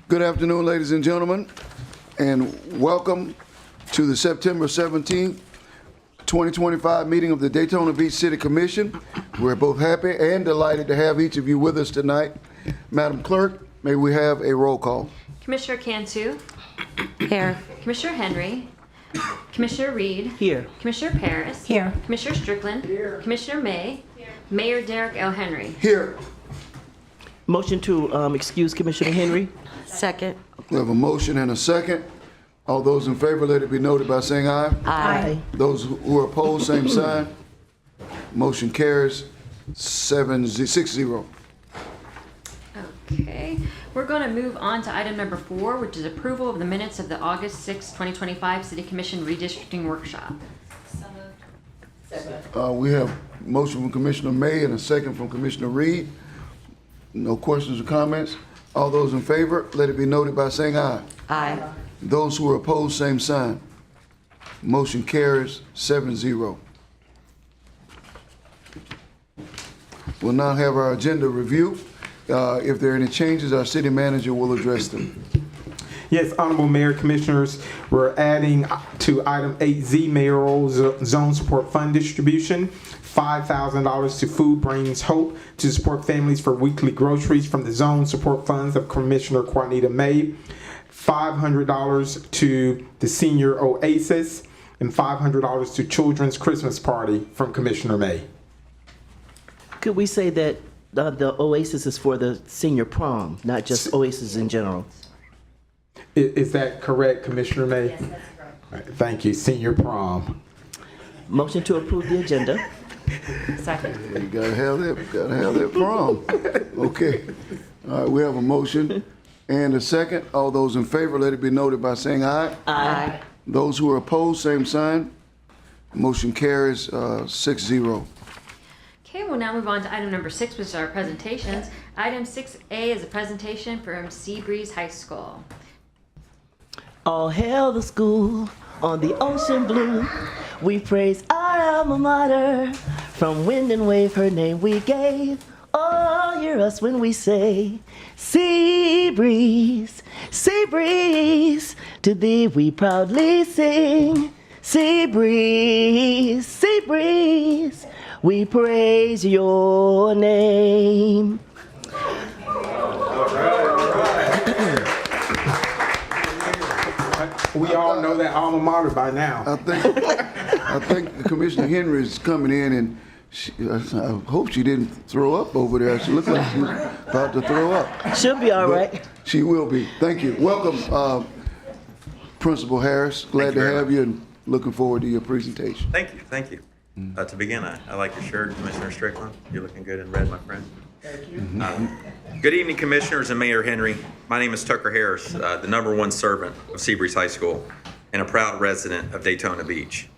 Good afternoon, ladies and gentlemen, and welcome to the September 17th, 2025 meeting of the Daytona Beach City Commission. We're both happy and delighted to have each of you with us tonight. Madam Clerk, may we have a roll call? Commissioner Cantu. Here. Commissioner Henry. Commissioner Reed. Here. Commissioner Paris. Here. Commissioner Strickland. Here. Commissioner May. Here. Mayor Derek L. Henry. Here. Motion to excuse Commissioner Henry. Second. We have a motion and a second. All those in favor, let it be noted by saying aye. Aye. Those who are opposed, same sign. Motion carries 6-0. Okay, we're going to move on to item number 4, which is approval of the minutes of the August 6, 2025 City Commission Redistricting Workshop. We have a motion from Commissioner May and a second from Commissioner Reed. No questions or comments? All those in favor, let it be noted by saying aye. Aye. Those who are opposed, same sign. Motion carries 7-0. We'll now have our agenda review. If there are any changes, our city manager will address them. Yes, Honorable Mayor, Commissioners, we're adding to item 8Z mayoral zone support fund distribution, $5,000 to Food Brings Hope to support families for weekly groceries from the zone support funds of Commissioner Juanita May, $500 to the Senior Oasis, and $500 to Children's Christmas Party from Commissioner May. Could we say that the Oasis is for the senior prom, not just Oasis in general? Is that correct, Commissioner May? Yes, that's correct. All right, thank you. Senior prom. Motion to approve the agenda. Second. You gotta have that prom. Okay. All right, we have a motion and a second. All those in favor, let it be noted by saying aye. Aye. Those who are opposed, same sign. Motion carries 6-0. Okay, we'll now move on to item number 6, which is our presentations. Item 6A is a presentation from Seabreeze High School. All hail the school on the ocean blue. We praise our alma mater. From wind and wave, her name we gave. Oh, hear us when we say, Seabreeze, Seabreeze, to thee we proudly sing. Seabreeze, Seabreeze, we praise your name. We all know that alma mater by now. I think Commissioner Henry is coming in, and I hope she didn't throw up over there. She looked like she was about to throw up. She'll be all right. She will be. Thank you. Welcome, Principal Harris. Glad to have you and looking forward to your presentation. Thank you, thank you. To begin, I like your shirt, Commissioner Strickland. You're looking good in red, my friend. Thank you. Good evening, Commissioners and Mayor Henry. My name is Tucker Harris, the #1 servant of Seabreeze High School and a proud resident of Daytona Beach.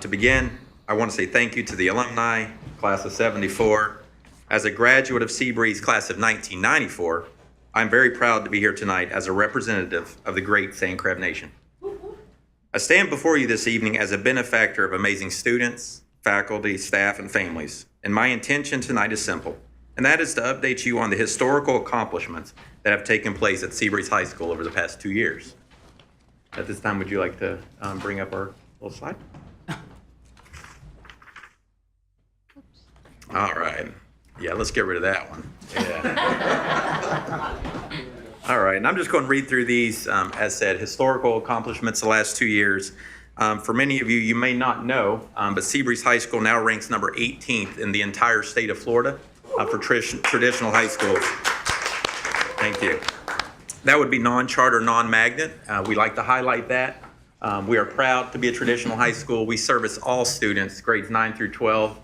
To begin, I want to say thank you to the alumni, class of '74. As a graduate of Seabreeze class of 1994, I'm very proud to be here tonight as a representative of the great St. Croix Nation. I stand before you this evening as a benefactor of amazing students, faculty, staff, and families. And my intention tonight is simple, and that is to update you on the historical accomplishments that have taken place at Seabreeze High School over the past 2 years. At this time, would you like to bring up our little slide? All right. Yeah, let's get rid of that one. Yeah. All right, and I'm just going to read through these, as said, historical accomplishments the last 2 years. For many of you, you may not know, but Seabreeze High School now ranks number 18th in the entire state of Florida for traditional high schools. Thank you. That would be non-charter, non-magnet. We like to highlight that. We are proud to be a traditional high school. We service all students, grades 9 through 12,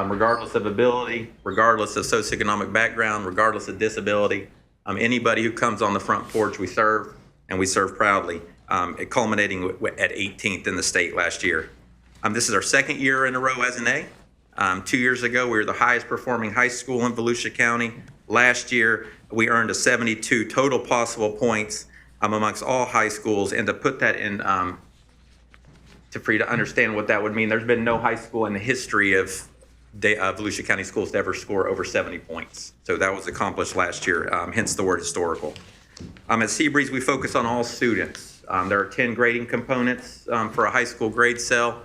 regardless of ability, regardless of socioeconomic background, regardless of disability. Anybody who comes on the front porch, we serve, and we serve proudly, culminating at 18th in the state last year. This is our second year in a row as an A. 2 years ago, we were the highest performing high school in Volusia County. Last year, we earned a 72 total possible points amongst all high schools. And to put that in, for you to understand what that would mean, there's been no high school in the history of Volusia County schools to ever score over 70 points. So that was accomplished last year, hence the word historical. At Seabreeze, we focus on all students. There are 10 grading components for a high school grade cell.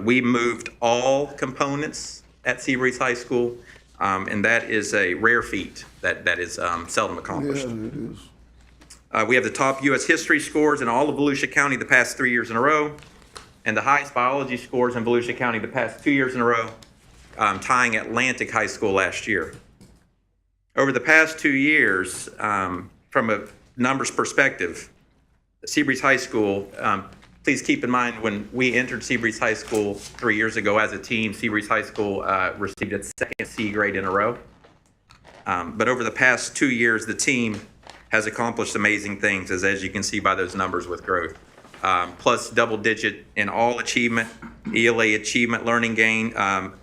We moved all components at Seabreeze High School, and that is a rare feat that is seldom accomplished. Yeah, it is. We have the top U.S. history scores in all of Volusia County the past 3 years in a row, and the highest biology scores in Volusia County the past 2 years in a row, tying Atlantic High School last year. Over the past 2 years, from a numbers perspective, Seabreeze High School, please keep in mind when we entered Seabreeze High School 3 years ago as a team, Seabreeze High School received its second C grade in a row. But over the past 2 years, the team has accomplished amazing things, as you can see by those numbers with growth. Plus double digit in all achievement, ELA achievement learning gain,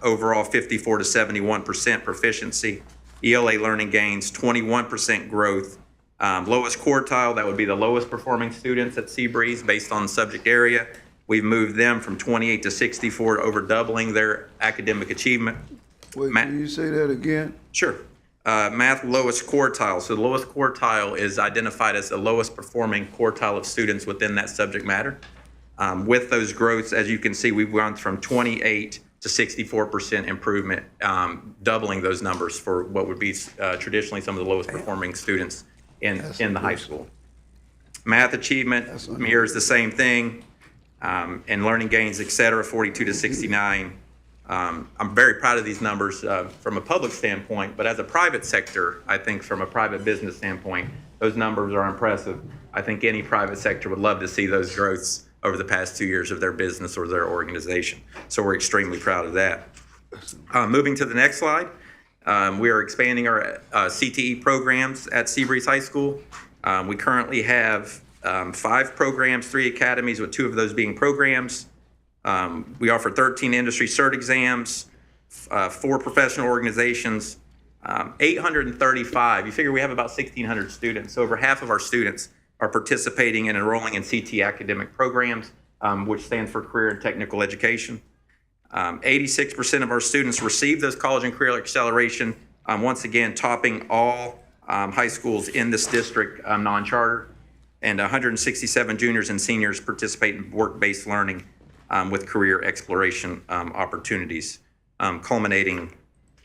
overall 54 to 71% proficiency. ELA learning gains, 21% growth. Lowest quartile, that would be the lowest performing students at Seabreeze based on subject area. We've moved them from 28 to 64, over doubling their academic achievement. Wait, can you say that again? Sure. Math lowest quartile. So the lowest quartile is identified as the lowest performing quartile of students within that subject matter. With those growths, as you can see, we've gone from 28 to 64% improvement, doubling those numbers for what would be traditionally some of the lowest performing students in the high school. Math achievement mirrors the same thing, and learning gains, et cetera, 42 to 69. I'm very proud of these numbers from a public standpoint, but as a private sector, I think from a private business standpoint, those numbers are impressive. I think any private sector would love to see those growths over the past 2 years of their business or their organization. So we're extremely proud of that. Moving to the next slide, we are expanding our CTE programs at Seabreeze High School. We currently have 5 programs, 3 academies, with 2 of those being programs. We offer 13 industry cert exams, 4 professional organizations, 835. You figure we have about 1,600 students. So over half of our students are participating and enrolling in CT academic programs, which stands for Career and Technical Education. 86% of our students receive those college and career acceleration, once again topping all high schools in this district, non-charter. And 167 juniors and seniors participate in work-based learning with career exploration opportunities, culminating,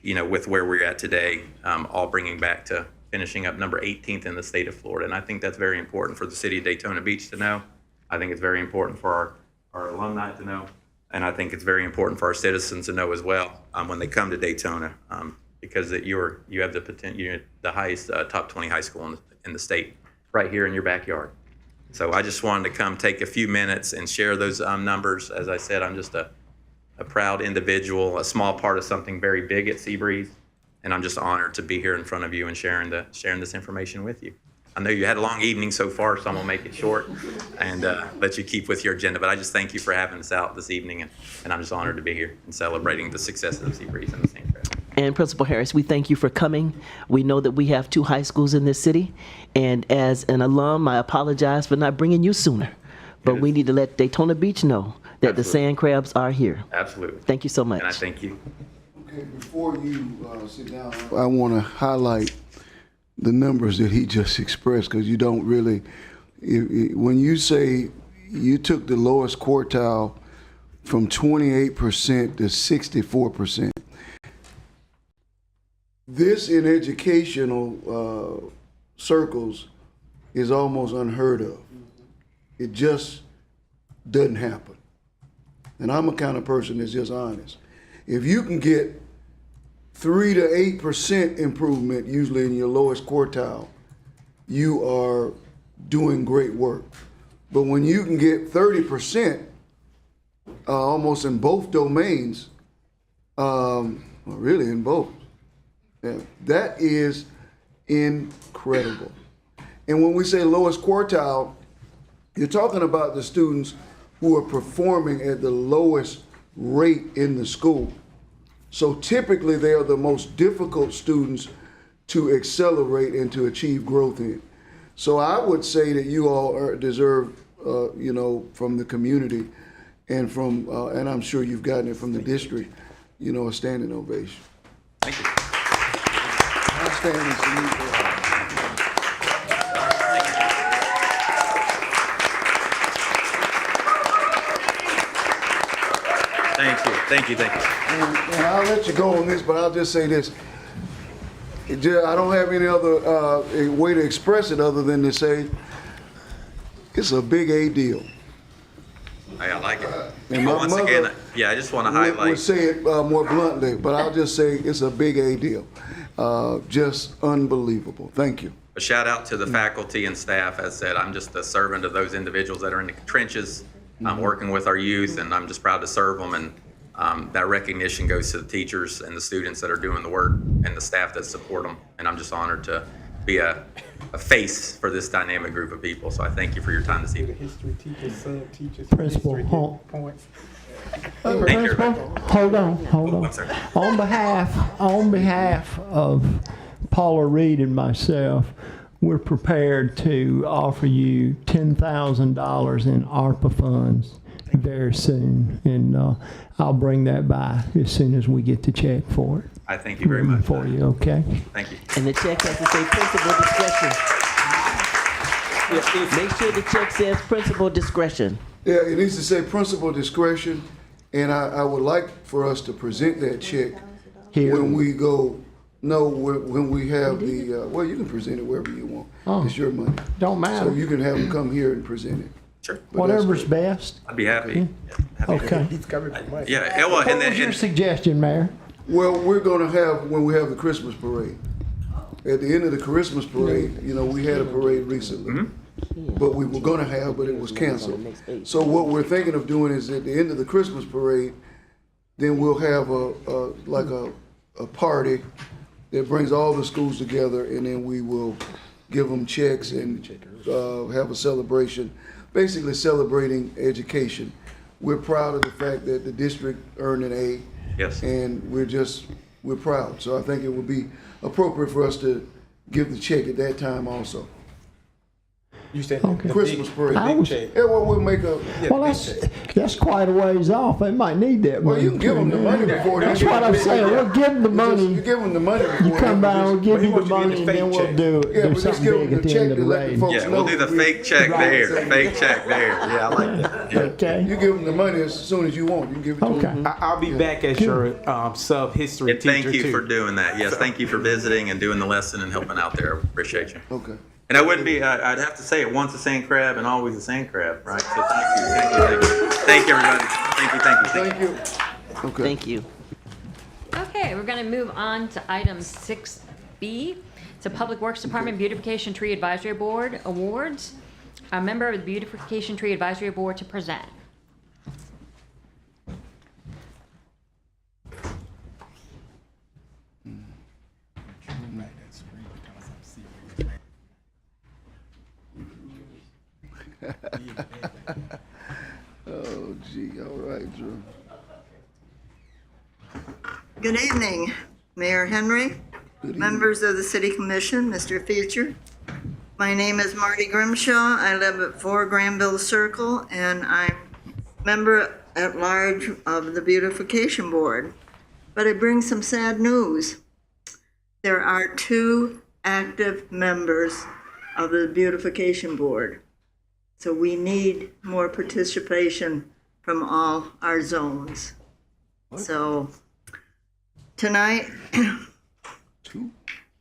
with where we're at today, all bringing back to finishing up number 18th in the state of Florida. And I think that's very important for the city of Daytona Beach to know. I think it's very important for our alumni to know. And I think it's very important for our citizens to know as well when they come to Daytona, because you have the potential, you're the highest top 20 high school in the state right here in your backyard. So I just wanted to come take a few minutes and share those numbers. As I said, I'm just a proud individual, a small part of something very big at Seabreeze, and I'm just honored to be here in front of you and sharing this information with you. I know you had a long evening so far, so I'm gonna make it short and let you keep with your agenda. But I just thank you for having us out this evening, and I'm just honored to be here and celebrating the successes of Seabreeze and the St. Crest. And Principal Harris, we thank you for coming. We know that we have 2 high schools in this city, and as an alum, I apologize for not bringing you sooner. But we need to let Daytona Beach know that the sand crabs are here. Absolutely. Thank you so much. And I thank you. Okay, before you sit down, I want to highlight the numbers that he just expressed, because you don't really, when you say you took the lowest quartile from 28% to 64%, this in educational circles is almost unheard of. It just doesn't happen. And I'm a kind of person that's just honest. If you can get 3 to 8% improvement, usually in your lowest quartile, you are doing great work. But when you can get 30%, almost in both domains, really in both, that is incredible. And when we say lowest quartile, you're talking about the students who are performing at the lowest rate in the school. So typically they are the most difficult students to accelerate and to achieve growth in. So I would say that you all deserve, from the community and from, and I'm sure you've gotten it from the district, a standing ovation. Thank you. I'll stand and salute her. Thank you. And I'll let you go on this, but I'll just say this. I don't have any other way to express it other than to say it's a big A deal. I like it. And But my once mother again, yeah, I just want to Would highlight. say it more bluntly, but I'll just say it's a big A deal. Just unbelievable. Thank you. A shout out to the faculty and staff. As said, I'm just a servant of those individuals that are in the trenches. I'm working with our youth, and I'm just proud to serve them. And that recognition goes to the teachers and the students that are doing the work and the staff that support them. And I'm just honored to be a face for this dynamic group of people. So I thank you for your time this The evening. history teachers, sub teachers, Principal, history hold- points. Thank you, Principal, everybody. hold on. I'm sorry. On behalf of Paula Reed and myself, we're prepared to offer you $10,000 in ARPA funds very soon. And I'll bring that by as soon as we get the check for it. I thank you very much. For you, okay? Thank you. And the check has to say principal discretion. Make sure the check says principal discretion. Yeah, it needs to say principal discretion, and I would like for us to present that check Here. when we go. No, when we have the. Well, you can present it wherever you want. Oh. It's your money. Don't So matter. you can have them come here and present it. Sure. But that's Whatever's great. best. I'd be happy. Happy to- Okay. He's covered for money. Yeah, well, What and then, was your and, suggestion, Mayor? Well, we're going to have when we have the Christmas parade. At the end of the Christmas parade, we had a parade recently, but we were going to have, but it was canceled. So what we're thinking of doing is at the end of the Christmas parade, then we'll have a party that brings all the schools together, and then we will give them checks and have a celebration, basically celebrating education. We're proud of the fact that the district earned an A. yes. And we're proud. So I think it would be appropriate for us to give the check at that time also. You said Okay. the Christmas big, parade. the I big was- check. Yeah, well, we'll make a, Yeah, Well, the big check. that's quite a ways off. They might need that money. well, you can give them the money before. That's what I'm saying. We'll give them the You money. give them the money before. You come by, we'll But give he you the wants you to money, get and the then fake we'll check. do Yeah, but just something give them big the at the check end of to the let the race. folks Yeah, we'll do the fake check there. Fake check there. Yeah, I like that. Yeah. Okay. You give them the money as soon as you want. You can give it to Okay. them. I'll be back as your sub history And teacher thank you too. for doing that. Yes, thank you for visiting and doing the lesson and helping out there. Appreciate you. Okay. And I wouldn't be, I'd have to say it, once a sand crab and always a sand crab, right? So thank you. Thank you, everybody. Thank you. Thank you. Okay. Thank you. Okay, we're going to move on to item 6B. It's a Public Works Department Beautification Tree Advisory Board Awards. A member of the Beautification Tree Advisory Board to present. Oh, gee. All right, Drew. Good evening, Mayor Henry, members of the City Commission, Mr. Feature. My name is Marty Grimshaw. I live at 4 Granville Circle, and I'm member at large of the Beautification Board. But I bring some sad news. There are 2 active members of the Beautification Board. So we need more participation from all our zones. So tonight,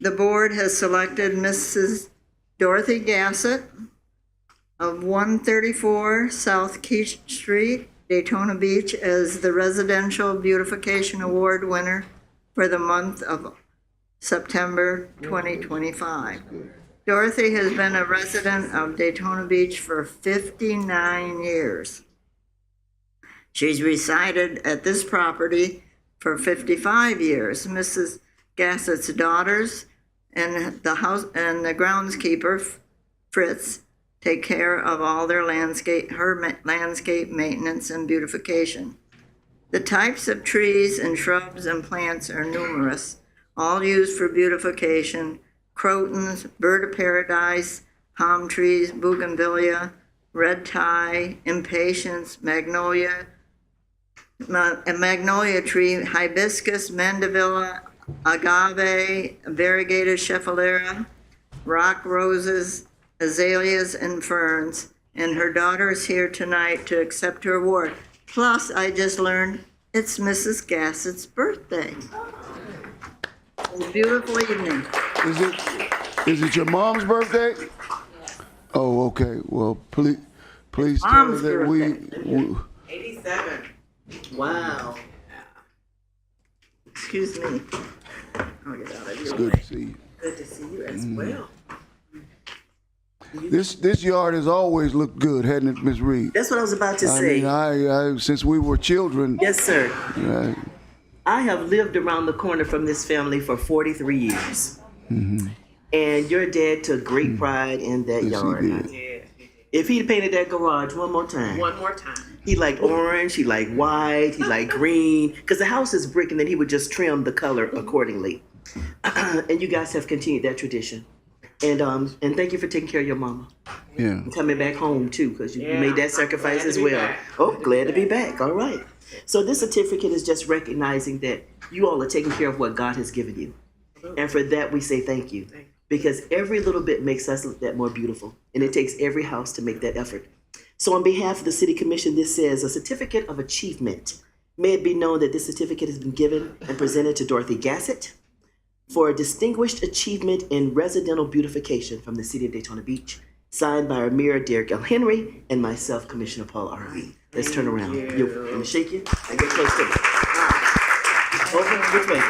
the board has selected Mrs. Dorothy Gassett of 134 South Keech Street, Daytona Beach, as the Residential Beautification Award winner for the month of September 2025. Dorothy has been a resident of Daytona Beach for 59 years. She's resided at this property for 55 years. Mrs. Gassett's daughters and the groundskeeper, Fritz, take care of all their landscape maintenance and beautification. The types of trees and shrubs and plants are numerous, all used for beautification: crotons, bird of paradise, palm trees, bougainvillea, red tie, impatiens, magnolia, a magnolia tree, hibiscus, mandevilla, agave, variegated schefflera, rock roses, azaleas, and ferns. And her daughter is here tonight to accept her award. Plus, I just learned it's Mrs. Gassett's birthday. A beautiful evening. Is it your mom's birthday? Oh, okay. Well, please tell her Mom's that birthday. 87. Wow. Excuse me. I'll get out of It's here. good to see you. Good to see you as well. This yard has always looked good, hadn't it, Miss Reed? That's what I was about to I say. mean, I since we were children. Yes, sir. uh, I have lived around the corner from this family for 43 years. And your dad took great pride in that Yes, he yard. did. If he'd painted that garage one more time. He liked orange, he liked white, he liked green. Because the house is brick and then he would just trim the color accordingly. And you guys have continued that tradition. And thank you for taking care of your mama. Yeah. And coming back home too, because you made that sacrifice as well. Oh, glad to be back. All right. So this certificate is just recognizing that you all are taking care of what God has given you. And for that, we say thank you. Because every little bit makes us look that more beautiful. And it takes every house to make that effort. So on behalf of the City Commission, this says a certificate of achievement. May it be known that this certificate has been given and presented to Dorothy Gassett for a distinguished achievement in residential beautification from the City of Daytona Beach, signed by our Mayor, Derek L. Henry, and myself, Commissioner Paul R.V. Let's turn around. You're going to shake you and get close to me. Over which way?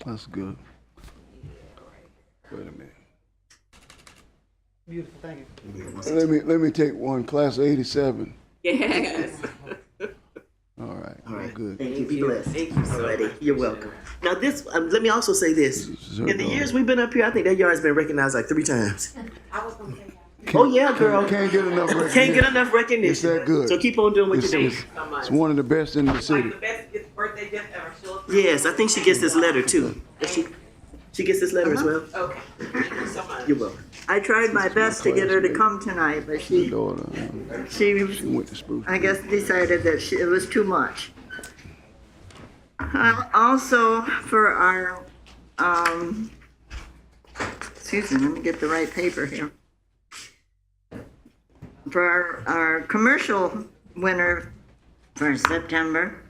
That's good. Wait a minute. Beautiful, thank you. Let me take one. Class of '87. Yes. All right. All right, Good. thank you. Be blessed. Thank you, Alrighty, you're welcome. Now this, let me also say this. In the years we've been up here, I think that yard's been recognized like 3 times. Oh yeah, girl. Can't get enough recognition. Can't get enough recognition. It's that good. So keep on doing what you're doing. It's one of the best in the city. Yes, I think she gets this letter too. Does she gets this letter as well? Okay. Thank you so much. You're welcome. I tried my best to get her to come tonight, but she Daughter, went to Spruce. I guess decided that it was too much. Also, for our, excuse me, let me get the right paper here. For our commercial winner for September,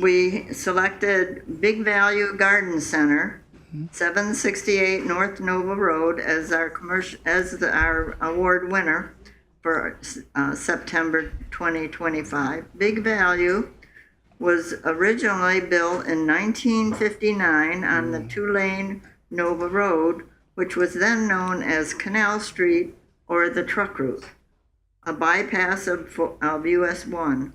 we selected Big Value Garden Center, 768 North Nova Road, as our our award winner for September 2025. Big Value was originally built in 1959 on the 2-lane Nova Road, which was then known as Canal Street or the Truck Route, a bypass of US 1.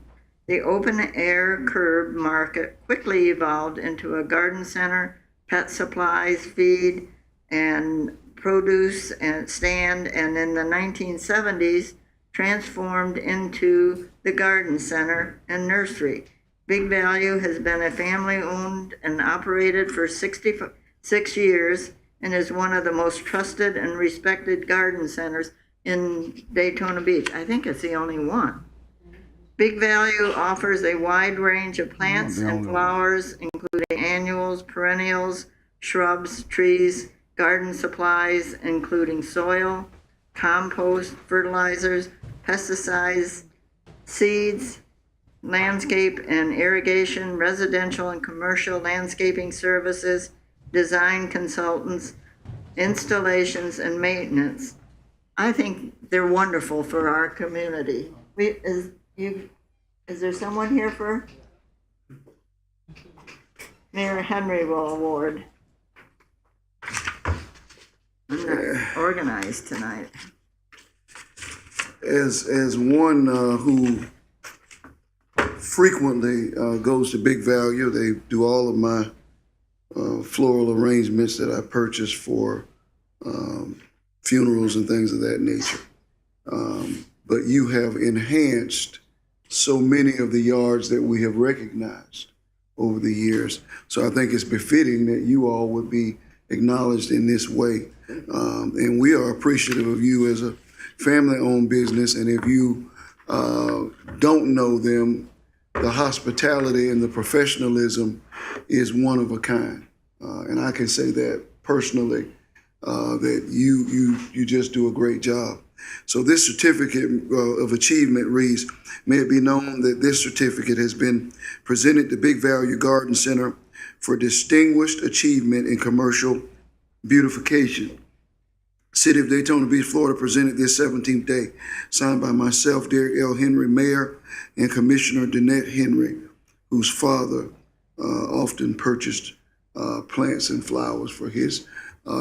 The open-air curb market quickly evolved into a garden center, pet supplies, feed, and produce and stand, and in the 1970s transformed into the garden center and nursery. Big Value has been a family-owned and operated for 66 years and is one of the most trusted and respected garden centers in Daytona Beach. I think it's the only one. Big Value offers a wide range of plants and flowers, including annuals, perennials, shrubs, trees, garden supplies, including soil, compost, fertilizers, pesticides, seeds, landscape and irrigation, residential and commercial landscaping services, design consultants, installations, and maintenance. I think they're wonderful for our community. Is there someone here for Mayor Henry will award? I'm not organized tonight. As one who frequently goes to Big Value, they do all of my floral arrangements that I purchase for funerals and things of that nature. But you have enhanced so many of the yards that we have recognized over the years. So I think it's befitting that you all would be acknowledged in this way. And we are appreciative of you as a family-owned business. And if you don't know them, the hospitality and the professionalism is one of a kind. And I can say that personally, that you just do a great job. So this certificate of achievement reads, may it be known that this certificate has been presented to Big Value Garden Center for distinguished achievement in commercial beautification. City of Daytona Beach, Florida presented this 17th day, signed by myself, Derek L. Henry, Mayor, and Commissioner Danette Henry, whose father often purchased plants and flowers for his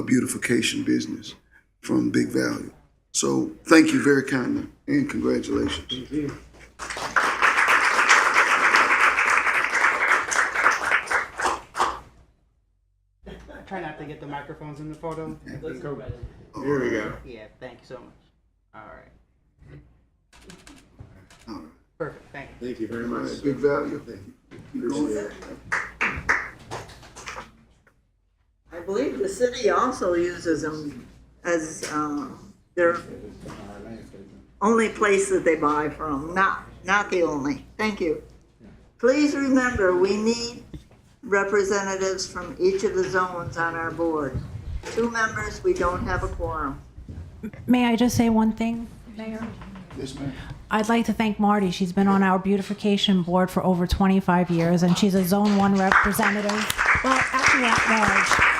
beautification business from Big Value. So thank you very kindly and congratulations. Thank you. Try not to get the microphones in the photo. Here we go. Yeah, thank you so much. All right. All right. Perfect, thank you. Thank you very much. Big Value. Thank you. Appreciate it. I believe the city also uses them as their only place that they buy from, not the only. Thank you. Please remember, we need representatives from each of the zones on our board. 2 members, we don't have a quorum. May I just say one thing, Mayor? Yes, ma'am. I'd like to thank Marty. She's been on our beautification board for over 25 years, and she's a Zone 1 representative. Well, actually at large.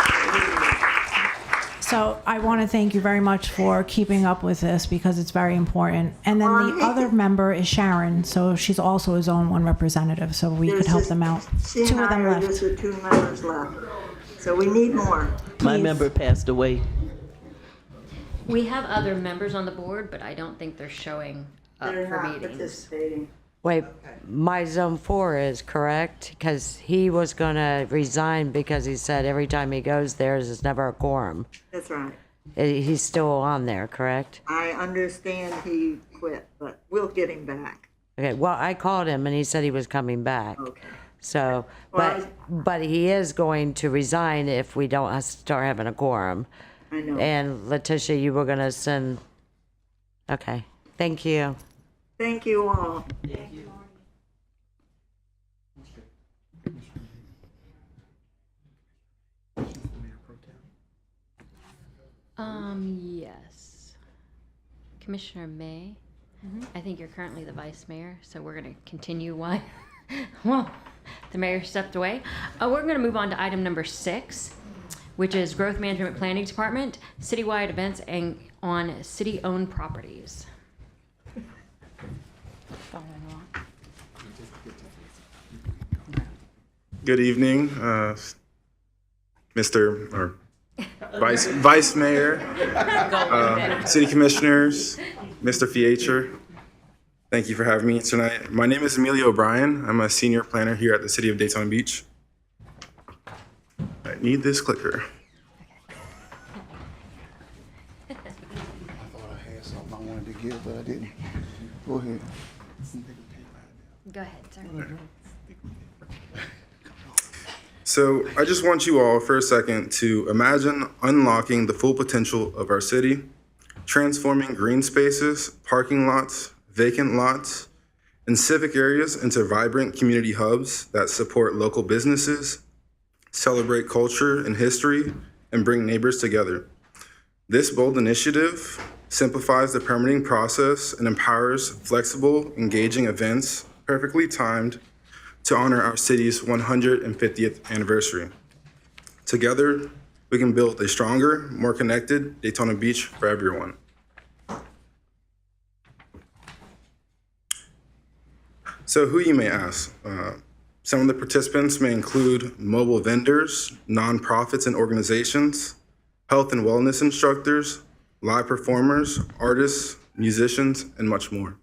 So I want to thank you very much for keeping up with this because it's very important. And then the other member is Sharon, so she's also a Zone 1 representative, so we could help them out. She 2 of them hired left. us with 2 members left. So we need more. My Please. member passed away. We have other members on the board, but I don't think they're showing up They're for not meetings. participating. Wait, my zone 4 is correct, because he was gonna resign because he said every time he goes there, there's never a quorum. That's right. He's still on there, correct? I understand he quit, but we'll get him back. Okay, well, I called him and he said he was coming back. Okay. So, Well, but he is going to resign if we don't start having a quorum. I know. And Letitia, you were gonna send, okay, thank you. Thank you all. Yes. Commissioner May, I think you're currently the vice mayor, so we're going to continue while, well, the mayor stepped away. We're going to move on to item number 6, which is Growth Management Planning Department, citywide events and on city-owned properties. Good evening, Mr. or Vice Mayor, City Commissioners, Mr. Fiacher. Thank you for having me tonight. My name is Emilio O'Brien. I'm a senior planner here at the City of Daytona Beach. I need this clicker. I thought I had something I wanted to give, but I didn't. Go ahead. Go ahead, sir. So I just want you all for a second to imagine unlocking the full potential of our city, transforming green spaces, parking lots, vacant lots, and civic areas into vibrant community hubs that support local businesses, celebrate culture and history, and bring neighbors together. This bold initiative simplifies the permitting process and empowers flexible, engaging events perfectly timed to honor our city's 150th anniversary. Together, we can build a stronger, more connected Daytona Beach for everyone. So who, you may ask? Some of the participants may include mobile vendors, nonprofits and organizations, health and wellness instructors, live performers, artists, musicians, and much more.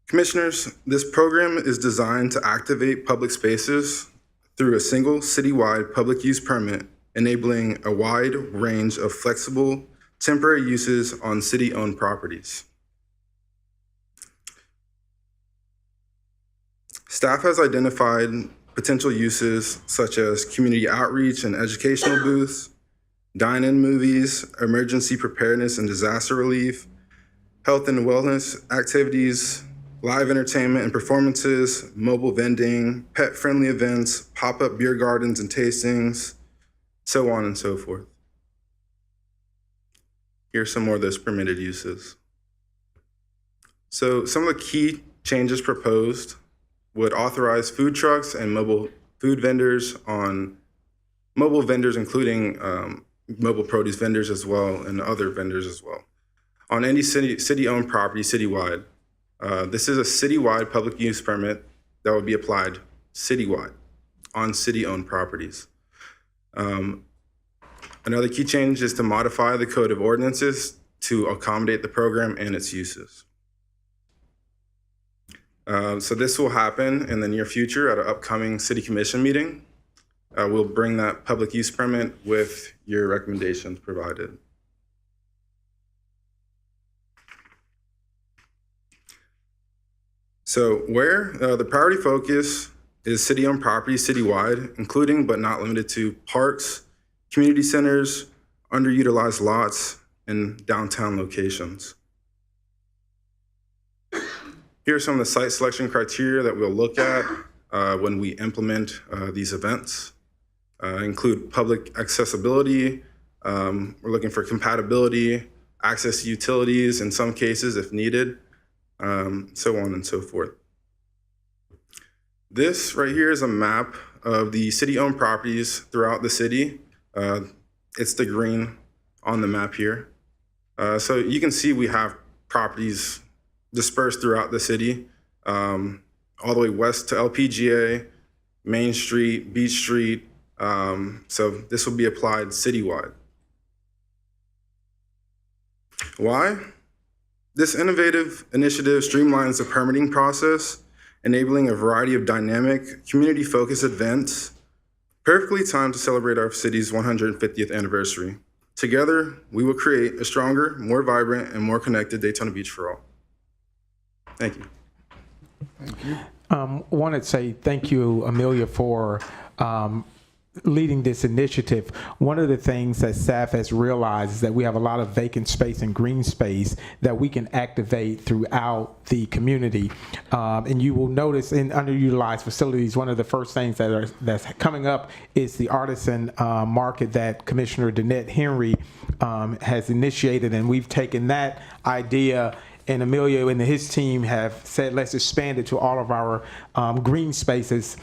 Commissioners, this program is designed to activate public spaces through a single citywide public use permit, enabling a wide range of flexible, temporary uses on city-owned properties. Staff has identified potential uses such as community outreach and educational booths, dine-in movies, emergency preparedness and disaster relief, health and wellness activities, live entertainment and performances, mobile vending, pet-friendly events, pop-up beer gardens and tastings, so on and so forth. Here's some more of those permitted uses. So some of the key changes proposed would authorize food trucks and mobile food vendors including mobile produce vendors as well and other vendors as well, on any city-owned property citywide. This is a citywide public use permit that would be applied citywide on city-owned properties. Another key change is to modify the code of ordinances to accommodate the program and its uses. So this will happen in the near future at an upcoming city commission meeting. We'll bring that public use permit with your recommendations provided. So where the priority focus is city-owned property citywide, including but not limited to parks, community centers, underutilized lots, and downtown locations. Here are some of the site selection criteria that we'll look at when we implement these events. Include public accessibility. We're looking for compatibility, access to utilities in some cases if needed, so on and so forth. This right here is a map of the city-owned properties throughout the city. It's the green on the map here. So you can see we have properties dispersed throughout the city, all the way west to LPGA, Main Street, Beach Street. So this will be applied citywide. Why? This innovative initiative streamlines the permitting process, enabling a variety of dynamic, community-focused events, perfectly timed to celebrate our city's 150th anniversary. Together, we will create a stronger, more vibrant, and more connected Daytona Beach for all. Thank you. Thank you. Want to say thank you, Amelia, for leading this initiative. One of the things that staff has realized is that we have a lot of vacant space and green space that we can activate throughout the community. And you will notice in underutilized facilities, one of the first things that's coming up is the artisan market that Commissioner Danette Henry has initiated, and we've taken that idea, and Emilio and his team have said, let's expand it to all of our green spaces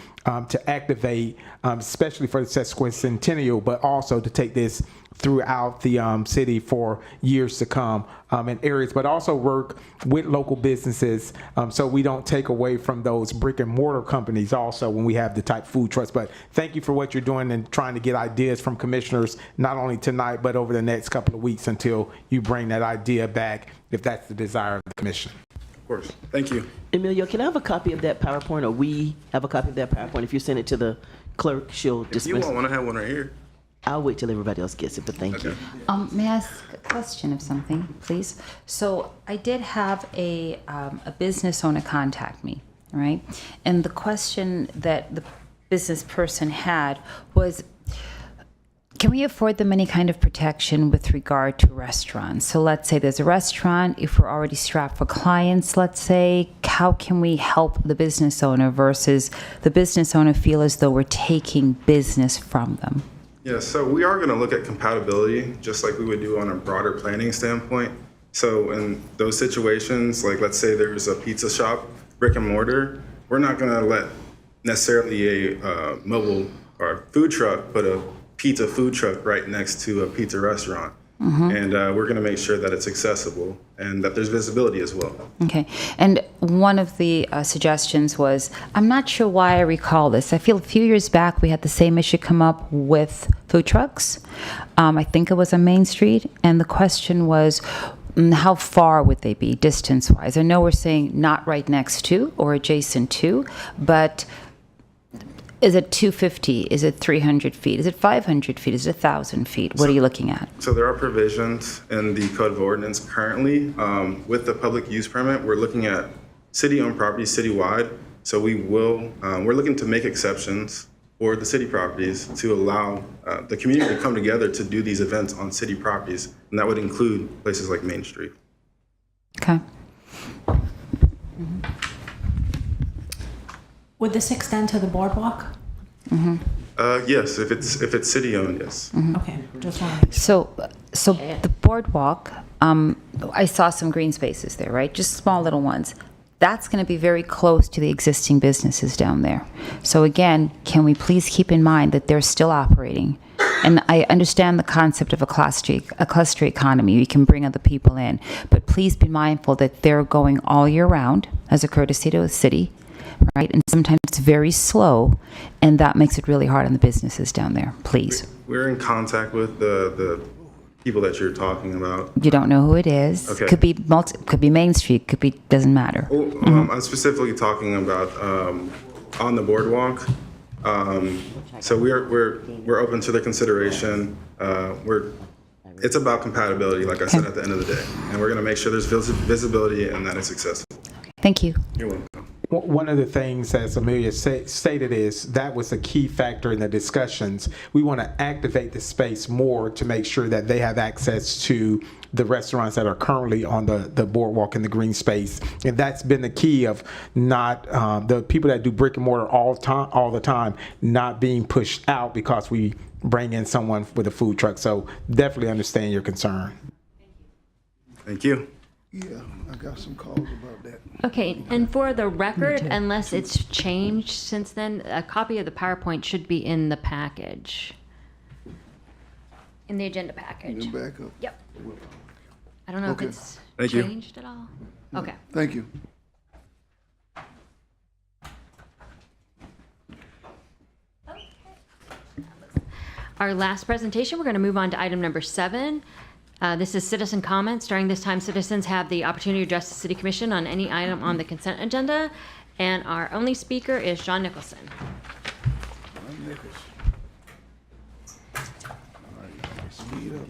to activate, especially for the sesquicentennial, but also to take this throughout the city for years to come in areas, but also work with local businesses so we don't take away from those brick and mortar companies also when we have the type food trucks. But thank you for what you're doing and trying to get ideas from commissioners, not only tonight, but over the next couple of weeks until you bring that idea back, if that's the desire of the commission. Of course. Thank you. Emilio, can I have a copy of that PowerPoint, or we have a copy of that PowerPoint? If you send it to the clerk, she'll If dismiss. you want one, I have one right here. I'll wait till everybody else gets it, but thank you. May I ask a question of something, please? So I did have a business owner contact me, right? And the question that the business person had was, can we afford them any kind of protection with regard to restaurants? So let's say there's a restaurant, if we're already strapped for clients, let's say, how can we help the business owner versus the business owner feel as though we're taking business from them? Yeah, so we are going to look at compatibility just like we would do on a broader planning standpoint. So in those situations, like let's say there's a pizza shop, brick and mortar, we're not going to let necessarily a mobile or food truck put a pizza food truck right next to a pizza restaurant. Mm-hmm. And we're going to make sure that it's accessible and that there's visibility as well. Okay. And one of the suggestions was, I'm not sure why I recall this. I feel a few years back we had the same issue come up with food trucks. I think it was on Main Street. And the question was, how far would they be distance-wise? I know we're saying not right next to or adjacent to, but is it 250? Is it 300 feet? Is it 500 feet? Is it 1,000 feet? What are you looking at? So there are provisions in the Code of Ordinance currently. With the public use permit, we're looking at city-owned properties citywide. So we will, we're looking to make exceptions for the city properties to allow the community to come together to do these events on city properties. And that would include places like Main Street. Okay. Would this extend to the boardwalk? Yes, if it's city owned, yes. Okay, just want to. So the boardwalk, I saw some green spaces there, right? Just small little ones. That's going to be very close to the existing businesses down there. So again, can we please keep in mind that they're still operating? And I understand the concept of a cluster economy. You can bring other people in, but please be mindful that they're going all year round as a courtesy to the city, right? And sometimes it's very slow, and that makes it really hard on the businesses down there. Please. We're in contact with the people that you're talking about. You don't know who it is. Okay. Could be Main Street. Could be, doesn't matter. I'm specifically talking about on the boardwalk. So we're open to the consideration. It's about compatibility, like I said at the end of the day, and we're going to make sure there's visibility and that it's accessible. Thank you. You're welcome. One of the things, as Amelia stated, is that was a key factor in the discussions. We want to activate the space more to make sure that they have access to the restaurants that are currently on the boardwalk in the green space. And that's been the key of not the people that do brick and mortar all the time not being pushed out because we bring in someone with a food truck. So definitely understand your concern. Thank you. Yeah, I got some calls about that. Okay, and for the record, unless it's changed since then, a copy of the PowerPoint should be in the package. In the agenda package. Then back up. Yep. I don't know Okay. if it's Thank you. changed at all. Okay. Thank you. Our last presentation, we're going to move on to item number 7. This is citizen comments. During this time, citizens have the opportunity to address the City Commission on any item on the consent agenda. And our only speaker is Sean Nicholson. Speed up.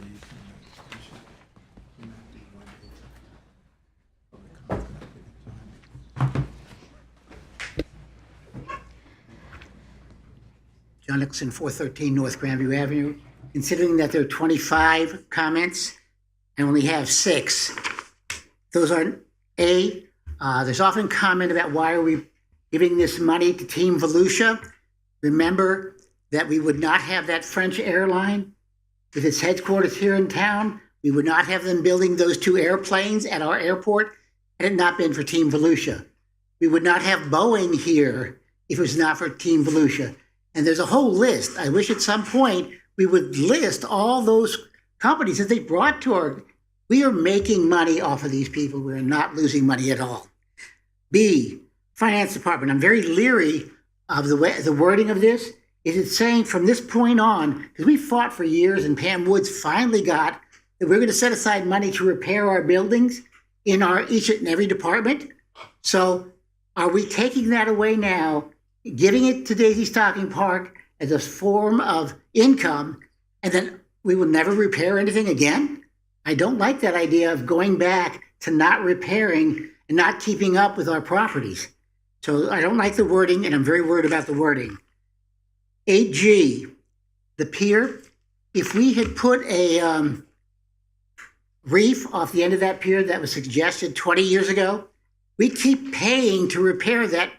John Nicholson, 413 North Grandview Avenue. Considering that there are 25 comments and only have 6, those are there's often comment about why are we giving this money to Team Volusia. Remember that we would not have that French airline with its headquarters here in town. We would not have them building those 2 airplanes at our airport had it not been for Team Volusia. We would not have Boeing here if it was not for Team Volusia. And there's a whole list. I wish at some point we would list all those companies that they brought to our. We are making money off of these people. We're not losing money at all. B, Finance Department. I'm very leery of the wording of this. Is it saying from this point on, because we fought for years and Pam Woods finally got that we're going to set aside money to repair our buildings in our each and every department. So are we taking that away now, giving it to Daisy Stocking Park as a form of income, and then we will never repair anything again? I don't like that idea of going back to not repairing and not keeping up with our properties. So I don't like the wording, and I'm very worried about the wording. 8G, the pier. If we had put a reef off the end of that pier that was suggested 20 years ago, we keep paying to repair that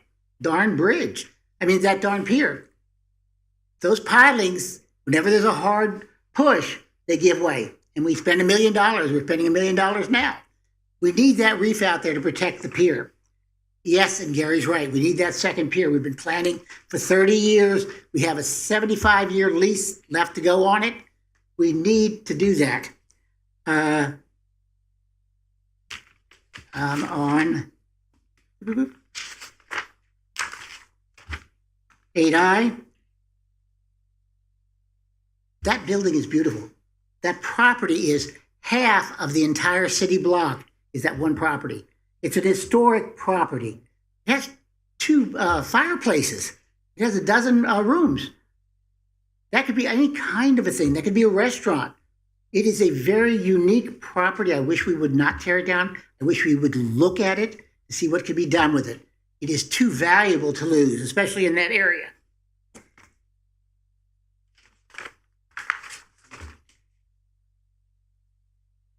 darn bridge. I mean, that darn pier. Those pilings, whenever there's a hard push, they give way. And we spend $1 million. We're spending $1 million now. We need that reef out there to protect the pier. Yes, and Gary's right. We need that second pier. We've been planning for 30 years. We have a 75-year lease left to go on it. We need to do that. On 8I, that building is beautiful. That property is half of the entire city block is that one property. It's an historic property. It has 2 fireplaces. It has 12 rooms. That could be any kind of a thing. That could be a restaurant. It is a very unique property. I wish we would not tear it down. I wish we would look at it to see what could be done with it. It is too valuable to lose, especially in that area.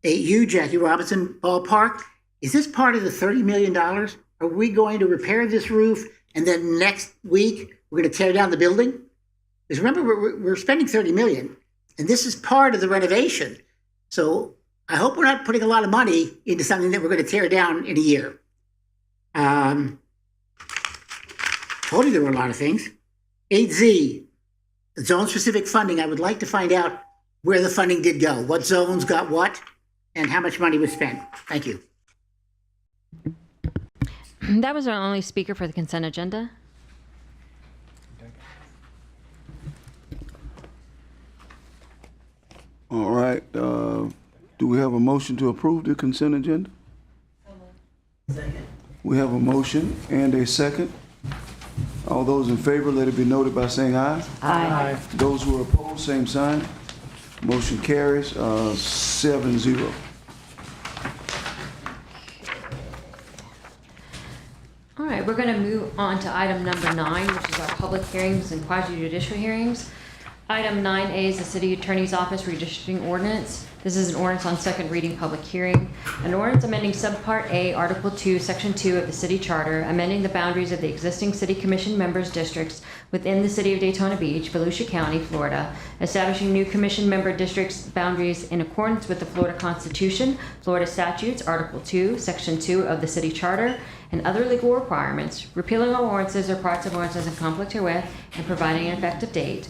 U Jackie Robinson Ballpark. Is this part of the $30 million? Are we going to repair this roof and then next week we're going to tear down the building? Because remember, we're spending $30 million, and this is part of the renovation. So I hope we're not putting a lot of money into something that we're going to tear down in a year. Told you there were a lot of things. 8Z, zone-specific funding. I would like to find out where the funding did go, what zones got what, and how much money was spent. Thank you. That was our only speaker for the consent agenda. All right, do we have a motion to approve the consent agenda? Second. We have a motion and a second. All those in favor, let it be noted by saying aye. Aye. Those who are opposed, same sign. Motion carries 7-0. All right, we're going to move on to item number 9, which is our public hearings and quasi-judicial hearings. Item 9A is the City Attorney's Office redistricting ordinance. This is an ordinance on second reading, public hearing. An ordinance amending Subpart A, Article 2, Section 2 of the City Charter, amending the boundaries of the existing City Commission members' districts within the City of Daytona Beach, Volusia County, Florida, establishing new Commission member districts boundaries in accordance with the Florida Constitution, Florida statutes, Article 2, Section 2 of the City Charter, and other legal requirements, repealing all ordinances or parts of ordinances in conflict herewith, and providing an effective date.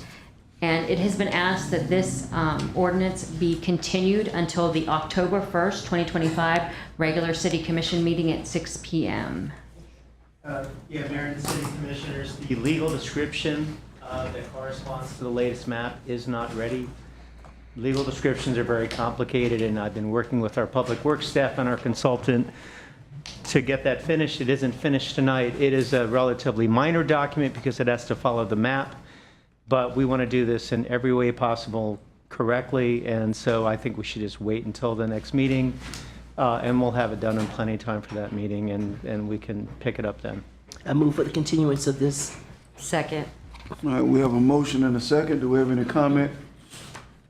And it has been asked that this ordinance be continued until the October 1st, 2025 regular City Commission meeting at 6 p.m. Yeah, Mayor and City Commissioners, the legal description that corresponds to the latest map is not ready. Legal descriptions are very complicated, and I've been working with our public works staff and our consultant to get that finished. It isn't finished tonight. It is a relatively minor document because it has to follow the map. But we want to do this in every way possible correctly, and so I think we should just wait until the next meeting, and we'll have it done in plenty of time for that meeting, and we can pick it up then. I move for the continuance of this. Second. All right, we have a motion and a second. Do we have any comment?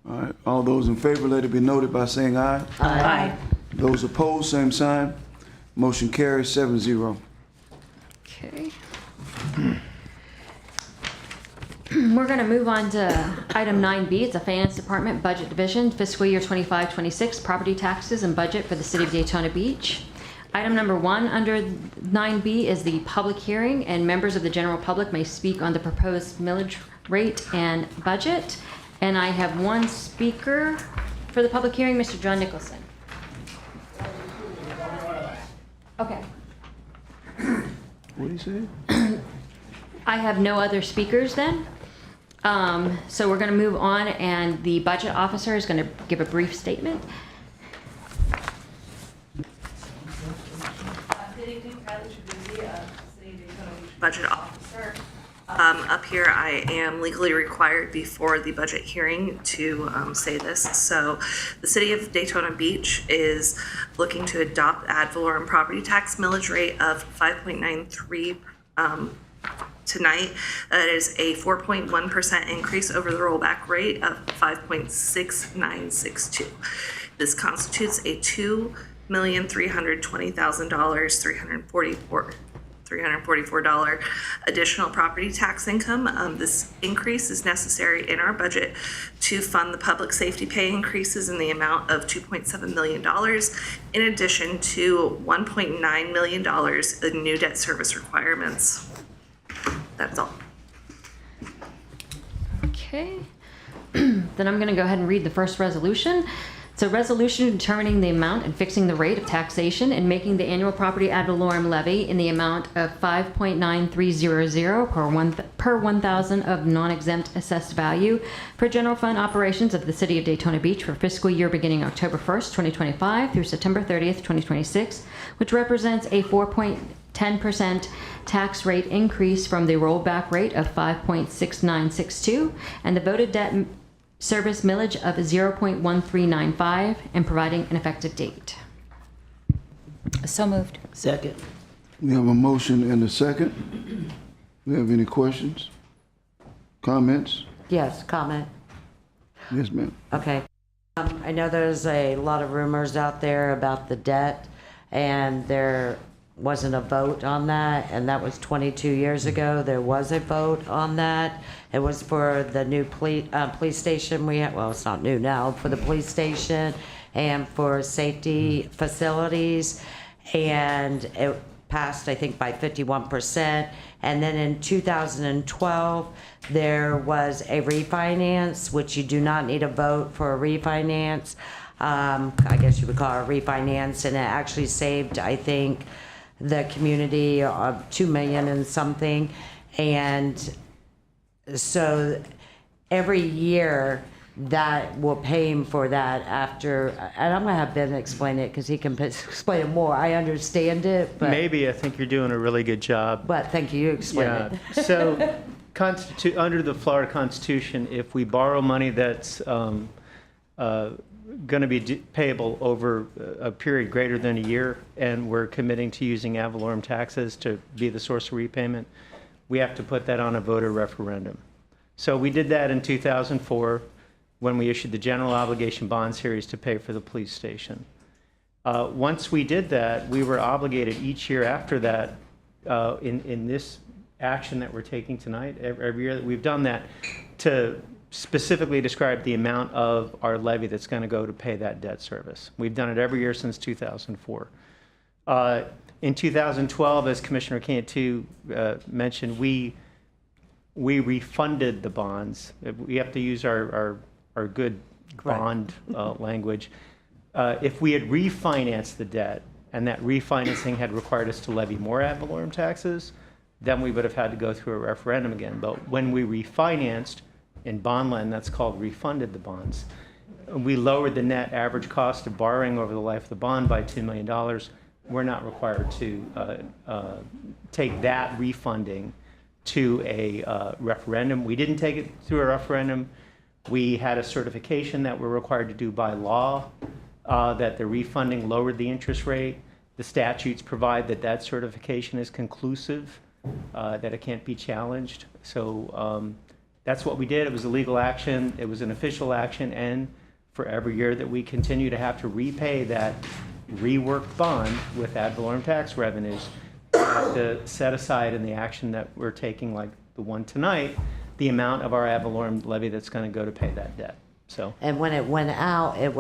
All right, all those in favor, let it be noted by saying aye. Aye. Those opposed, same sign. Motion carries 7-0. Okay. We're going to move on to item 9B. It's a Finance Department Budget Division, fiscal year 25-26, property taxes and budget for the City of Daytona Beach. Item number 1 under 9B is the public hearing, and members of the general public may speak on the proposed millage rate and budget. And I have one speaker for the public hearing, Mr. John Nicholson. Okay. What do you say? I have no other speakers then. So we're going to move on, and the budget officer is going to give a brief statement. Budget officer. Up here, I am legally required before the budget hearing to say this. So the City of Daytona Beach is looking to adopt ad valorem property tax millage rate of 5.93 tonight. That is a 4.1% increase over the rollback rate of 5.6962. This constitutes a $2,320,000, $344 additional property tax income. This increase is necessary in our budget to fund the public safety pay increases in the amount of $2.7 million, in addition to $1.9 million in new debt service requirements. That's all. Okay. Then I'm going to go ahead and read the first resolution. It's a resolution determining the amount and fixing the rate of taxation and making the annual property ad valorem levy in the amount of 5.9300 per 1,000 of non-exempt assessed value for general fund operations of the City of Daytona Beach for fiscal year beginning October 1st, 2025 through September 30th, 2026, which represents a 4.10% tax rate increase from the rollback rate of 5.6962 and the voted debt service millage of 0.1395 and providing an effective date. So moved. Second. We have a motion and a second. Do we have any questions? Comments? Yes, comment. Yes, ma'am. Okay. I know there's a lot of rumors out there about the debt, and there wasn't a vote on that, and that was 22 years ago. There was a vote on that. It was for the new police station we had, well, it's not new now, for the police station and for safety facilities, and it passed, I think, by 51%. And then in 2012, there was a refinance, which you do not need a vote for a refinance. I guess you would call it a refinance, and it actually saved, I think, the community of $2 million and something. And so every year that we're paying for that after, and I'm gonna have Ben explain it because he can explain it more. I understand it, but. Maybe I think you're doing a really good job. But thank you, explain it. So, under the Florida Constitution, if we borrow money that's going to be payable over a period greater than a year, and we're committing to using ad valorem taxes to be the source of repayment, we have to put that on a voter referendum. So we did that in 2004 when we issued the general obligation bond series to pay for the police station. Once we did that, we were obligated each year after that, in this action that we're taking tonight, every year that we've done that, to specifically describe the amount of our levy that's going to go to pay that debt service. We've done it every year since 2004. In 2012, as Commissioner Cantu mentioned, we refunded the bonds. We have to use our good bond language. If we had refinanced the debt and that refinancing had required us to levy more ad valorem taxes, then we would have had to go through a referendum again. But when we refinanced in bond land, that's called refunded the bonds, we lowered the net average cost of borrowing over the life of the bond by $2 million. We're not required to take that refunding to a referendum. We didn't take it through a referendum. We had a certification that we're required to do by law, that the refunding lowered the interest rate. The statutes provide that that certification is conclusive, that it can't be challenged. So that's what we did. It was a legal action. It was an official action. And for every year that we continue to have to repay that reworked bond with ad valorem tax revenues, we have to set aside in the action that we're taking, like the one tonight, the amount of our ad valorem levy that's going to go to pay that debt. So. And when it went out, it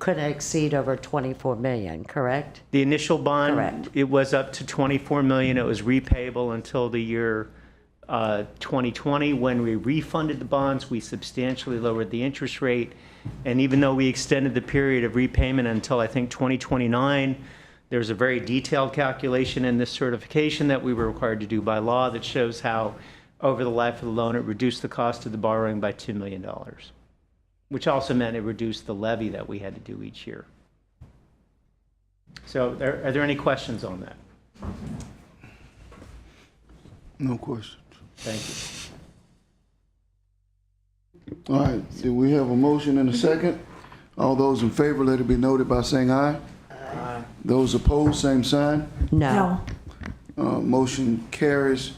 couldn't exceed over 24 million, correct? The initial bond, Correct. It was up to 24 million. It was repayable until the year 2020. When we refunded the bonds, we substantially lowered the interest rate. And even though we extended the period of repayment until I think 2029, there's a very detailed calculation in this certification that we were required to do by law that shows how over the life of the loan it reduced the cost of the borrowing by $2 million, which also meant it reduced the levy that we had to do each year. So are there any questions on that? No questions. Thank you. All right, do we have a motion and a second? All those in favor, let it be noted by saying aye. Aye. Those opposed, same sign. No. Motion carries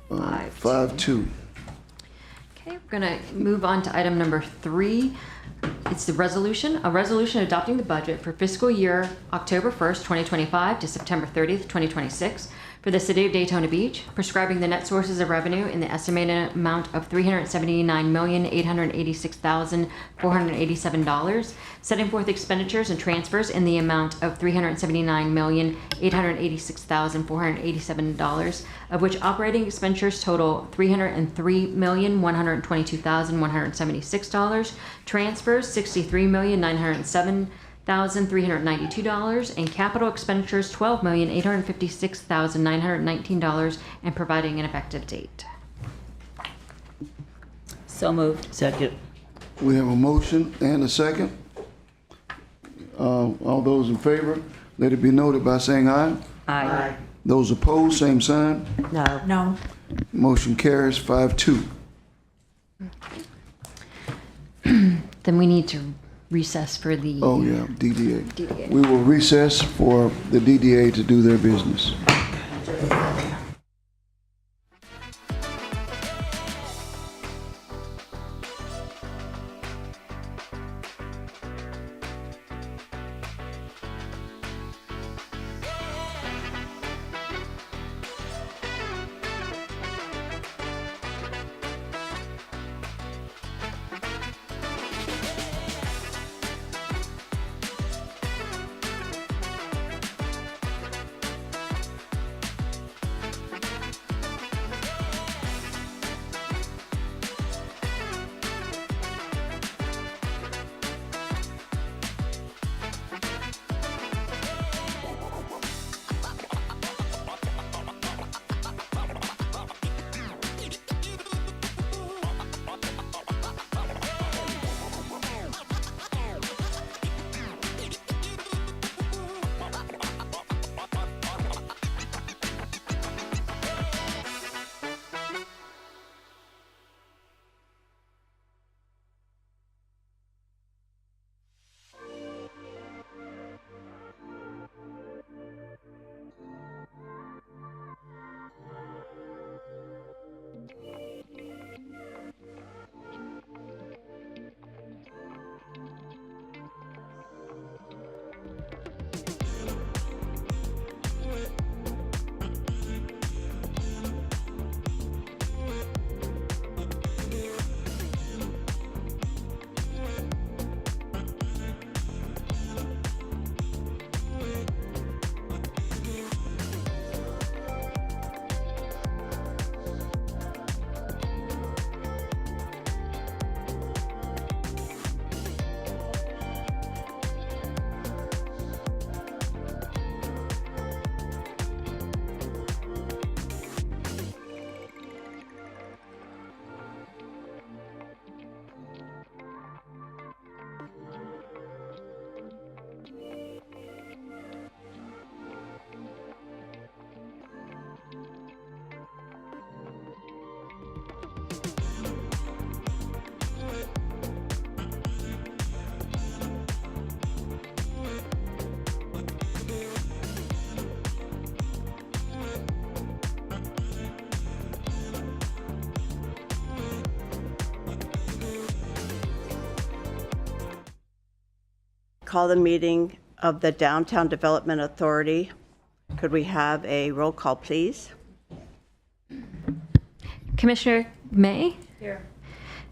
5-2. Okay, we're going to move on to item number 3. It's a resolution adopting the budget for fiscal year October 1st, 2025 to September 30th, 2026 for the City of Daytona Beach, prescribing the net sources of revenue in the estimated amount of $379,886,487, setting forth expenditures and transfers in the amount of $379,886,487, of which operating expenditures total $303,122,176, transfers $63,907,392, and capital expenditures $12,856,919, and providing an effective date. So moved. Second. We have a motion and a second. All those in favor, let it be noted by saying aye. Aye. Those opposed, same sign. No. No. Motion carries 5-2. Then we need to recess for the Oh, yeah, DDA. DDA. We will recess for the DDA to do their business. call the meeting of the Downtown Development Authority. Could we have a roll call, please? Commissioner May? Here.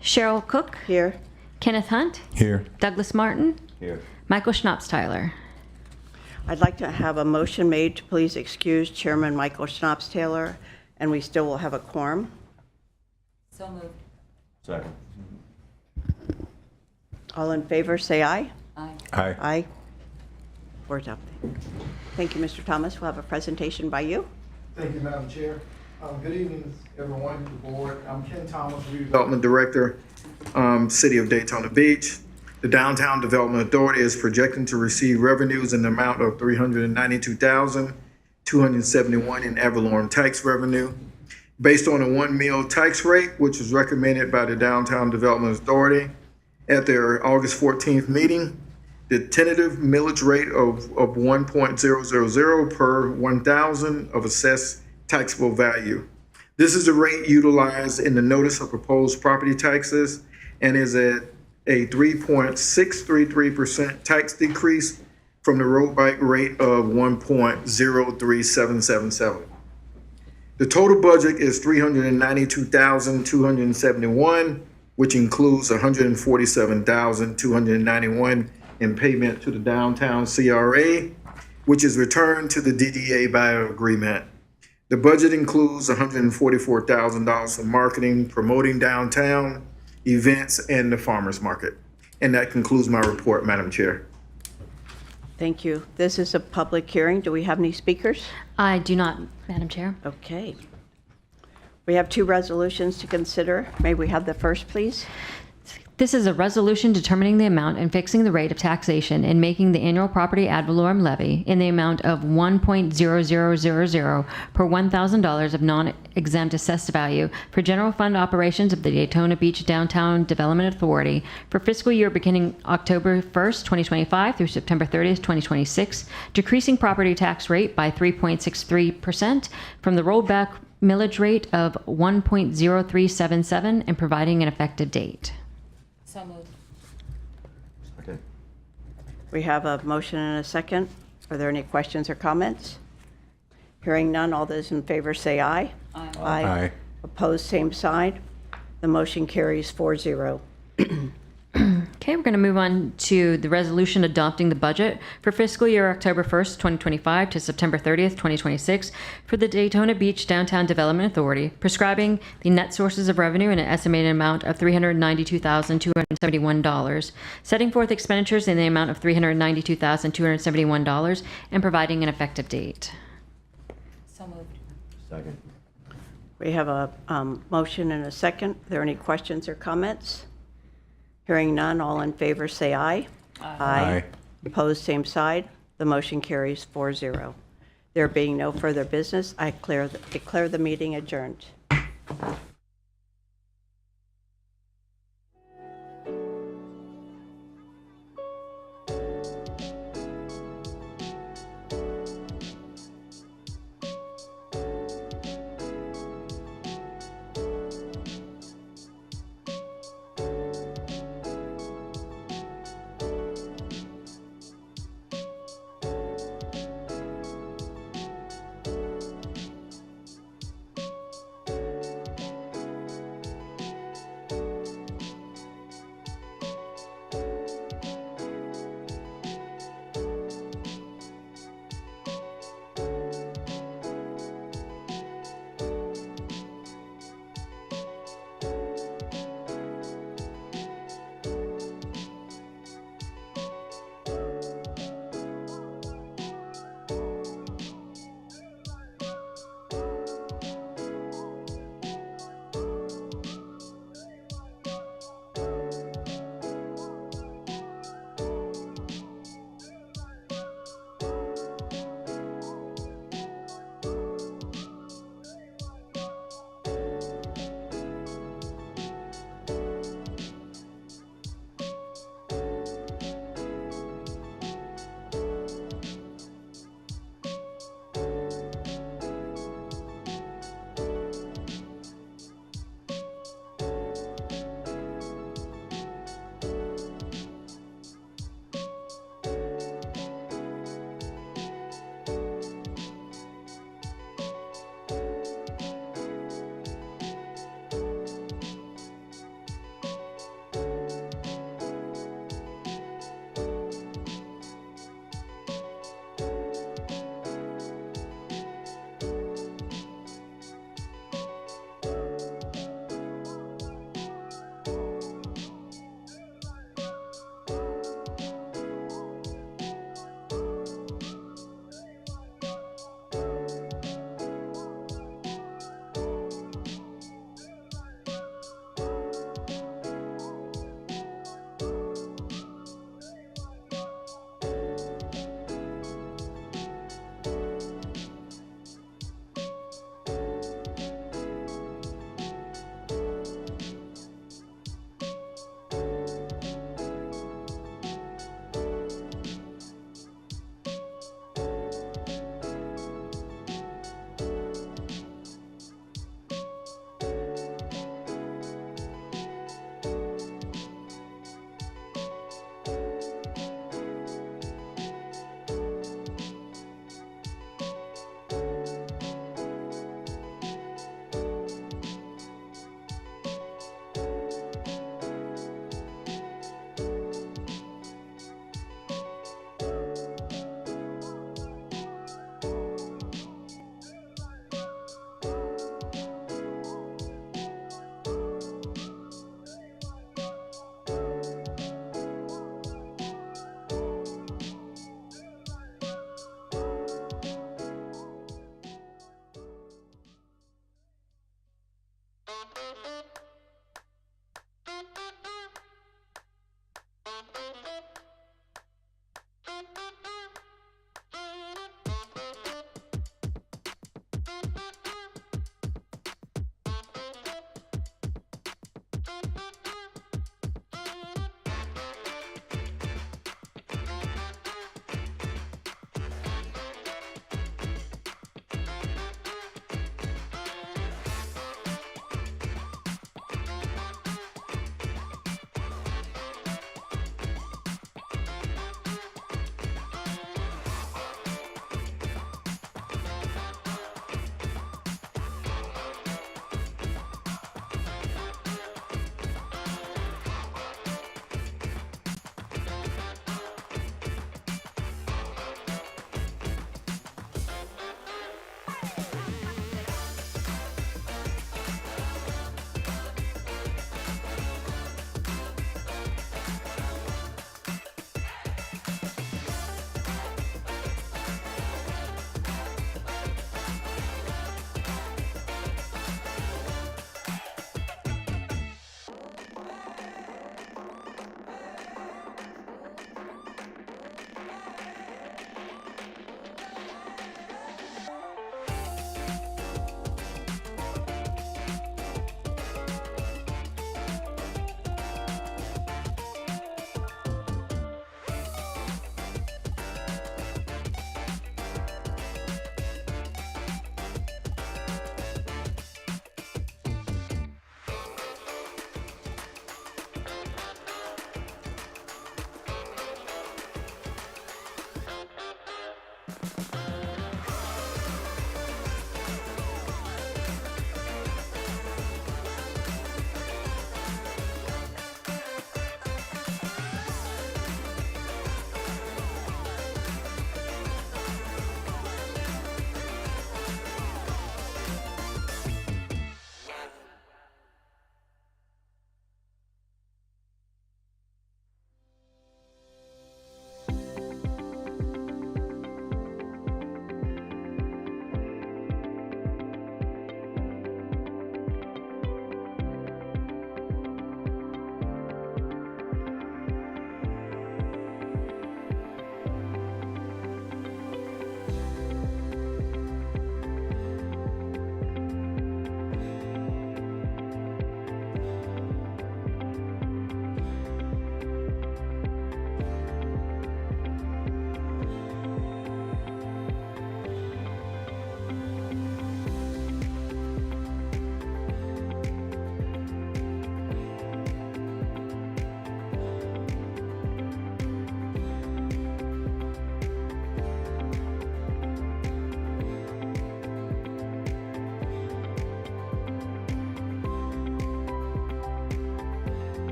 Cheryl Cook? Here. Kenneth Hunt? Here. Douglas Martin? Here. Michael Schnapps-Tyler? I'd like to have a motion made to please excuse Chairman Michael Schnapps-Taylor, and we still will have a quorum. So moved. Second. All in favor, say aye. Aye. Aye. Aye. We're adopted. Thank you, Mr. Thomas. We'll have a presentation by you. Thank you, Madam Chair. Good evening, everyone, the board. I'm Ken Thomas, Redevelopment Director, City of Daytona Beach. The Downtown Development Authority is projecting to receive revenues in the amount of $392,271 in ad valorem tax revenue. Based on a 1 mil tax rate, which was recommended by the Downtown Development Authority at their August 14th meeting, the tentative millage rate of 1.000 per 1,000 of assessed taxable value. This is the rate utilized in the notice of proposed property taxes and is at a 3.633% tax decrease from the road bike rate of 1.03777. The total budget is $392,271, which includes $147,291 in payment to the downtown CRA, which is returned to the DDA by agreement. The budget includes $144,000 for marketing, promoting downtown events, and the farmers market. And that concludes my report, Madam Chair. Thank you. This is a public hearing. Do we have any speakers? I do not, Madam Chair. Okay. We have 2 resolutions to consider. May we have the first, please? This is a resolution determining the amount and fixing the rate of taxation and making the annual property ad valorem levy in the amount of 1.0000 per $1,000 of non-exempt assessed value for general fund operations of the Daytona Beach Downtown Development Authority for fiscal year beginning October 1st, 2025 through September 30th, 2026, decreasing property tax rate by 3.63% from the rollback millage rate of 1.0377 and providing an effective date. So moved. Okay. We have a motion and a second. Are there any questions or comments? Hearing none, all those in favor say aye. Aye. Aye. Opposed, same side. The motion carries 4-0. Okay, we're going to move on to the resolution adopting the budget for fiscal year October 1st, 2025 to September 30th, 2026 for the Daytona Beach Downtown Development Authority, prescribing the net sources of revenue in an estimated amount of $392,271, setting forth expenditures in the amount of $392,271, and providing an effective date. So moved. Second. We have a motion and a second. Are there any questions or comments? Hearing none, all in favor say aye. Aye. Opposed, same side. The motion carries 4-0. There being no further business, I declare the meeting adjourned.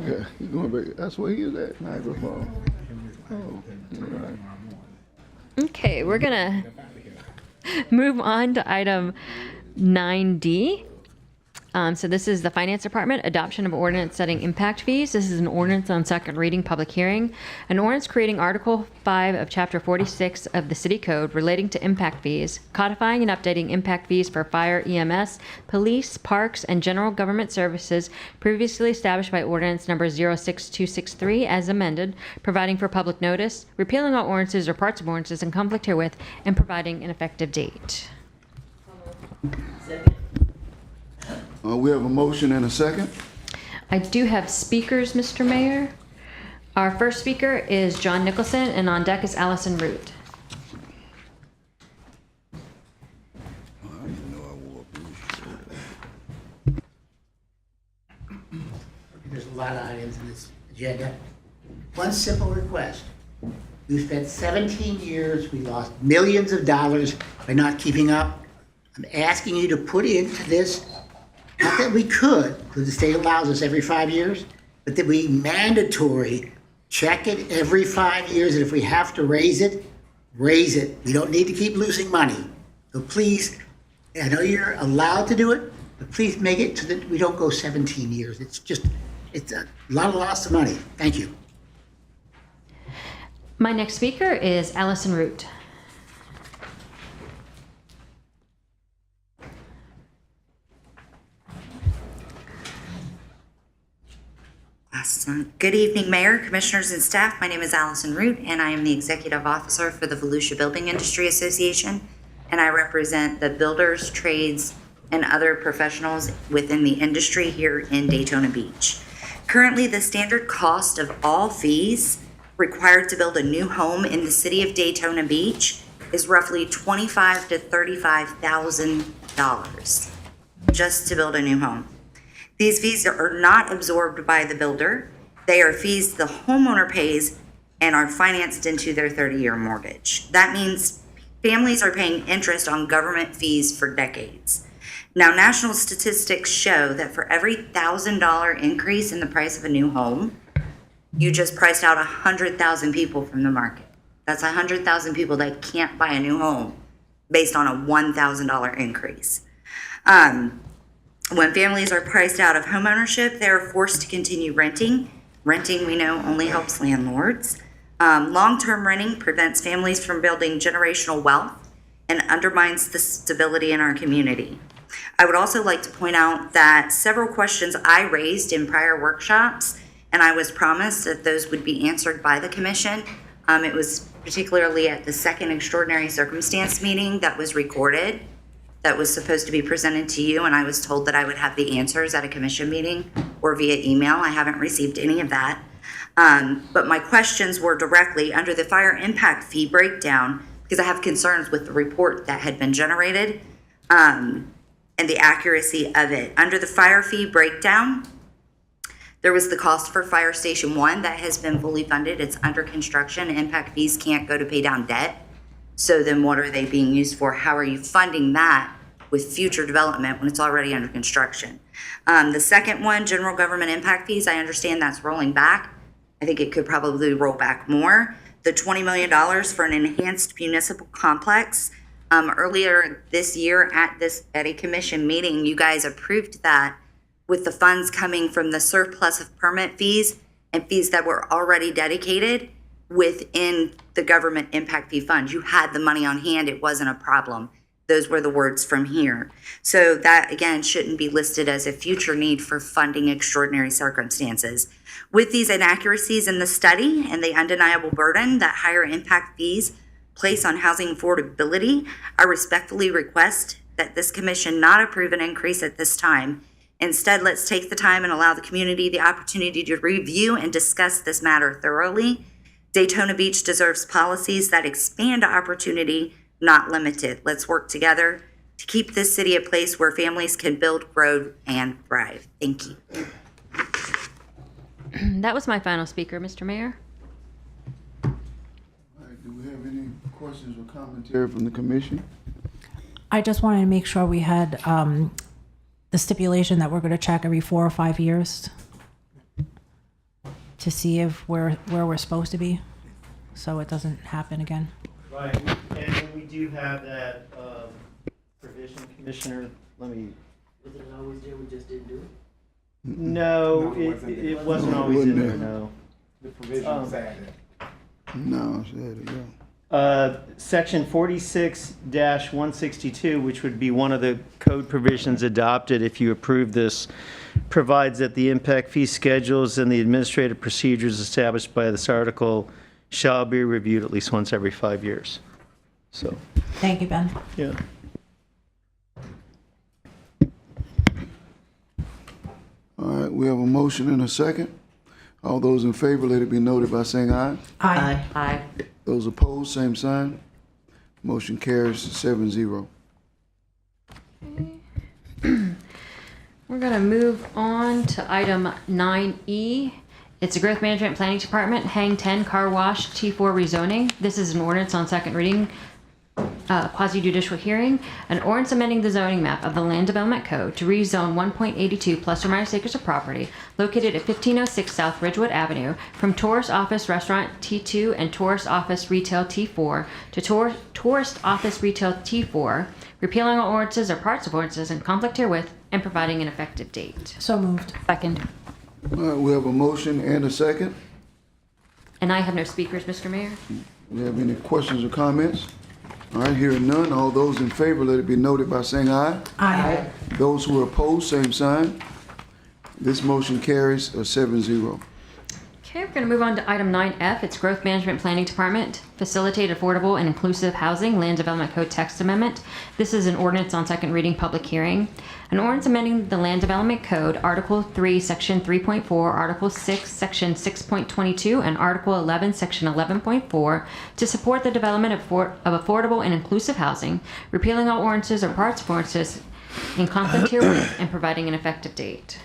Okay, he's going back. That's where he is at, Niagara Falls. Oh, all right. Okay, we're gonna move on to item 9D. So this is the Finance Department, adoption of ordinance setting impact fees. This is an ordinance on second reading, public hearing. An ordinance creating Article 5 of Chapter 46 of the City Code relating to impact fees, codifying and updating impact fees for fire, EMS, police, parks, and general government services previously established by ordinance number 06263 as amended, providing for public notice, repealing all ordinances or parts of ordinances in conflict herewith, and providing an effective date. We have a motion and a second. I do have speakers, Mr. Mayor. Our first speaker is John Nicholson, and on deck is Allison Root. There's a lot of items in this agenda. One simple request. We've spent 17 years, we lost millions of dollars by not keeping up. I'm asking you to put into this, not that we could, because the state allows us every 5 years, but that we mandatory check it every 5 years, and if we have to raise it, raise it. We don't need to keep losing money. So please, I know you're allowed to do it, but please make it so that we don't go 17 years. It's a lot of loss of money. Thank you. My next speaker is Allison Root. Good evening, Mayor, Commissioners, and staff. My name is Allison Root, and I am the Executive Officer for the Volusia Building Industry Association, and I represent the builders, trades, and other professionals within the industry here in Daytona Beach. Currently, the standard cost of all fees required to build a new home in the city of Daytona Beach is roughly $25,000 to $35,000 just to build a new home. These fees are not absorbed by the builder. They are fees the homeowner pays and are financed into their 30-year mortgage. That means families are paying interest on government fees for decades. Now, national statistics show that for every $1,000 increase in the price of a new home, you just priced out 100,000 people from the market. That's 100,000 people that can't buy a new home based on a $1,000 increase. When families are priced out of homeownership, they're forced to continue renting. Renting, we know, only helps landlords. Long-term renting prevents families from building generational wealth and undermines the stability in our community. I would also like to point out that several questions I raised in prior workshops, and I was promised that those would be answered by the commission. It was particularly at the second extraordinary circumstance meeting that was recorded, that was supposed to be presented to you, and I was told that I would have the answers at a commission meeting or via email. I haven't received any of that. But my questions were directly under the fire impact fee breakdown, because I have concerns with the report that had been generated and the accuracy of it. Under the fire fee breakdown, there was the cost for Fire Station 1 that has been fully funded. It's under construction. Impact fees can't go to pay down debt. So then what are they being used for? How are you funding that with future development when it's already under construction? The second one, general government impact fees, I understand that's rolling back. I think it could probably roll back more. The $20 million for an enhanced municipal complex. Earlier this year at a commission meeting, you guys approved that with the funds coming from the surplus of permit fees and fees that were already dedicated within the government impact fee fund. You had the money on hand. It wasn't a problem. Those were the words from here. So that, again, shouldn't be listed as a future need for funding extraordinary circumstances. With these inaccuracies in the study and the undeniable burden that higher impact fees place on housing affordability, I respectfully request that this commission not approve an increase at this time. Instead, let's take the time and allow the community the opportunity to review and discuss this matter thoroughly. Daytona Beach deserves policies that expand opportunity, not limit it. Let's work together to keep this city a place where families can build, grow, and thrive. Thank you. That was my final speaker, Mr. Mayor. All right, do we have any questions or commentary from the commission? I just wanted to make sure we had the stipulation that we're going to check every 4 or 5 years. to see if where we're supposed to be, so it doesn't happen again. Right, and we do have that provision, Commissioner, let me. Was it always there, we just didn't do it? No, it wasn't always in there, no. The provision's added. No, there you go. Section 46-162, which would be one of the code provisions adopted if you approve this, provides that the impact fee schedules and the administrative procedures established by this article shall be reviewed at least once every 5 years. So, Thank you, Ben. yeah. All right, we have a motion and a second. All those in favor, let it be noted by saying aye. Aye. Aye. Those opposed, same sign. Motion carries 7-0. We're going to move on to item 9E. It's a Growth Management Planning Department, Hang 10 Car Wash T4 rezoning. This is an ordinance on second reading, quasi-judicial hearing. An ordinance amending the zoning map of the Land Development Code to rezone 1.82 plus or minus acres of property located at 1506 South Ridgewood Avenue from Tourist Office Restaurant T2 and Tourist Office Retail T4 to Tourist Office Retail T4, repealing all ordinances or parts of ordinances in conflict herewith and providing an effective date. So moved. Second. All right, we have a motion and a second. And I have no speakers, Mr. Mayor. Do you have any questions or comments? All right, hearing none, all those in favor, let it be noted by saying aye. Aye. Those who are opposed, same sign. This motion carries 7-0. Okay, we're going to move on to item 9F. It's Growth Management Planning Department, Facilitate Affordable and Inclusive Housing, Land Development Code Text Amendment. This is an ordinance on second reading, public hearing. An ordinance amending the Land Development Code, Article 3, Section 3.4, Article 6, Section 6.22, and Article 11, Section 11.4 to support the development of affordable and inclusive housing, repealing all ordinances or parts of ordinances in conflict herewith and providing an effective date.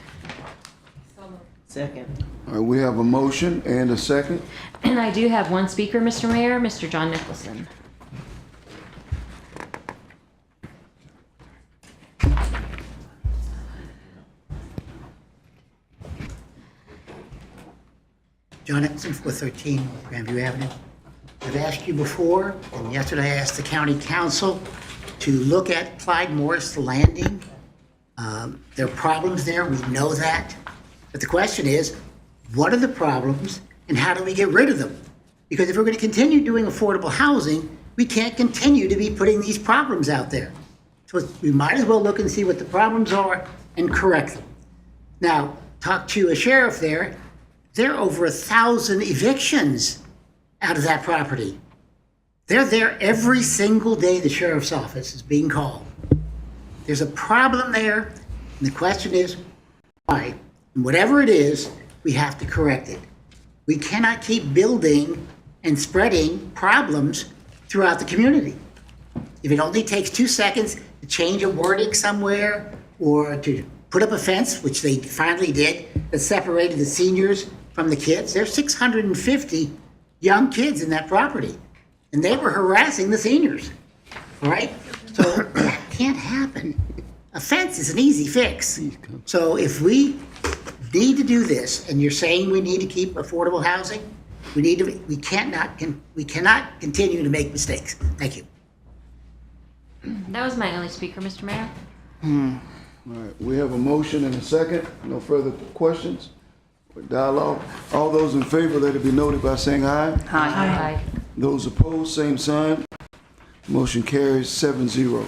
Second. All right, we have a motion and a second. And I do have one speaker, Mr. Mayor, Mr. John Nicholson. John Nicholson, 413 Grandview Avenue. I've asked you before, and yesterday I asked the county council to look at Clyde Morris Landing. There are problems there, we know that. But the question is, what are the problems and how do we get rid of them? Because if we're going to continue doing affordable housing, we can't continue to be putting these problems out there. So we might as well look and see what the problems are and correct them. Now, talk to a sheriff there. There are over 1,000 evictions out of that property. They're there every single day the sheriff's office is being called. There's a problem there, and the question is, why? And whatever it is, we have to correct it. We cannot keep building and spreading problems throughout the community. If it only takes 2 seconds to change a wording somewhere or to put up a fence, which they finally did, that separated the seniors from the kids. There's 650 young kids in that property, and they were harassing the seniors, all right? So that can't happen. A fence is an easy fix. So if we need to do this, and you're saying we need to keep affordable housing, we cannot continue to make mistakes. Thank you. That was my only speaker, Mr. Mayor. All right, we have a motion and a second. No further questions or dialogue. All those in favor, let it be noted by saying aye. Aye. Those opposed, same sign. Motion carries 7-0.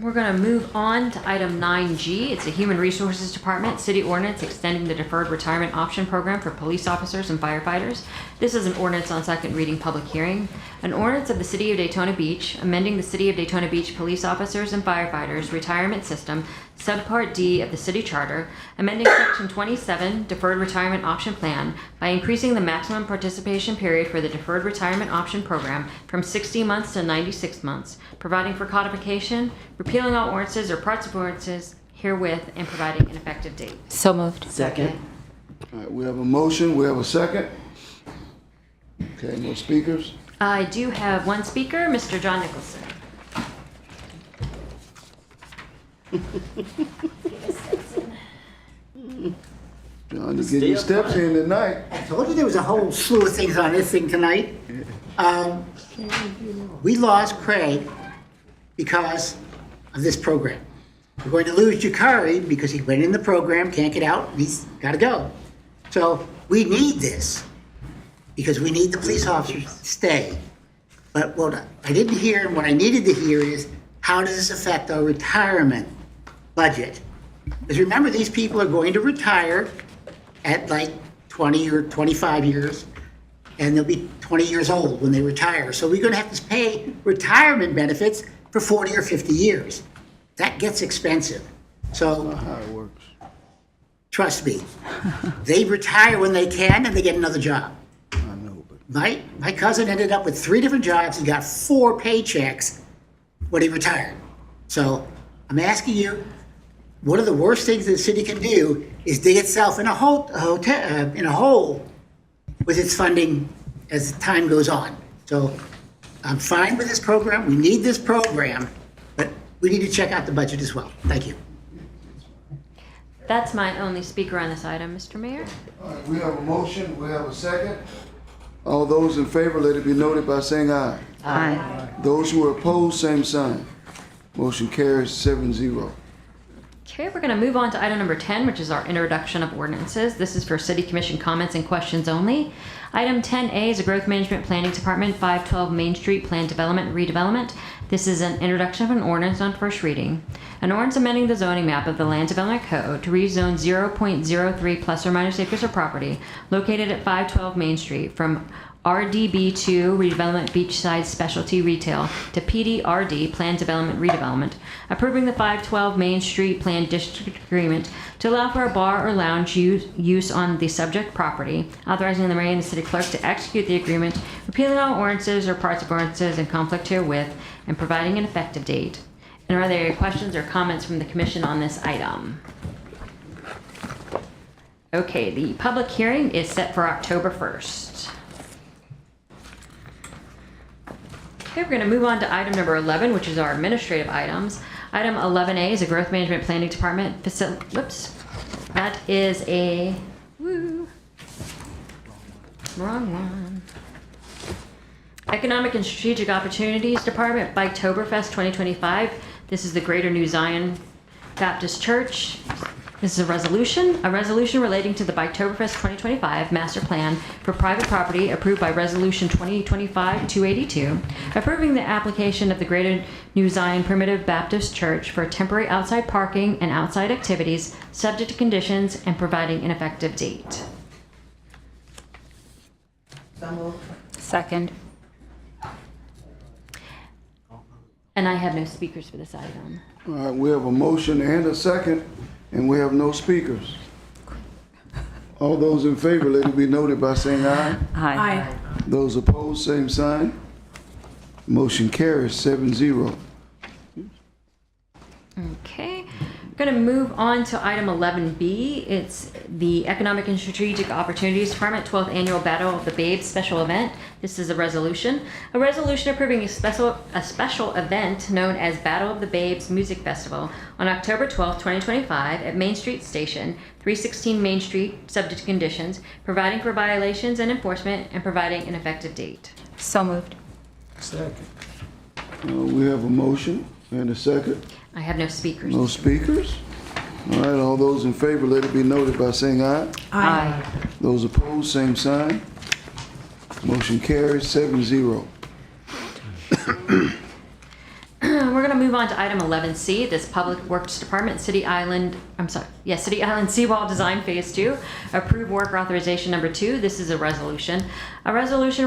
We're going to move on to item 9G. It's a Human Resources Department City Ordinance extending the Deferred Retirement Option Program for police officers and firefighters. This is an ordinance on second reading, public hearing. An ordinance of the City of Daytona Beach amending the City of Daytona Beach police officers and firefighters retirement system, subpart D of the city charter, amending section 27 Deferred Retirement Option Plan by increasing the maximum participation period for the Deferred Retirement Option Program from 60 months to 96 months, providing for codification, repealing all ordinances or parts of ordinances herewith, and providing an effective date. So moved. Second. All right, we have a motion, we have a second. Okay, no speakers. I do have one speaker, Mr. John Nicholson. John, you're getting your steps in tonight. I told you there was a whole slew of things on this thing tonight. We lost Craig because of this program. We're going to lose Jakari because he went in the program, can't get out, and he's got to go. So we need this because we need the police officers to stay. But what I didn't hear and what I needed to hear is, how does this affect our retirement budget? Because remember, these people are going to retire at like 20 or 25 years, and they'll be 20 years old when they retire. So we're going to have to pay retirement benefits for 40 or 50 years. That gets expensive. So How it works. trust me, they retire when they can and they get another job. I know, but My cousin ended up with 3 different jobs and got 4 paychecks when he retired. So I'm asking you, one of the worst things the city can do is dig itself in a hole with its funding as time goes on. So I'm fine with this program. We need this program, but we need to check out the budget as well. Thank you. That's my only speaker on this item, Mr. Mayor. all right, we have a motion, we have a second. All those in favor, let it be noted by saying aye. Aye. Those who are opposed, same sign. Motion carries 7-0. Okay, we're going to move on to item number 10, which is our introduction of ordinances. This is for City Commission comments and questions only. Item 10A is a Growth Management Planning Department, 512 Main Street Plan Development and Redevelopment. This is an introduction of an ordinance on first reading. An ordinance amending the zoning map of the Land Development Code to rezone 0.03 plus or minus acres of property located at 512 Main Street from RDB2 Redevelopment Beachside Specialty Retail to PDRD Plan Development Redevelopment, approving the 512 Main Street Plan District Agreement to allow for a bar or lounge use on the subject property, authorizing the Mayor and City Clerk to execute the agreement, repealing all ordinances or parts of ordinances in conflict herewith, and providing an effective date. And are there any questions or comments from the Commission on this item? Okay, the public hearing is set for October 1st. Okay, we're going to move on to item number 11, which is our administrative items. Item 11A is a Growth Management Planning Department That is a, wrong one. Economic and Strategic Opportunities Department, Biketoberfest 2025. This is the Greater New Zion Baptist Church. This is a resolution relating to the Biketoberfest 2025 Master Plan for Private Property approved by Resolution 2025-282, approving the application of the Greater New Zion Primitive Baptist Church for temporary outside parking and outside activities subject to conditions and providing an effective date. Second. And I have no speakers for this item. All right, we have a motion and a second, and we have no speakers. All those in favor, let it be noted by saying aye. Aye. Those opposed, same sign. Motion carries 7-0. Okay, we're going to move on to item 11B. It's the Economic and Strategic Opportunities Department 12th Annual Battle of the Babes special event. This is a resolution approving a special event known as Battle of the Babes Music Festival on October 12th, 2025 at Main Street Station, 316 Main Street, subject to conditions, providing for violations and enforcement, and providing an effective date. So moved. Second. We have a motion and a second. I have no speakers. No speakers? All right, all those in favor, let it be noted by saying aye. Aye. Those opposed, same sign. Motion carries 7-0. We're going to move on to item 11C. This Public Works Department, City Island Seawall Design Phase 2. Approve work authorization number 2. This is a resolution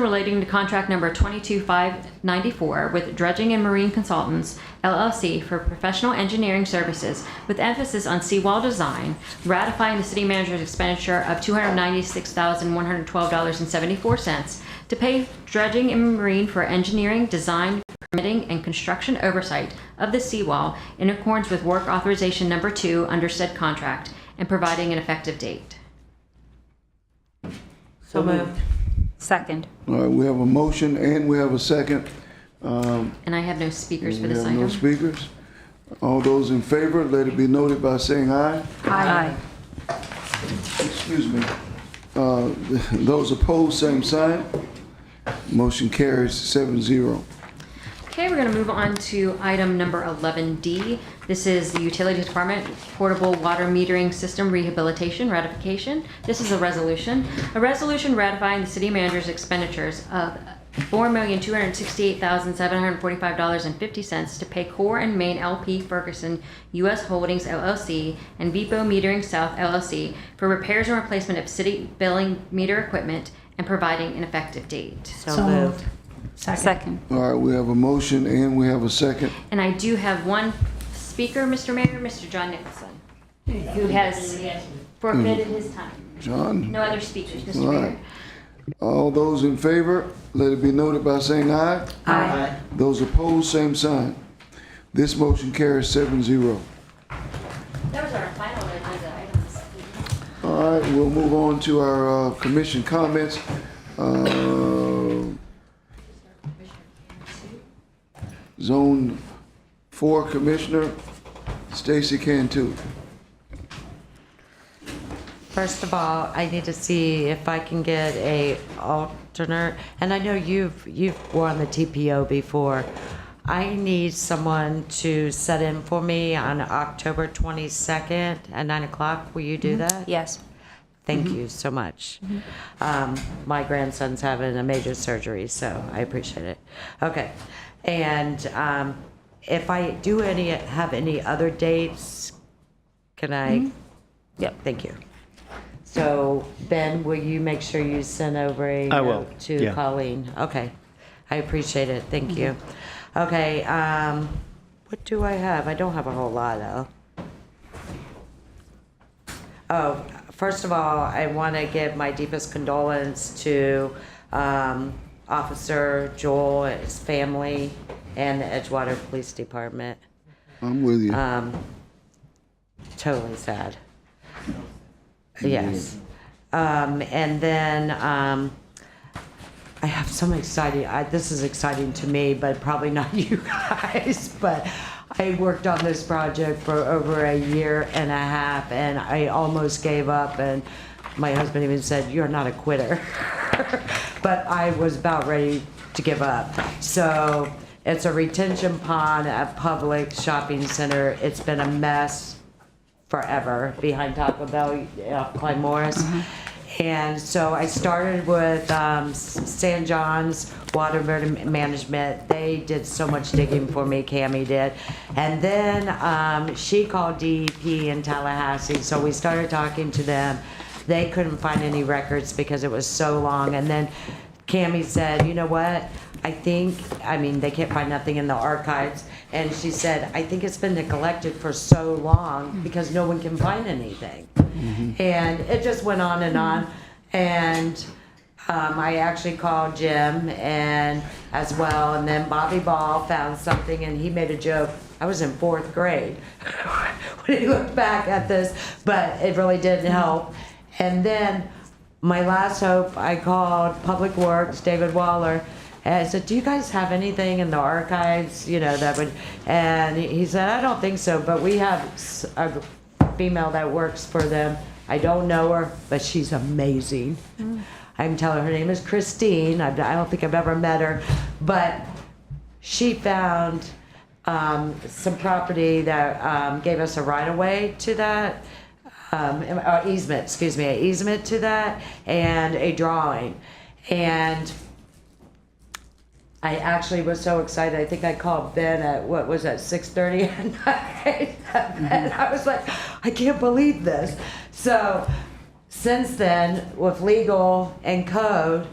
relating to contract number 22594 with Dredging and Marine Consultants, LLC, for professional engineering services with emphasis on seawall design, ratifying the city manager's expenditure of $296,112.74 to pay Dredging and Marine for engineering, design, permitting, and construction oversight of the seawall in accordance with work authorization number 2 under said contract, and providing an effective date. So moved. Second. All right, we have a motion and we have a second. And I have no speakers for We this have no item. speakers. All those in favor, let it be noted by saying aye. Aye. Excuse me. Those opposed, same sign. Motion carries 7-0. Okay, we're going to move on to item number 11D. This is the Utility Department Portable Water Metering System Rehabilitation Ratification. This is a resolution. A resolution ratifying the city manager's expenditures of $4,268,745.50 to pay Core and Main LP Ferguson U.S. Holdings LLC and Vipo Metering South LLC for repairs and replacement of city billing meter equipment and providing an effective date. So moved. Second. All right, we have a motion and we have a second. And I do have one speaker, Mr. Mayor, Mr. John Nicholson, who has forfeited his time. John? No other speakers, Mr. All Mayor. right. All those in favor, let it be noted by saying aye. Aye. Those opposed, same sign. This motion carries 7-0. That was our final agenda items. All right, we'll move on to our commission comments. Zone 4 Commissioner Stacy Cantu. First of all, I need to see if I can get a alternate, and I know you've were on the TPO before. I need someone to set in for me on October 22nd at 9 o'clock. Will you do that? Yes. Thank you so much. My grandson's having a major surgery, so I appreciate it. Okay, and if I do have any other dates, can I? Yep. Thank you. So Ben, will you make sure you send over a I will, note to yeah. Colleen? Okay, I appreciate it. Thank you. Okay, what do I have? I don't have a whole lot though. Oh, first of all, I want to give my deepest condolence to Officer Joel, his family, and the Edgewater Police Department. I'm with you. Totally sad. Yes. And then I have some exciting, this is exciting to me, but probably not you guys, but I worked on this project for over a year and a half, and I almost gave up, and my husband even said, "You're not a quitter." But I was about ready to give up. So it's a retention pond at Public Shopping Center. It's been a mess forever behind Taco Bell, Clyde Morris. And so I started with San John's Water Management. They did so much digging for me, Cammie did. And then she called DEP in Tallahassee, so we started talking to them. They couldn't find any records because it was so long. And then Cammie said, you know what? I mean, they can't find nothing in the archives. And she said, I think it's been neglected for so long because no one can find anything. And it just went on and on. And I actually called Jim and as well. And then Bobby Ball found something and he made a joke. I was in 4th grade when he looked back at this, but it really didn't help. And then my last hope, I called Public Works, David Waller, and I said, do you guys have anything in the archives, that would, and he said, I don't think so, but we have a female that works for them. I don't know her, but she's amazing. I'm telling her name is Christine. I don't think I've ever met her, but she found some property that gave us a right-of-way to that, easement to that, and a drawing. And I actually was so excited. I think I called Ben at, 6:30 at night? And I was like, I can't believe this. So since then, with legal and code,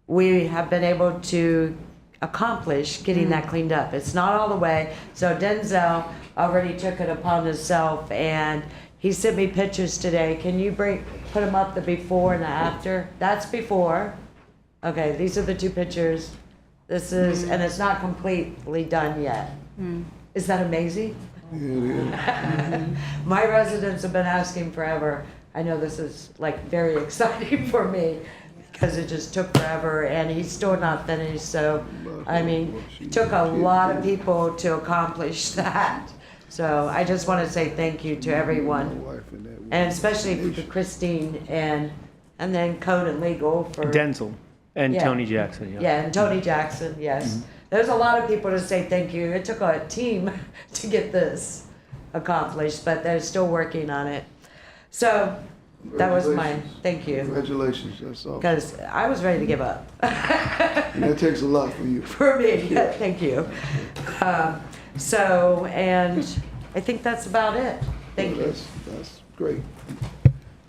we have been able to accomplish getting that cleaned up. It's not all the way. So Denzel already took it upon himself, and he sent me pictures today. Can you put them up, the before and the after? That's before. Okay, these are the 2 pictures. This is, and it's not completely done yet. Is that amazing? Yeah, it is. My residents have been asking forever. I know this is like very exciting for me because it just took forever and he's still not finished. So, I mean, it took a lot of people to accomplish that. So I just want to say thank you to everyone, and especially to Christine and then Code and Legal for Denzel and Yeah. Tony Jackson. Yeah. Yeah, and Tony Jackson, yes. There's a lot of people to say thank you. It took a team to get this accomplished, but they're still working on it. So that was my thank you. Congratulations, that's all. Because I was ready to give up. And that takes a lot for you. For me, yeah, thank you. And I think that's about it. Thank you. That's great.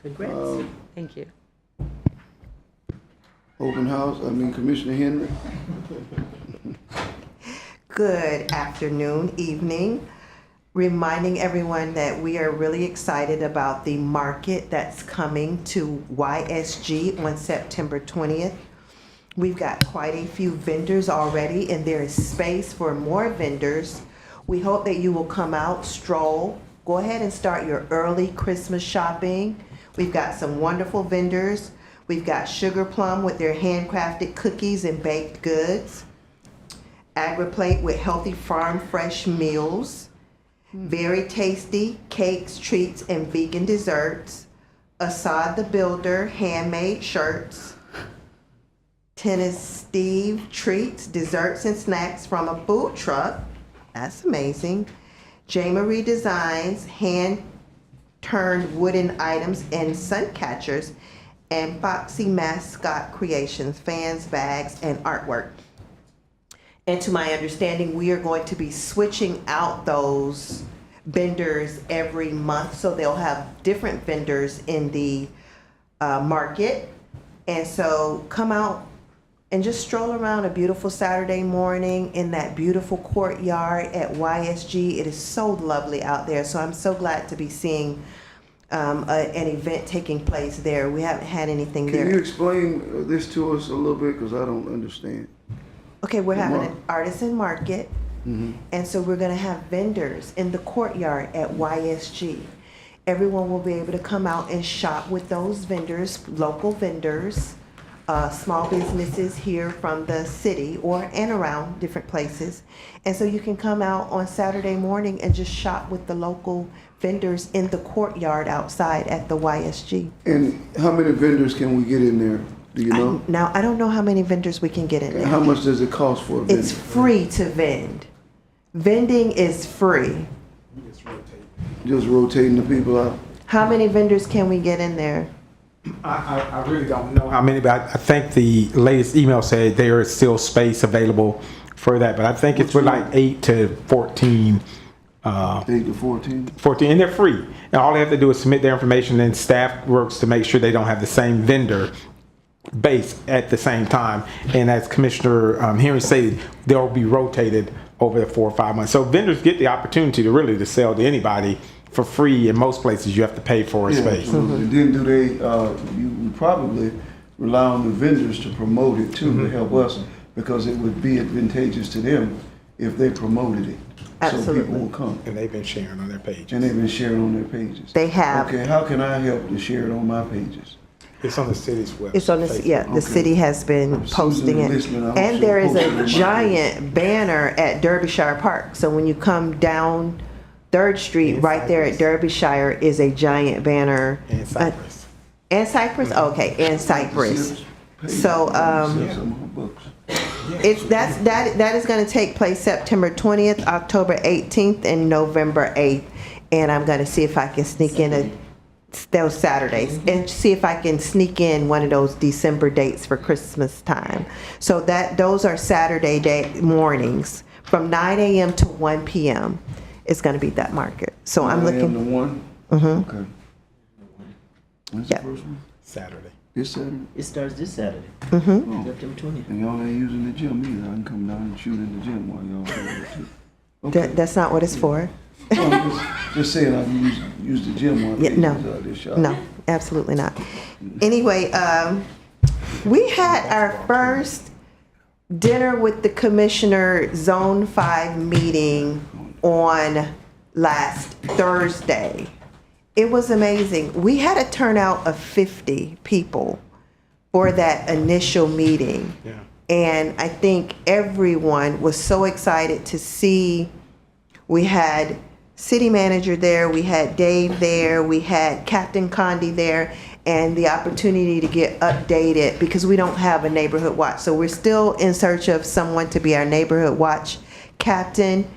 Congrats. Thank you. Commissioner Henry. Good afternoon, evening. Reminding everyone that we are really excited about the market that's coming to YSG on September 20th. We've got quite a few vendors already, and there is space for more vendors. We hope that you will come out, stroll, go ahead and start your early Christmas shopping. We've got some wonderful vendors. We've got Sugar Plum with their handcrafted cookies and baked goods. AgriPlate with healthy farm fresh meals. Very tasty cakes, treats, and vegan desserts. Assad the Builder handmade shirts. Tennis Steve treats, desserts, and snacks from a food truck. That's amazing. J. Marie Designs hand-turned wooden items and sun catchers. And Foxy Mascot Creations, fans, bags, and artwork. And to my understanding, we are going to be switching out those vendors every month, so they'll have different vendors in the market. And so come out and just stroll around a beautiful Saturday morning in that beautiful courtyard at YSG. It is so lovely out there, so I'm so glad to be seeing an event taking place there. We haven't had anything there. Can you explain this to us a little bit, because I don't understand? Okay, we're having an artisan market, and so we're going to have vendors in the courtyard at YSG. Everyone will be able to come out and shop with those vendors, local vendors, small businesses here from the city and around different places. And so you can come out on Saturday morning and just shop with the local vendors in the courtyard outside at the YSG. And how many vendors can we get in there? Do you know? Now, I don't know how many vendors we can get in And there. how much does it cost for a vendor? It's free to vend. Vending is free. Just rotating the people out? How many vendors can we get in there? I really don't know how many, but I think the latest email said there is still space available for that. But I think it's for like 8 to 14. 8 to 14? 14, and they're free. And all they have to do is submit their information, and staff works to make sure they don't have the same vendor base at the same time. And as Commissioner Henry stated, they'll be rotated over the 4 or 5 months. So vendors get the opportunity to really to sell to anybody for free. In most places, you have to pay for a space. And then do they, you probably rely on the vendors to promote it too, to help us, because it would be advantageous to them if they promoted it. Absolutely. So people will come. And they've been sharing on their pages. And they've been sharing on their pages. They have. Okay, how can I help to share it on my pages? It's on the city's website. It's on the, the city has been posting it. And there is a giant banner at Derbyshire Park. So when you come down 3rd Street, right there at Derbyshire is a giant banner. And Cypress. And Cypress? Okay, and Cypress. So, that is going to take place September 20th, October 18th, and November 8th. And I'm going to see if I can sneak in those Saturdays and see if I can sneak in one of those December dates for Christmas time. So those are Saturday mornings from 9 a.m. to 1 p.m. It's going to be that market. So I'm looking. 9 a.m. to 1? Mm-hmm. Okay. When's the first one? Saturday. This Saturday? It starts this Saturday. Mm-hmm. September 20th. And y'all ain't using the gym either. I can come down and shoot in the gym while y'all do it too. Okay. That's not what it's for. Just saying I can use the gym while this shop. No, absolutely not. Anyway, we had our first dinner with the commissioner Zone 5 meeting on last Thursday. It was amazing. We had a turnout of 50 people for that initial meeting. Yeah. And I think everyone was so excited to see. We had city manager there, we had Dave there, we had Captain Condi there, and the opportunity to get updated because we don't have a neighborhood watch. So we're still in search of someone to be our neighborhood watch captain.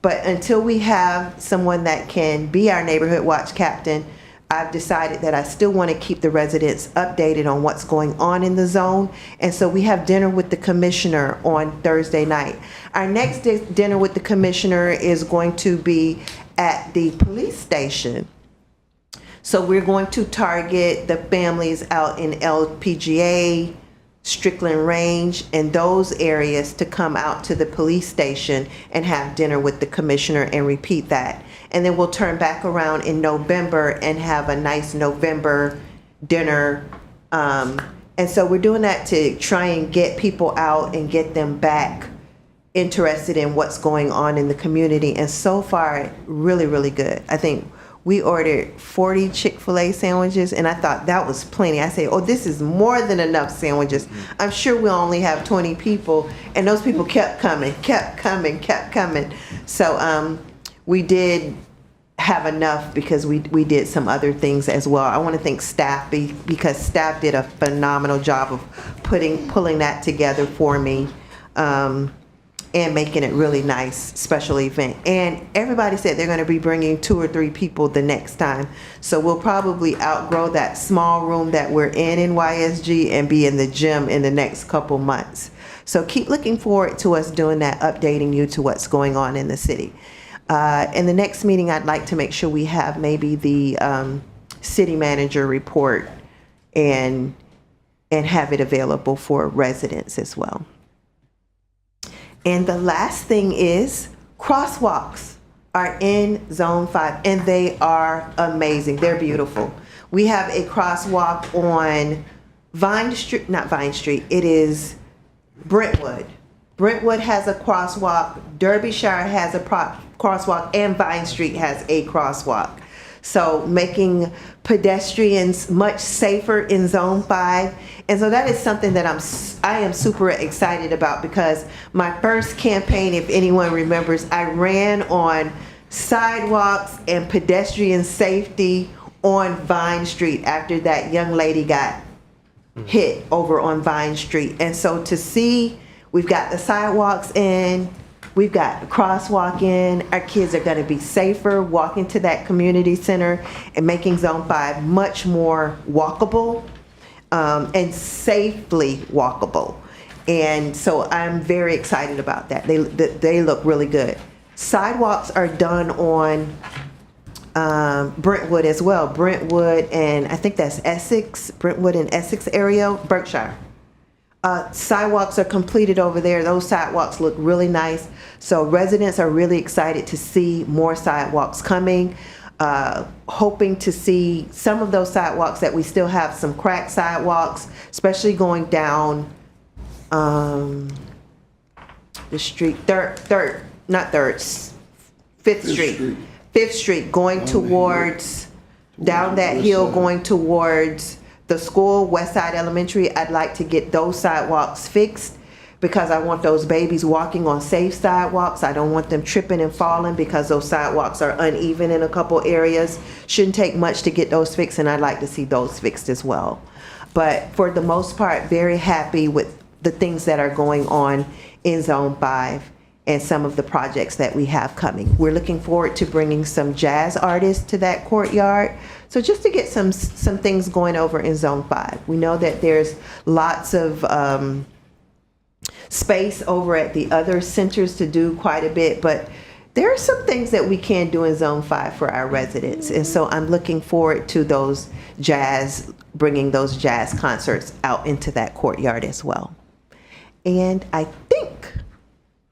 But until we have someone that can be our neighborhood watch captain, I've decided that I still want to keep the residents updated on what's going on in the zone. And so we have dinner with the commissioner on Thursday night. Our next dinner with the commissioner is going to be at the police station. So we're going to target the families out in LPGA, Strickland Range, and those areas to come out to the police station and have dinner with the commissioner and repeat that. And then we'll turn back around in November and have a nice November dinner. And so we're doing that to try and get people out and get them back interested in what's going on in the community. And so far, really, really good. I think we ordered 40 Chick-fil-A sandwiches, and I thought that was plenty. I say, oh, this is more than enough sandwiches. I'm sure we'll only have 20 people, and those people kept coming. So we did have enough because we did some other things as well. I want to thank staff because staff did a phenomenal job of pulling that together for me. And making it really nice special event. And everybody said they're going to be bringing 2 or 3 people the next time. So we'll probably outgrow that small room that we're in YSG and be in the gym in the next couple months. So keep looking forward to us doing that, updating you to what's going on in the city. In the next meeting, I'd like to make sure we have maybe the city manager report and have it available for residents as well. And the last thing is crosswalks are in Zone 5, and they are amazing. They're beautiful. We have a crosswalk on not Vine Street, it is Brentwood. Brentwood has a crosswalk, Derbyshire has a crosswalk, and Vine Street has a crosswalk. So making pedestrians much safer in Zone 5. And so that is something that I am super excited about because my first campaign, if anyone remembers, I ran on sidewalks and pedestrian safety on Vine Street after that young lady got hit over on Vine Street. And so to see, we've got the sidewalks in, we've got the crosswalk in. Our kids are going to be safer walking to that community center and making Zone 5 much more walkable and safely walkable. And so I'm very excited about that. They look really good. Sidewalks are done on Brentwood as well. Brentwood and I think that's Essex, Brentwood and Essex area, Berkshire. Sidewalks are completed over there. Those sidewalks look really nice. So residents are really excited to see more sidewalks coming. Hoping to see some of those sidewalks that we still have some cracked sidewalks, especially going down the street, Fifth Street, going towards, down that hill, going towards the school, Westside Elementary. I'd like to get those sidewalks fixed because I want those babies walking on safe sidewalks. I don't want them tripping and falling because those sidewalks are uneven in a couple areas. Shouldn't take much to get those fixed, and I'd like to see those fixed as well. But for the most part, very happy with the things that are going on in Zone 5 and some of the projects that we have coming. We're looking forward to bringing some jazz artists to that courtyard. So just to get some things going over in Zone 5. We know that there's lots of space over at the other centers to do quite a bit, but there are some things that we can do in Zone 5 for our residents. And so I'm looking forward to bringing those jazz concerts out into that courtyard as well. And I think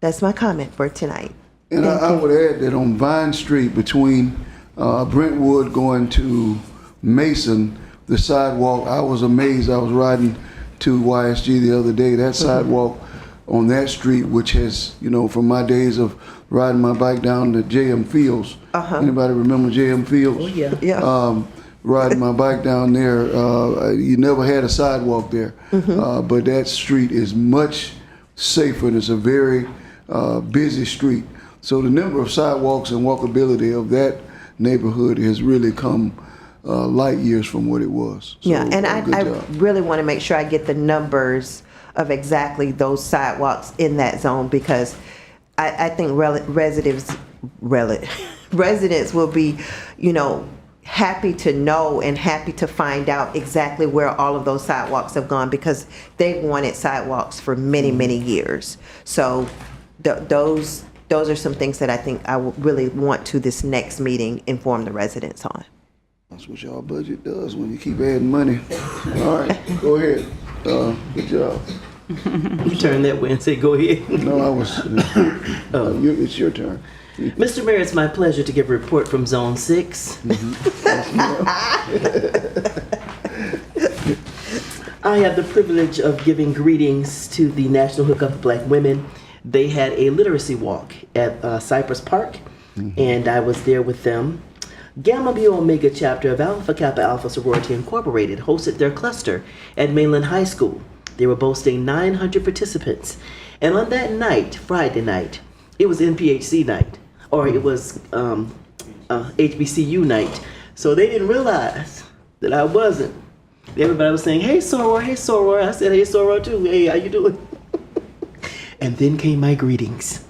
that's my comment for tonight. And I would add that on Vine Street between Brentwood going to Mason, the sidewalk, I was amazed. I was riding to YSG the other day. That sidewalk on that street, which has, from my days of riding my bike down to JM Fields. Anybody remember JM Fields? Oh, yeah. Riding my bike down there, you never had a sidewalk there. But that street is much safer, and it's a very busy street. So the number of sidewalks and walkability of that neighborhood has really come light years from what it was. So, Yeah, and good I job. really want to make sure I get the numbers of exactly those sidewalks in that zone, because I think residents will be, happy to know and happy to find out exactly where all of those sidewalks have gone, because they've wanted sidewalks for many, many years. So those are some things that I think I would really want to, this next meeting, inform the residents on. That's what y'all budget does when you keep adding money. All right, go ahead. Good job. You turn that way and say, go ahead. No, I was, it's your turn. Mr. Mayor, it's my pleasure to give a report from Zone 6. I have the privilege of giving greetings to the National Hookup of Black Women. They had a literacy walk at Cypress Park, and I was there with them. Gamma Mu Omega chapter of Alpha Kappa Alpha Sorority Incorporated hosted their cluster at Mainland High School. They were boasting 900 participants. And on that night, Friday night, it was NPHC night, or it was HBCU night. So they didn't realize that I wasn't. Everybody was saying, hey, Soror, hey, Soror. I said, hey, Soror, too. Hey, how you doing? And then came my greetings.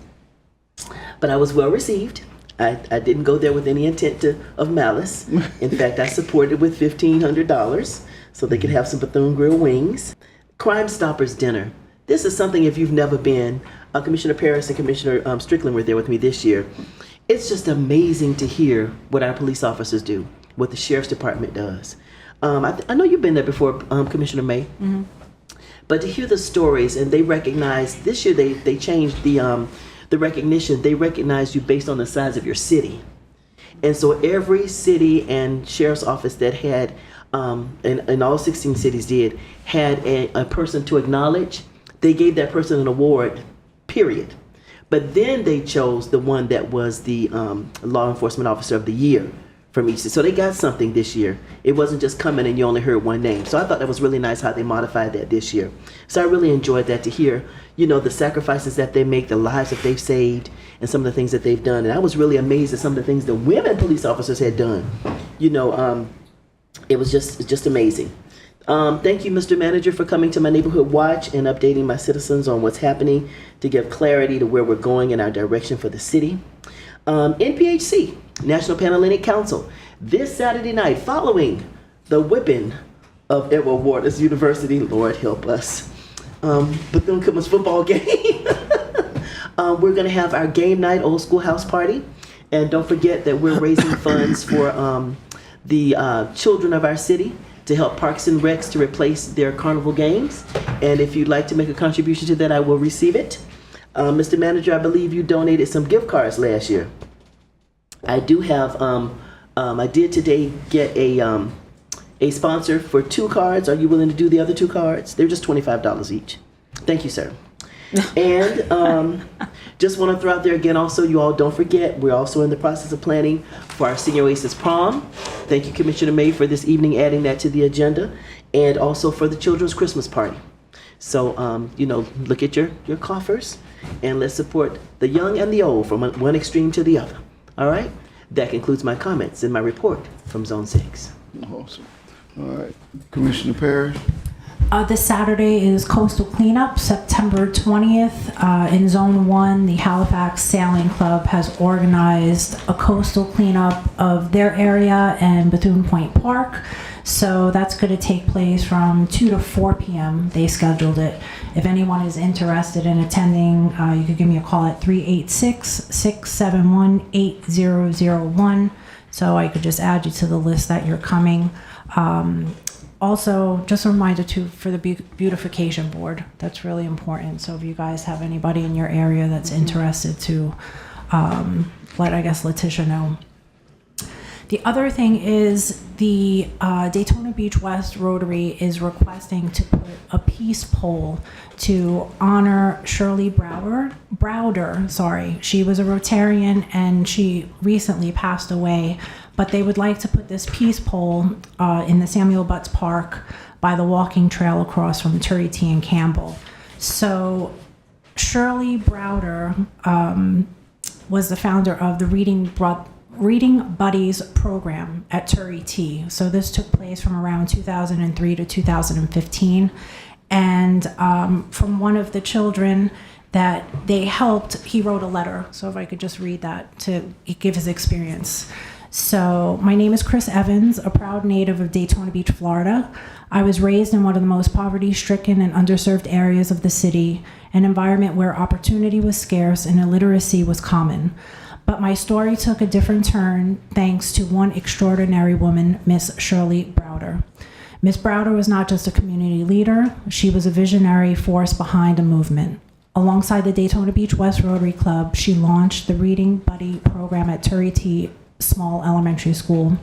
But I was well received. I didn't go there with any intent of malice. In fact, I supported with $1,500 so they could have some Bethune-Grill wings. Crime Stoppers Dinner. This is something, if you've never been, Commissioner Parris and Commissioner Strickland were there with me this year. It's just amazing to hear what our police officers do, what the Sheriff's Department does. I know you've been there before, Commissioner May. Mm-hmm. But to hear the stories, and they recognize, this year they changed the recognition. They recognize you based on the size of your city. And so every city and sheriff's office that had, and all 16 cities did, had a person to acknowledge. They gave that person an award, period. But then they chose the one that was the law enforcement officer of the year from each city. So they got something this year. It wasn't just coming and you only heard one name. So I thought that was really nice how they modified that this year. So I really enjoyed that, to hear, the sacrifices that they make, the lives that they've saved, and some of the things that they've done. And I was really amazed at some of the things the women police officers had done. It was just amazing. Thank you, Mr. Manager, for coming to my neighborhood watch and updating my citizens on what's happening to give clarity to where we're going in our direction for the city. NPHC, National Panhellenic Council, this Saturday night, following the whipping of Edward Waters University, Lord help us, Bethune-Cookman's football game. We're going to have our game night old school house party. And don't forget that we're raising funds for the children of our city to help Parks and Recs to replace their carnival games. And if you'd like to make a contribution to that, I will receive it. Mr. Manager, I believe you donated some gift cards last year. I do have, I did today get a sponsor for 2 cards. Are you willing to do the other 2 cards? They're just $25 each. Thank you, sir. And just want to throw out there again, also, you all don't forget, we're also in the process of planning for our Senior Oasis Prom. Thank you, Commissioner May, for this evening adding that to the agenda, and also for the children's Christmas party. So, look at your coffers, and let's support the young and the old from one extreme to the other. All right? That concludes my comments and my report from Zone 6. Awesome. All right. Commissioner Parrish? This Saturday is Coastal Cleanup, September 20th. In Zone 1, the Halifax Sailing Club has organized a coastal cleanup of their area and Bethune Point Park. So that's going to take place from 2 to 4 p.m. They scheduled it. If anyone is interested in attending, you could give me a call at 386-671-8001. So I could just add you to the list that you're coming. Also, just a reminder too, for the Beautification Board, that's really important. So if you guys have anybody in your area that's interested, to let, I guess, Letitia know. The other thing is the Daytona Beach West Rotary is requesting to put a peace pole to honor Shirley Browder. She was a Rotarian and she recently passed away. But they would like to put this peace pole in the Samuel Butts Park by the walking trail across from Turry T and Campbell. So Shirley Browder was the founder of the Reading Buddies program at Turie T. So this took place from around 2003 to 2015. And from one of the children that they helped, he wrote a letter. So if I could just read that to give his experience. So my name is Chris Evans, a proud native of Daytona Beach, Florida. I was raised in one of the most poverty-stricken and underserved areas of the city, an environment where opportunity was scarce and illiteracy was common. But my story took a different turn thanks to one extraordinary woman, Miss Shirley Browder. Miss Browder was not just a community leader, she was a visionary force behind a movement. Alongside the Daytona Beach West Rotary Club, she launched the Reading Buddy program at Turie T. Small Elementary School,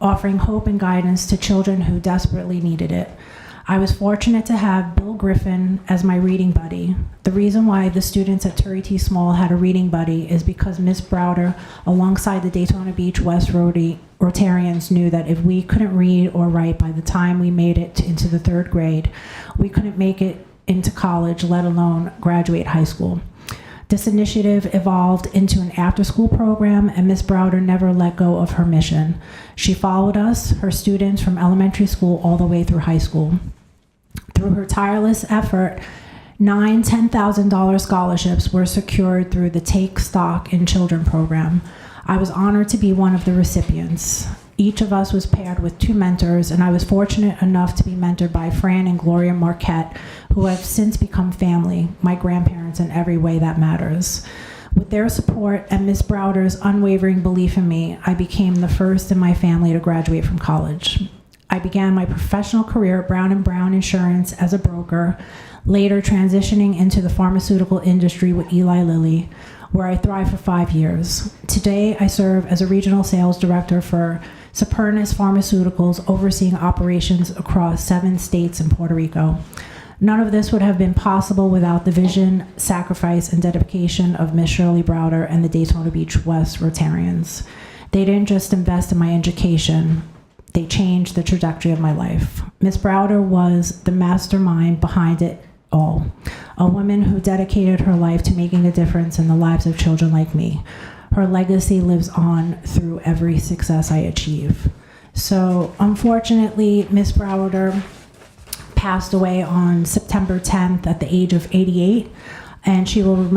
offering hope and guidance to children who desperately needed it. I was fortunate to have Bill Griffin as my reading buddy. The reason why the students at Turie T. Small had a reading buddy is because Miss Browder, alongside the Daytona Beach West Rotarians, knew that if we couldn't read or write by the time we made it into the 3rd grade, we couldn't make it into college, let alone graduate high school. This initiative evolved into an after-school program, and Ms. Browder never let go of her mission. She followed us, her students, from elementary school all the way through high school. Through her tireless effort, 9 $10,000 scholarships were secured through the Take Stock in Children program. I was honored to be one of the recipients. Each of us was paired with 2 mentors, and I was fortunate enough to be mentored by Fran and Gloria Marquette, who have since become family, my grandparents in every way that matters. With their support and Ms. Browder's unwavering belief in me, I became the first in my family to graduate from college. I began my professional career at Brown & Brown Insurance as a broker, later transitioning into the pharmaceutical industry with Eli Lilly, where I thrived for 5 years. Today, I serve as a regional sales director for Supernus Pharmaceuticals, overseeing operations across 7 states and Puerto Rico. None of this would have been possible without the vision, sacrifice, and dedication of Miss Shirley Browder and the Daytona Beach West Rotarians. They didn't just invest in my education, they changed the trajectory of my life. Miss Browder was the mastermind behind it all, a woman who dedicated her life to making a difference in the lives of children like me. Her legacy lives on through every success I achieve. So unfortunately, Miss Browder passed away on September 10th at the age of 88, and she will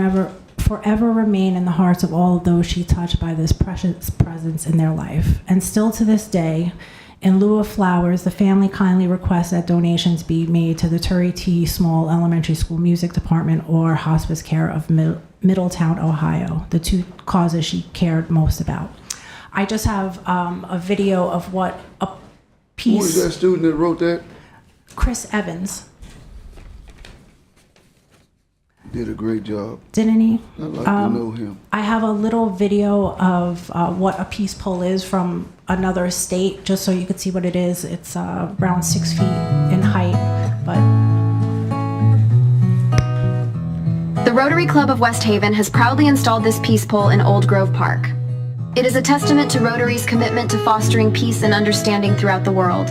forever remain in the hearts of all of those she touched by this precious presence in their life. And still to this day, in lieu of flowers, the family kindly requests that donations be made to the Turie T. Small Elementary School Music Department or Hospice Care of Middletown, Ohio, the 2 causes she cared most about. I just have a video of what a piece... Who was that student that wrote that? Chris Evans. Did a great job. Didn't he? I'd like to know him. I have a little video of what a peace pole is from another state, just so you could see what it is. It's around 6 feet in height, but... The Rotary Club of West Haven has proudly installed this peace pole in Old Grove Park. It is a testament to Rotary's commitment to fostering peace and understanding throughout the world.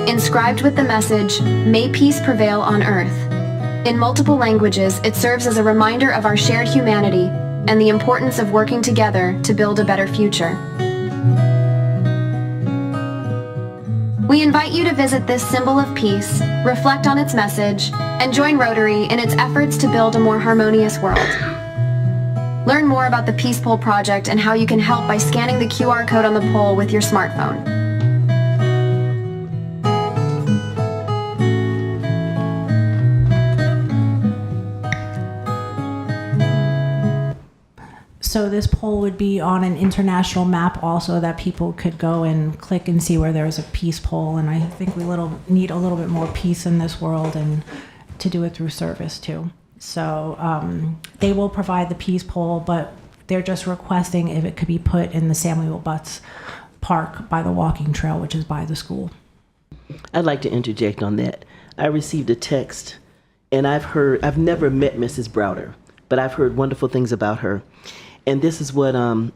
Inscribed with the message, "May peace prevail on earth." In multiple languages, it serves as a reminder of our shared humanity and the importance of working together to build a better future. We invite you to visit this symbol of peace, reflect on its message, and join Rotary in its efforts to build a more harmonious world. Learn more about the Peace Pole Project and how you can help by scanning the QR code on the pole with your smartphone. So this pole would be on an international map also, that people could go and click and see where there's a peace pole. And I think we need a little bit more peace in this world, and to do it through service too. So they will provide the peace pole, but they're just requesting if it could be put in the Samuel Butts Park by the walking trail, which is by the school. I'd like to interject on that. I received a text, and I've never met Mrs. Browder, but I've heard wonderful things about her. And this is what Kendra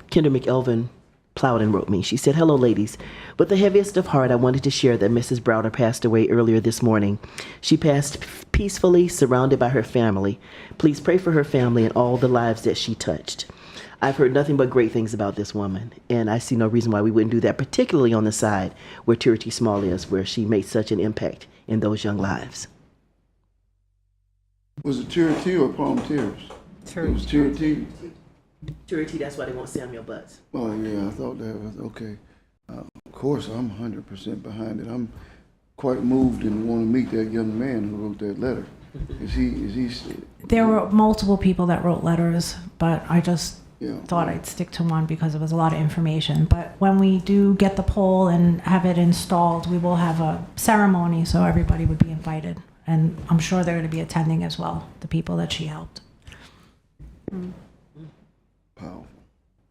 McElvin Plowden wrote me. She said, "Hello, ladies. With the heaviest of heart, I wanted to share that Mrs. Browder passed away earlier this morning. She passed peacefully, surrounded by her family. Please pray for her family and all the lives that she touched. I've heard nothing but great things about this woman, and I see no reason why we wouldn't do that, particularly on the side where Tier T Small is, where she made such an impact in those young lives." Was it Tier T or Palm Tears? It was Tier T. Tier T, that's why they want Samuel Butts. Oh, yeah, I thought that was, okay. Of course, I'm 100% behind it. I'm quite moved and want to meet that young man who wrote that letter. Is he? There were multiple people that wrote letters, but I just thought I'd stick to one because it was a lot of information. But when we do get the pole and have it installed, we will have a ceremony, so everybody would be invited. And I'm sure they're going to be attending as well, the people that she helped. Powerful.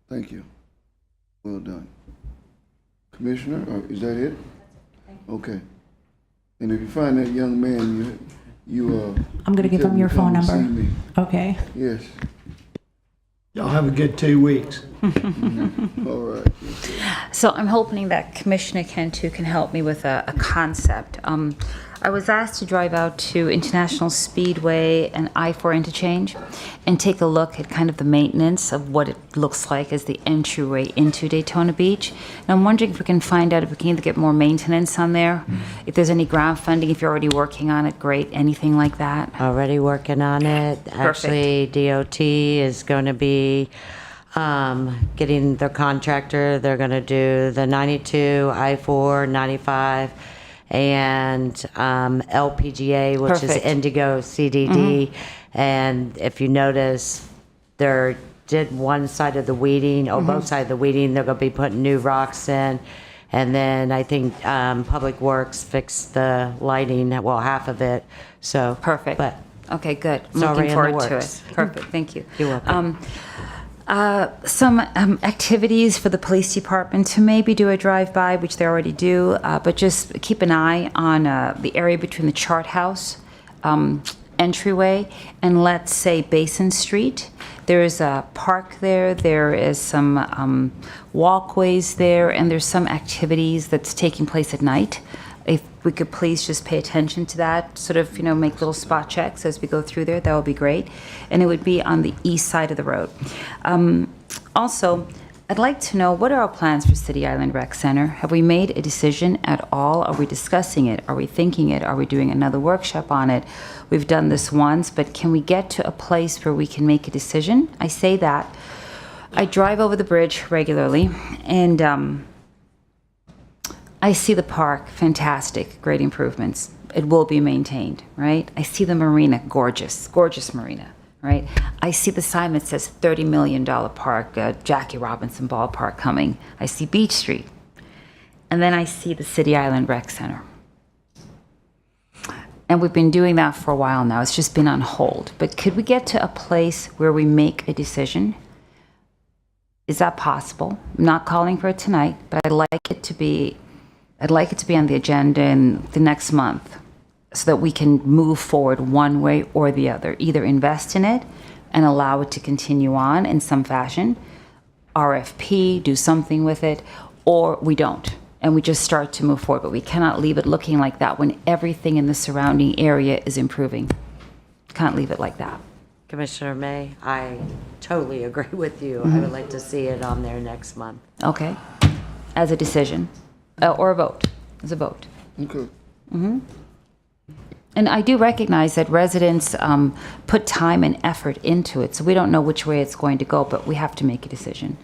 Thank you. Well done. Commissioner, is that it? Okay. And if you find that young man, I'm going to give him your phone see number. me. Okay. Yes. Y'all have a good 2 weeks. All right. So I'm hoping that Commissioner Cantu can help me with a concept. I was asked to drive out to International Speedway and I-4 interchange and take a look at kind of the maintenance of what it looks like as the entryway into Daytona Beach. And I'm wondering if we can find out if we can either get more maintenance on there, if there's any grant funding, if you're already working on it, great, anything like that. Already working on it. Actually, DOT is going to be getting their contractor. They're going to do the 92, I-4, 95, and LPGA, which is Perfect. Indigo CDD. And if you notice, they did one side of the weeding, or both sides of the weeding. They're going to be putting new rocks in. And then I think Public Works fixed the lighting, well, half of it. So Perfect. But Okay, good. It's I'm already looking in the forward to works. it. Perfect, thank you. You're welcome. Some activities for the police department to maybe do a drive-by, which they already do, but just keep an eye on the area between the Chart House entryway and, let's say, Basin Street. There is a park there, there is some walkways there, and there's some activities that's taking place at night. If we could please just pay attention to that, sort of, make little spot checks as we go through there, that would be great. And it would be on the east side of the road. Also, I'd like to know, what are our plans for City Island Rec Center? Have we made a decision at all? Are we discussing it? Are we thinking it? Are we doing another workshop on it? We've done this once, but can we get to a place where we can make a decision? I say that. I drive over the bridge regularly, and I see the park, fantastic, great improvements. It will be maintained, right? I see the marina, gorgeous, gorgeous marina, right? I see the sign that says $30 million park, Jackie Robinson Ballpark coming. I see Beach Street. And then I see the City Island Rec Center. And we've been doing that for a while now. It's just been on hold. But could we get to a place where we make a decision? Is that possible? I'm not calling for it tonight, but I'd like it to be on the agenda in the next month so that we can move forward one way or the other. Either invest in it and allow it to continue on in some fashion, RFP, do something with it, or we don't. And we just start to move forward. But we cannot leave it looking like that when everything in the surrounding area is improving. Can't leave it like that. Commissioner May, I totally agree with you. I would like to see it on there next month. Okay. As a decision. Or a vote, as a vote. Okay. And I do recognize that residents put time and effort into it, so we don't know which way it's going to go, but we have to make a decision.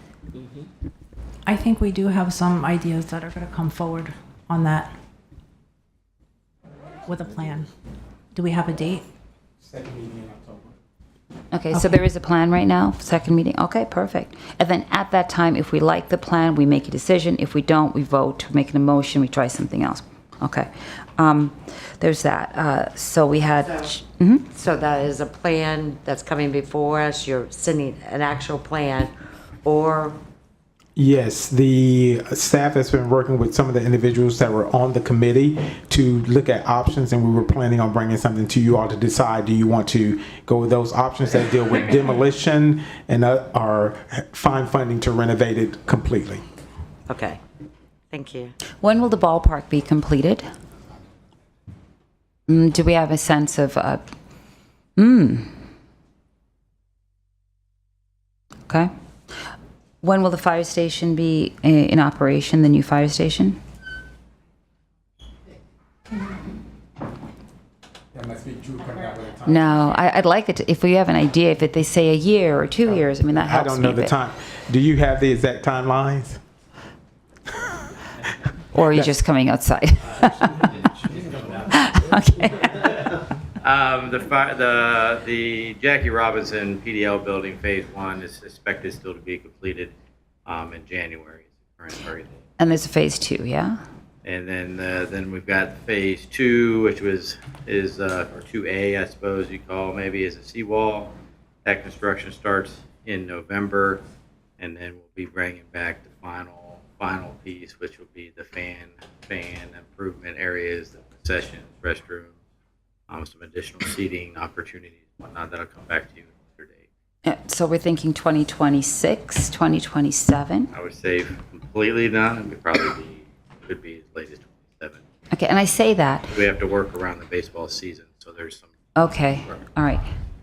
I think we do have some ideas that are going to come forward on that with a plan. Do we have a date? Second meeting in October. Okay, so there is a plan right now, second meeting? Okay, perfect. And then at that time, if we like the plan, we make a decision. If we don't, we vote, we make an emotion, we try something else. Okay. There's that. So we had... So that is a plan that's coming before us. You're sending an actual plan, or... Yes, the staff has been working with some of the individuals that were on the committee to look at options, and we were planning on bringing something to you all to decide. Do you want to go with those options that deal with demolition and are find funding to renovate it completely? Okay, thank you. When will the ballpark be completed? Do we have a sense of, Okay. When will the fire station be in operation, the new fire station? That must be Drew coming out with a time. No, I'd like it, if we have an idea, if they say a year or 2 years, I mean, that I helps don't me know a the bit. time. Do you have the exact timelines? Or are you just coming outside? Okay. The Jackie Robinson PDL building, phase 1, is expected still to be completed in January. Current target. And there's a phase 2, yeah? And then we've got phase 2, which is or 2A, I suppose you call maybe, is a seawall. That construction starts in November, and then we'll be bringing back the final piece, which will be the fan improvement areas, the concessions, restrooms, some additional seating opportunities, whatnot. That'll come back to you at a later date. So we're thinking 2026, 2027? I would say completely done. It could be as late as 27. Okay, and I say that. We have to work around the baseball season, so there's some. Okay, all right.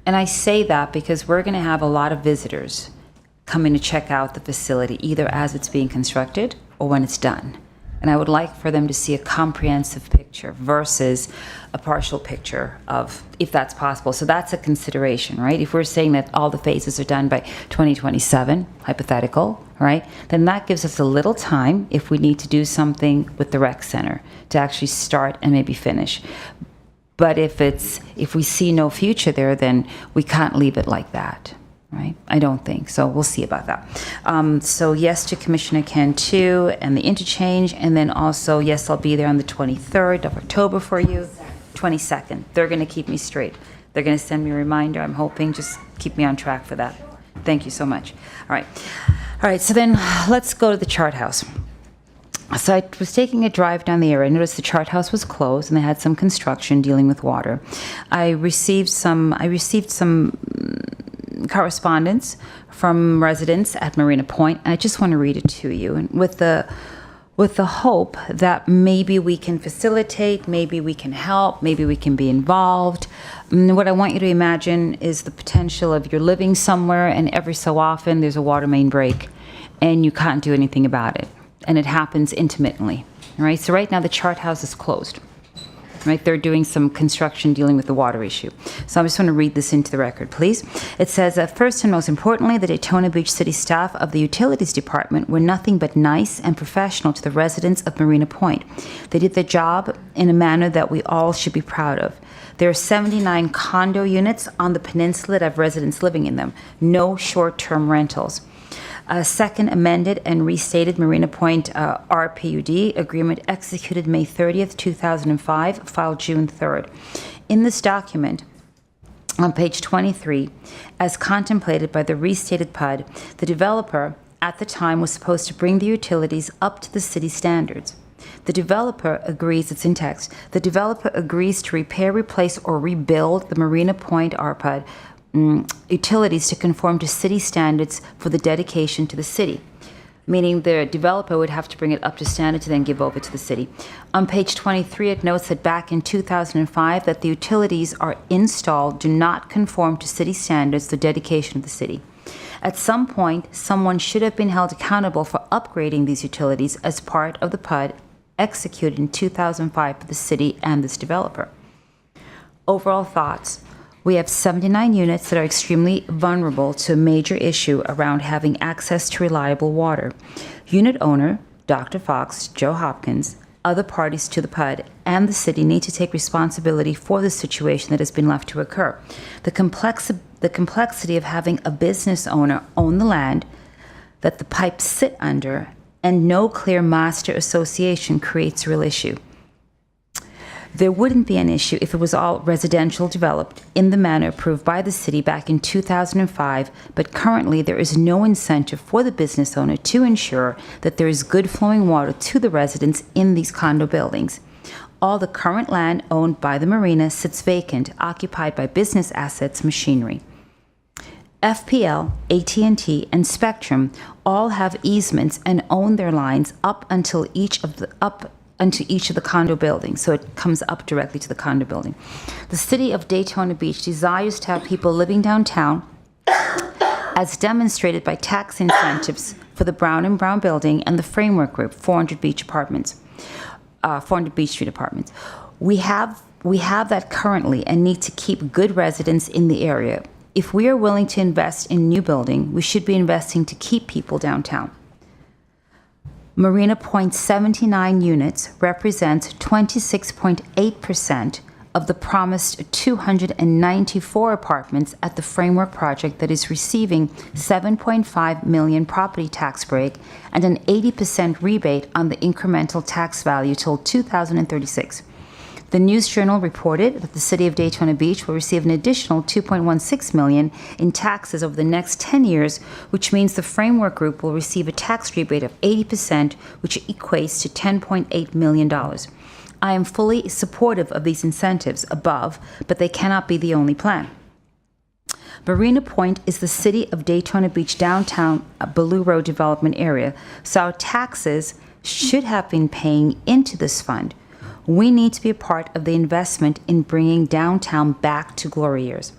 And I say that because we're going to have a lot of visitors coming to check out the facility, either as it's being constructed or when it's done. And I would like for them to see a comprehensive picture versus a partial picture of, if that's possible. So that's a consideration, right? If we're saying that all the phases are done by 2027, hypothetical, right? Then that gives us a little time if we need to do something with the rec center to actually start and maybe finish. But if we see no future there, then we can't leave it like that. Right? I don't think. So we'll see about that. So yes to Commissioner Cantu and the interchange, and then also, yes, I'll be there on the 23rd of October for you. 22nd. They're going to keep me straight. They're going to send me a reminder. I'm hoping. Just keep me on track for that. Thank you so much. All right. All right. So then let's go to the chart house. So I was taking a drive down the area. I noticed the chart house was closed and they had some construction dealing with water. I received some correspondence from residents at Marina Point, and I just want to read it to you, and with the hope that maybe we can facilitate, maybe we can help, maybe we can be involved. What I want you to imagine is the potential of you're living somewhere and every so often there's a water main break and you can't do anything about it, and it happens intermittently, right? So right now the chart house is closed. Right, they're doing some construction dealing with the water issue. So I just want to read this into the record, please. It says that first and most importantly, the Daytona Beach City staff of the Utilities Department were nothing but nice and professional to the residents of Marina Point. They did their job in a manner that we all should be proud of. There are 79 condo units on the peninsula that have residents living in them. No short-term rentals. A second amended and restated Marina Point RPUD agreement executed May 30th, 2005, filed June 3rd. In this document, on page 23, as contemplated by the restated PUD, the developer at the time was supposed to bring the utilities up to the city standards. The developer agrees, it's in text, the developer agrees to repair, replace, or rebuild the Marina Point RPUD utilities to conform to city standards for the dedication to the city, meaning the developer would have to bring it up to standard to then give over to the city. On page 23, it notes that back in 2005 that the utilities are installed do not conform to city standards, the dedication of the city. At some point, someone should have been held accountable for upgrading these utilities as part of the PUD executed in 2005 for the city and this developer. Overall thoughts. We have 79 units that are extremely vulnerable to a major issue around having access to reliable water. Unit owner, Dr. Fox, Joe Hopkins, other parties to the PUD, and the city need to take responsibility for the situation that has been left to occur. The complexity of having a business owner own the land that the pipes sit under and no clear master association creates a real issue. There wouldn't be an issue if it was all residential developed in the manner approved by the city back in 2005, but currently there is no incentive for the business owner to ensure that there is good flowing water to the residents in these condo buildings. All the current land owned by the marina sits vacant, occupied by business assets, machinery. FPL, AT&T, and Spectrum all have easements and own their lines up until each of the condo buildings, so it comes up directly to the condo building. The city of Daytona Beach desires to have people living downtown, as demonstrated by tax incentives for the Brown and Brown building and the Framework Group, 400 Beach Street Apartments. We have that currently and need to keep good residents in the area. If we are willing to invest in new building, we should be investing to keep people downtown. Marina Point's 79 units represent 26.8% of the promised 294 apartments at the Framework project that is receiving $7.5 million property tax break and an 80% rebate on the incremental tax value till 2036. The News Journal reported that the city of Daytona Beach will receive an additional $2.16 million in taxes over the next 10 years, which means the Framework Group will receive a tax rebate of 80%, which equates to $10.8 million. I am fully supportive of these incentives above, but they cannot be the only plan. Marina Point is the city of Daytona Beach downtown Ballou Road development area, so our taxes should have been paying into this fund. We need to be a part of the investment in bringing downtown back to glory years.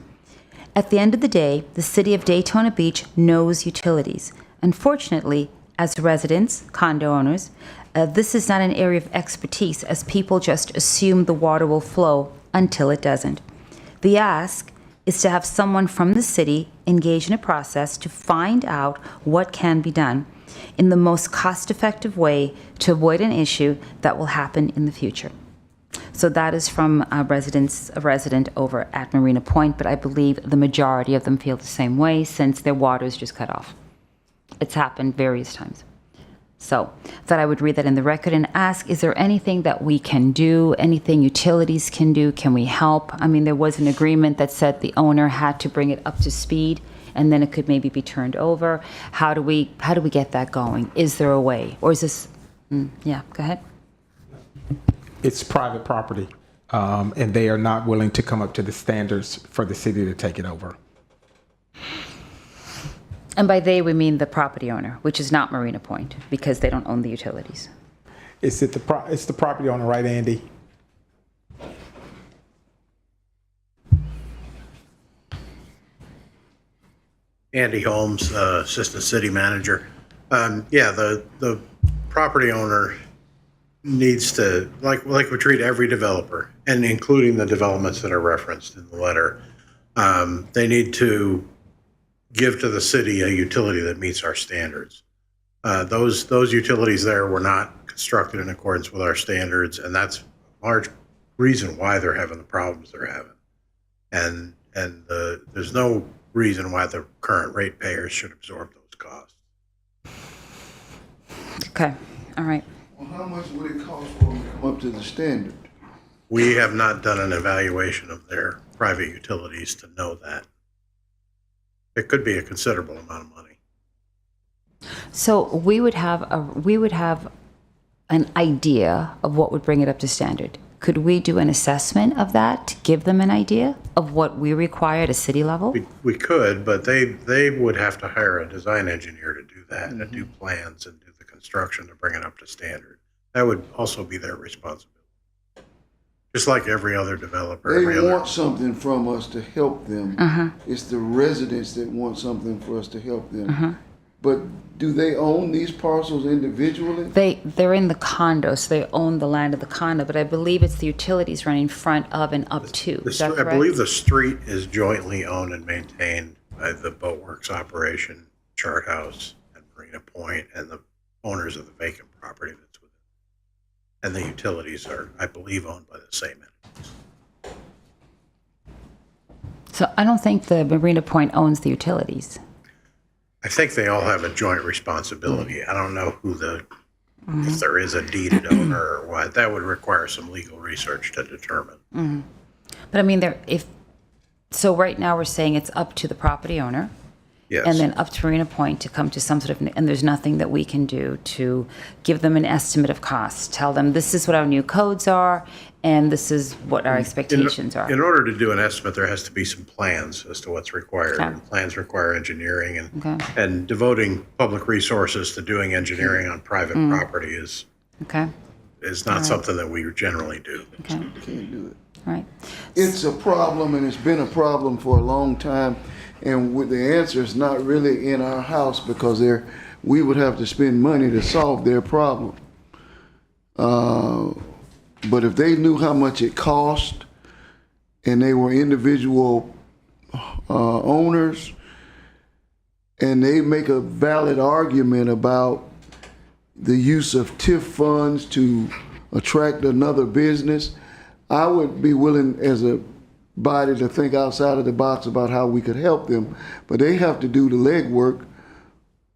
At the end of the day, the city of Daytona Beach knows utilities. Unfortunately, as residents, condo owners, this is not an area of expertise, as people just assume the water will flow until it doesn't. The ask is to have someone from the city engage in a process to find out what can be done in the most cost-effective way to avoid an issue that will happen in the future. So that is from a resident over at Marina Point, but I believe the majority of them feel the same way since their water is just cut off. It's happened various times. So thought I would read that in the record and ask, is there anything that we can do, anything utilities can do? Can we help? I mean, there was an agreement that said the owner had to bring it up to speed and then it could maybe be turned over. How do we get that going? Is there a way? Or is this, yeah, go ahead. It's private property, and they are not willing to come up to the standards for the city to take it over. And by they, we mean the property owner, which is not Marina Point, because they don't own the utilities. It's the property owner, right, Andy? Andy Holmes, Assistant City Manager. Yeah, the property owner needs to, like we treat every developer, and including the developments that are referenced in the letter, they need to give to the city a utility that meets our standards. Those utilities there were not constructed in accordance with our standards, and that's a large reason why they're having the problems they're having. And there's no reason why the current ratepayers should absorb those costs. Okay, all right. Well, how much would it cost for them to come up to the standard? We have not done an evaluation of their private utilities to know that. It could be a considerable amount of money. So we would have an idea of what would bring it up to standard. Could we do an assessment of that to give them an idea of what we require at a city level? We could, but they would have to hire a design engineer to do that and to do plans and do the construction to bring it up to standard. That would also be their responsibility. Just like every other developer. They want something from us to help them. It's the residents that want something for us to help them. But do they own these parcels individually? They're in the condo, so they own the land of the condo, but I believe it's the utilities running in front of and up to. Is that correct? I believe the street is jointly owned and maintained by the Boatworks operation, Chart House, and Marina Point, and the owners of the vacant property that's with it. And the utilities are, I believe, owned by the same entities. So I don't think the Marina Point owns the utilities. I think they all have a joint responsibility. I don't know who if there is a deeded owner or what. That would require some legal research to determine. But I mean, so right now we're saying it's up to the property owner. Yes. And then up to Marina Point to come to some sort of, and there's nothing that we can do to give them an estimate of costs, tell them this is what our new codes are, and this is what our expectations are. In order to do an estimate, there has to be some plans as to what's required. Okay. And plans require engineering, Okay. and devoting public resources to doing engineering on private property is Okay, not something that we generally do. okay, Can't do it. all right. It's a problem, and it's been a problem for a long time. And with the answer is not really in our house, because we would have to spend money to solve their problem. But if they knew how much it cost, and they were individual owners, and they make a valid argument about the use of TIF funds to attract another business, I would be willing as a body to think outside of the box about how we could help them. But they have to do the legwork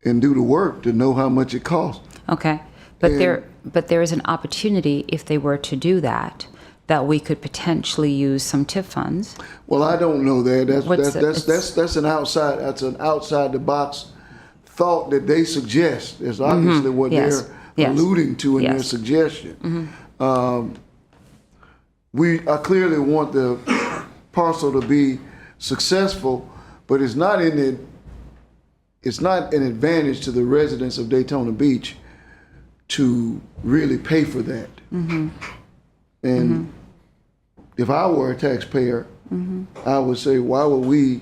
and do the work to know how much it costs. Okay, but there is an opportunity, if they were to do that, that we could potentially use some TIF funds. Well, I don't know that. That's an outside the box thought that they suggest. It's obviously what Yes. they're Yes. alluding to in their Yes. suggestion. I clearly want the parcel to be successful, but it's not an advantage to the residents of Daytona Beach to really pay for that. And if I were a taxpayer, I would say, why would we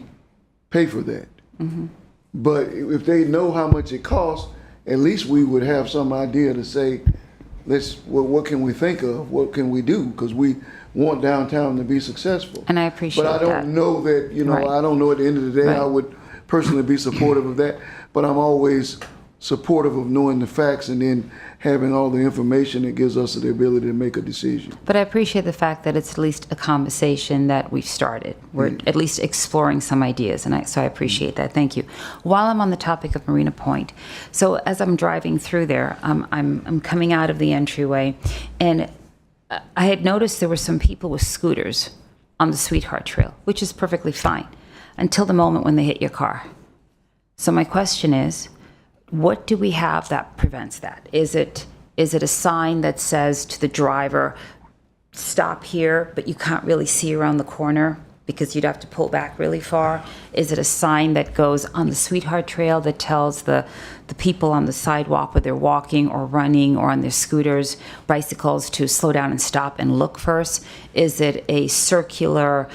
pay for that? But if they know how much it costs, at least we would have some idea to say, what can we think of? What can we do? Because we want downtown to be successful. And I appreciate that. But I don't know that, Right. I don't know at the end of the day, I would personally be supportive of that. But I'm always supportive of knowing the facts and then having all the information that gives us the ability to make a decision. But I appreciate the fact that it's at least a conversation that we've started. We're at least exploring some ideas, and so I appreciate that. Thank you. While I'm on the topic of Marina Point, so as I'm driving through there, I'm coming out of the entryway, and I had noticed there were some people with scooters on the Sweetheart Trail, which is perfectly fine, until the moment when they hit your car. So my question is, what do we have that prevents that? Is it a sign that says to the driver, stop here, but you can't really see around the corner because you'd have to pull back really far? Is it a sign that goes on the Sweetheart Trail that tells the people on the sidewalk, whether they're walking or running or on their scooters, bicycles, to slow down and stop and look first? Is it a circular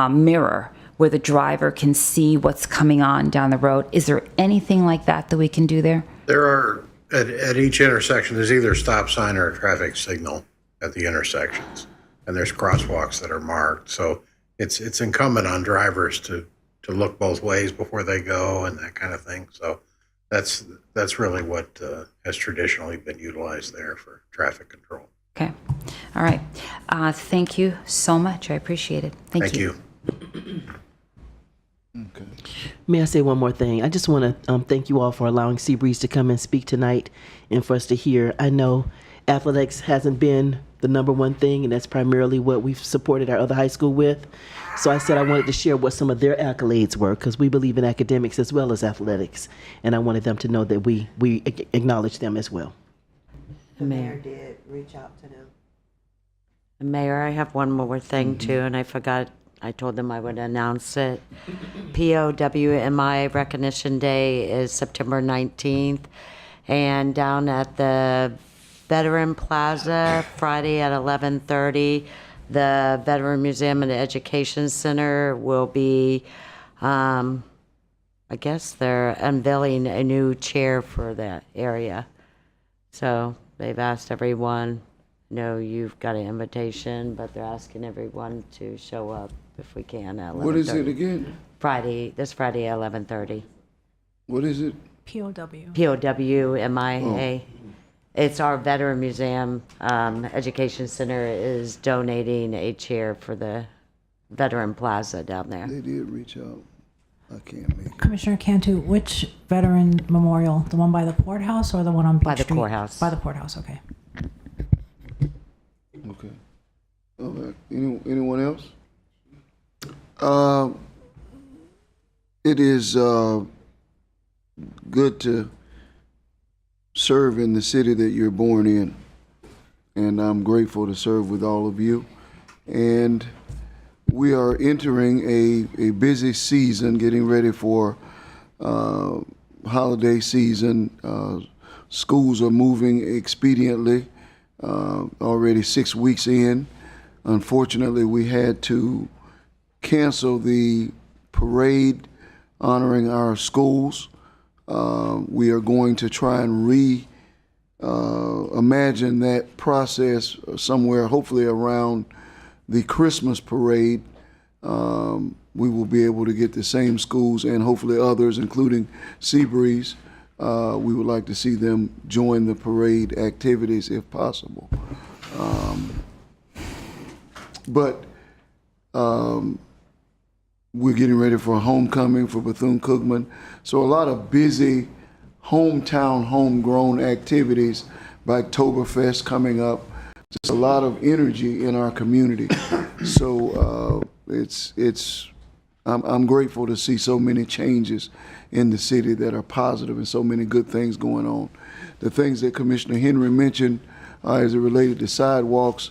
mirror where the driver can see what's coming on down the road? Is there anything like that we can do there? There are, at each intersection, there's either a stop sign or a traffic signal at the intersections. And there's crosswalks that are marked. So it's incumbent on drivers to look both ways before they go and that kind of thing. So that's really what has traditionally been utilized there for traffic control. Okay. All right. Thank you so much. I appreciate it. Thank you. Okay. May I say one more thing? I just want to thank you all for allowing Seabreeze to come and speak tonight and for us to hear. I know athletics hasn't been the number one thing, and that's primarily what we've supported our other high school with. So I said I wanted to share what some of their accolades were, because we believe in academics as well as athletics, and I wanted them to know that we acknowledge them as well. The mayor did reach out to them. Mayor, I have one more thing too, and I forgot. I told them I would announce it. POWMI Recognition Day is September 19th, and down at the Veteran Plaza, Friday at 11:30, the Veteran Museum and Education Center will be, I guess they're unveiling a new chair for that area. So they've asked everyone, no, you've got an invitation, but they're asking everyone to show up if we can at 11:30. What is it again? This Friday at 11:30. What is it? POW. POWMIA. It's our Veteran Museum Education Center is donating a chair for the Veteran Plaza down there. They did reach out. I can't make it. Commissioner Cantu, which veteran memorial? The one by the courthouse or the one on Beach By the Street? courthouse. By the courthouse, okay. Okay. All right. Anyone else? It is good to serve in the city that you're born in. And I'm grateful to serve with all of you. And we are entering a busy season, getting ready for holiday season. Schools are moving expediently, already 6 weeks in. Unfortunately, we had to cancel the parade honoring our schools. We are going to try and imagine that process somewhere, hopefully around the Christmas parade. We will be able to get the same schools and hopefully others, including Seabreeze. We would like to see them join the parade activities if possible. But we're getting ready for homecoming for Bethune-Cookman. So a lot of busy hometown, homegrown activities, Oktoberfest coming up. Just a lot of energy in our community. So I'm grateful to see so many changes in the city that are positive and so many good things going on. The things that Commissioner Henry mentioned as it related to sidewalks,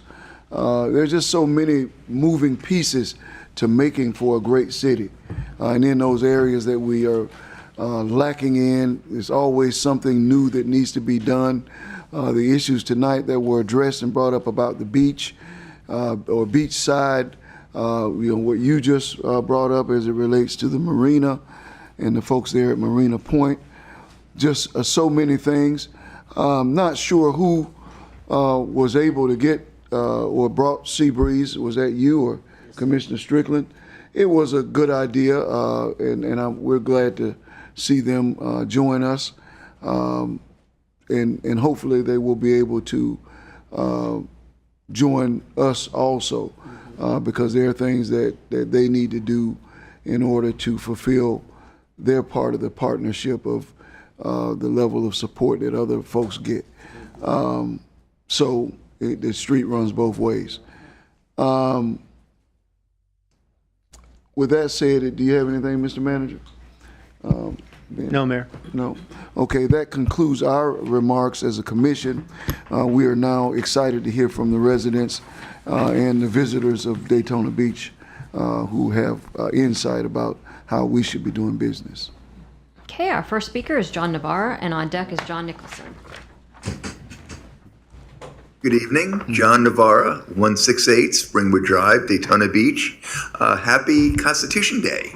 there's just so many moving pieces to making for a great city. And in those areas that we are lacking in, there's always something new that needs to be done. The issues tonight that were addressed and brought up about the beach or beach side, what you just brought up as it relates to the marina and the folks there at Marina Point, just so many things. Not sure who was able to get or brought Seabreeze. Was that you or Commissioner Strickland? It was a good idea, and we're glad to see them join us. And hopefully they will be able to join us also, because there are things that they need to do in order to fulfill their part of the partnership of the level of support that other folks get. So the street runs both ways. With that said, do you have anything, Mr. Manager? No, Mayor. No. Okay, that concludes our remarks as a commission. We are now excited to hear from the residents and the visitors of Daytona Beach who have insight about how we should be doing business. Okay, our first speaker is John Navarra, and on deck is John Nicholson. Good evening, John Navarra, 168 Springwood Drive, Daytona Beach. Happy Constitution Day.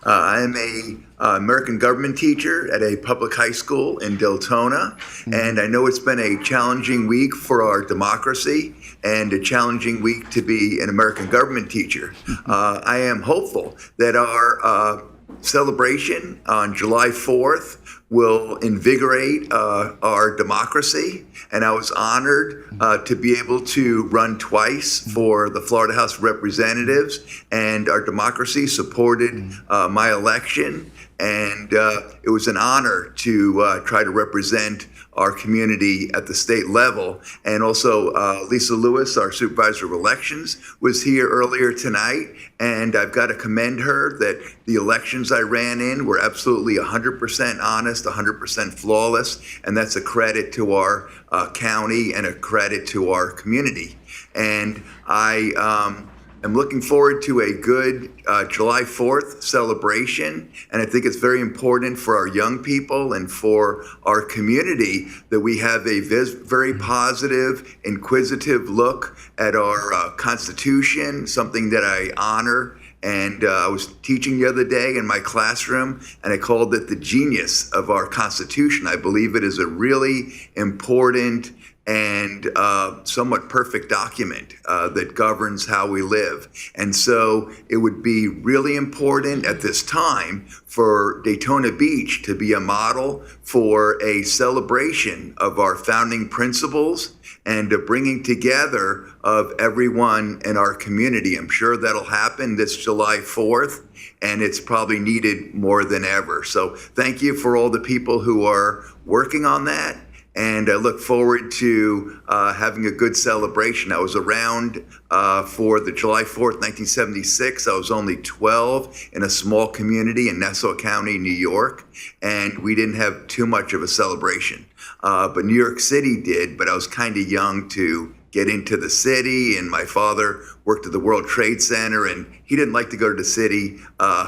I am a American government teacher at a public high school in Daytona, and I know it's been a challenging week for our democracy and a challenging week to be an American government teacher. I am hopeful that our celebration on July 4th will invigorate our democracy, and I was honored to be able to run twice for the Florida House of Representatives, and our democracy supported my election, and it was an honor to try to represent our community at the state level. And also Lisa Lewis, our supervisor of elections, was here earlier tonight, and I've got to commend her that the elections I ran in were absolutely 100% honest, 100% flawless, and that's a credit to our county and a credit to our community. And I I'm looking forward to a good July 4th celebration, and I think it's very important for our young people and for our community that we have a very positive, inquisitive look at our Constitution, something that I honor. And I was teaching the other day in my classroom, and I called it the genius of our Constitution. I believe it is a really important and somewhat perfect document that governs how we live. And so it would be really important at this time for Daytona Beach to be a model for a celebration of our founding principles and a bringing together of everyone in our community. I'm sure that'll happen this July 4th, and it's probably needed more than ever. So thank you for all the people who are working on that. and I look forward to having a good celebration. I was around for the July 4th, 1976. I was only 12 in a small community in Nassau County, New York, and we didn't have too much of a celebration. But New York City did, but I was kind of young to get into the city, and my father worked at the World Trade Center, and he didn't like to go to the city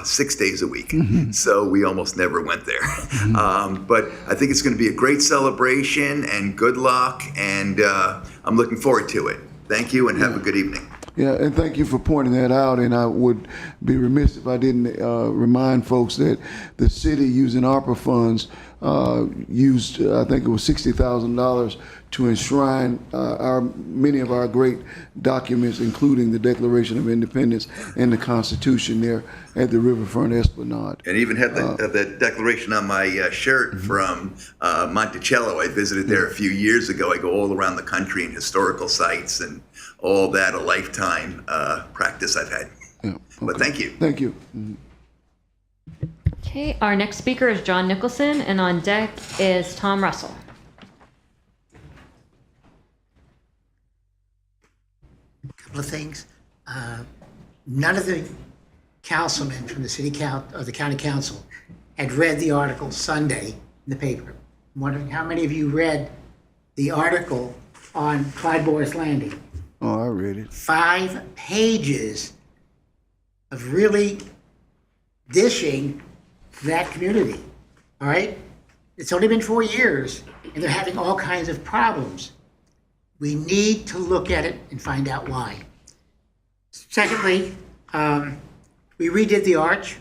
6 days a week. So we almost never went there. But I think it's going to be a great celebration, and good luck, and I'm looking forward to it. Thank you, and have a good evening. Yeah, and thank you for pointing that out. And I would be remiss if I didn't remind folks that the city, using ARPA funds, used, I think it was $60,000 to enshrine many of our great documents, including the Declaration of Independence and the Constitution there at the Riverfront Esplanade. And even had the declaration on my shirt from Monticello. I visited there a few years ago. I go all around the country in historical sites and all that, a lifetime practice I've had. Yeah, okay. But thank you. Thank you. Okay, our next speaker is John Nicholson, and on deck is Tom Russell. Couple of things. None of the councilmen from the the county council had read the article Sunday in the paper. I'm wondering how many of you read the article on Clyde Boris Landing. Oh, I read it. 5 pages of really dishing that community. All right? It's only been 4 years, and they're having all kinds of problems. We need to look at it and find out why. Secondly, we redid the arch.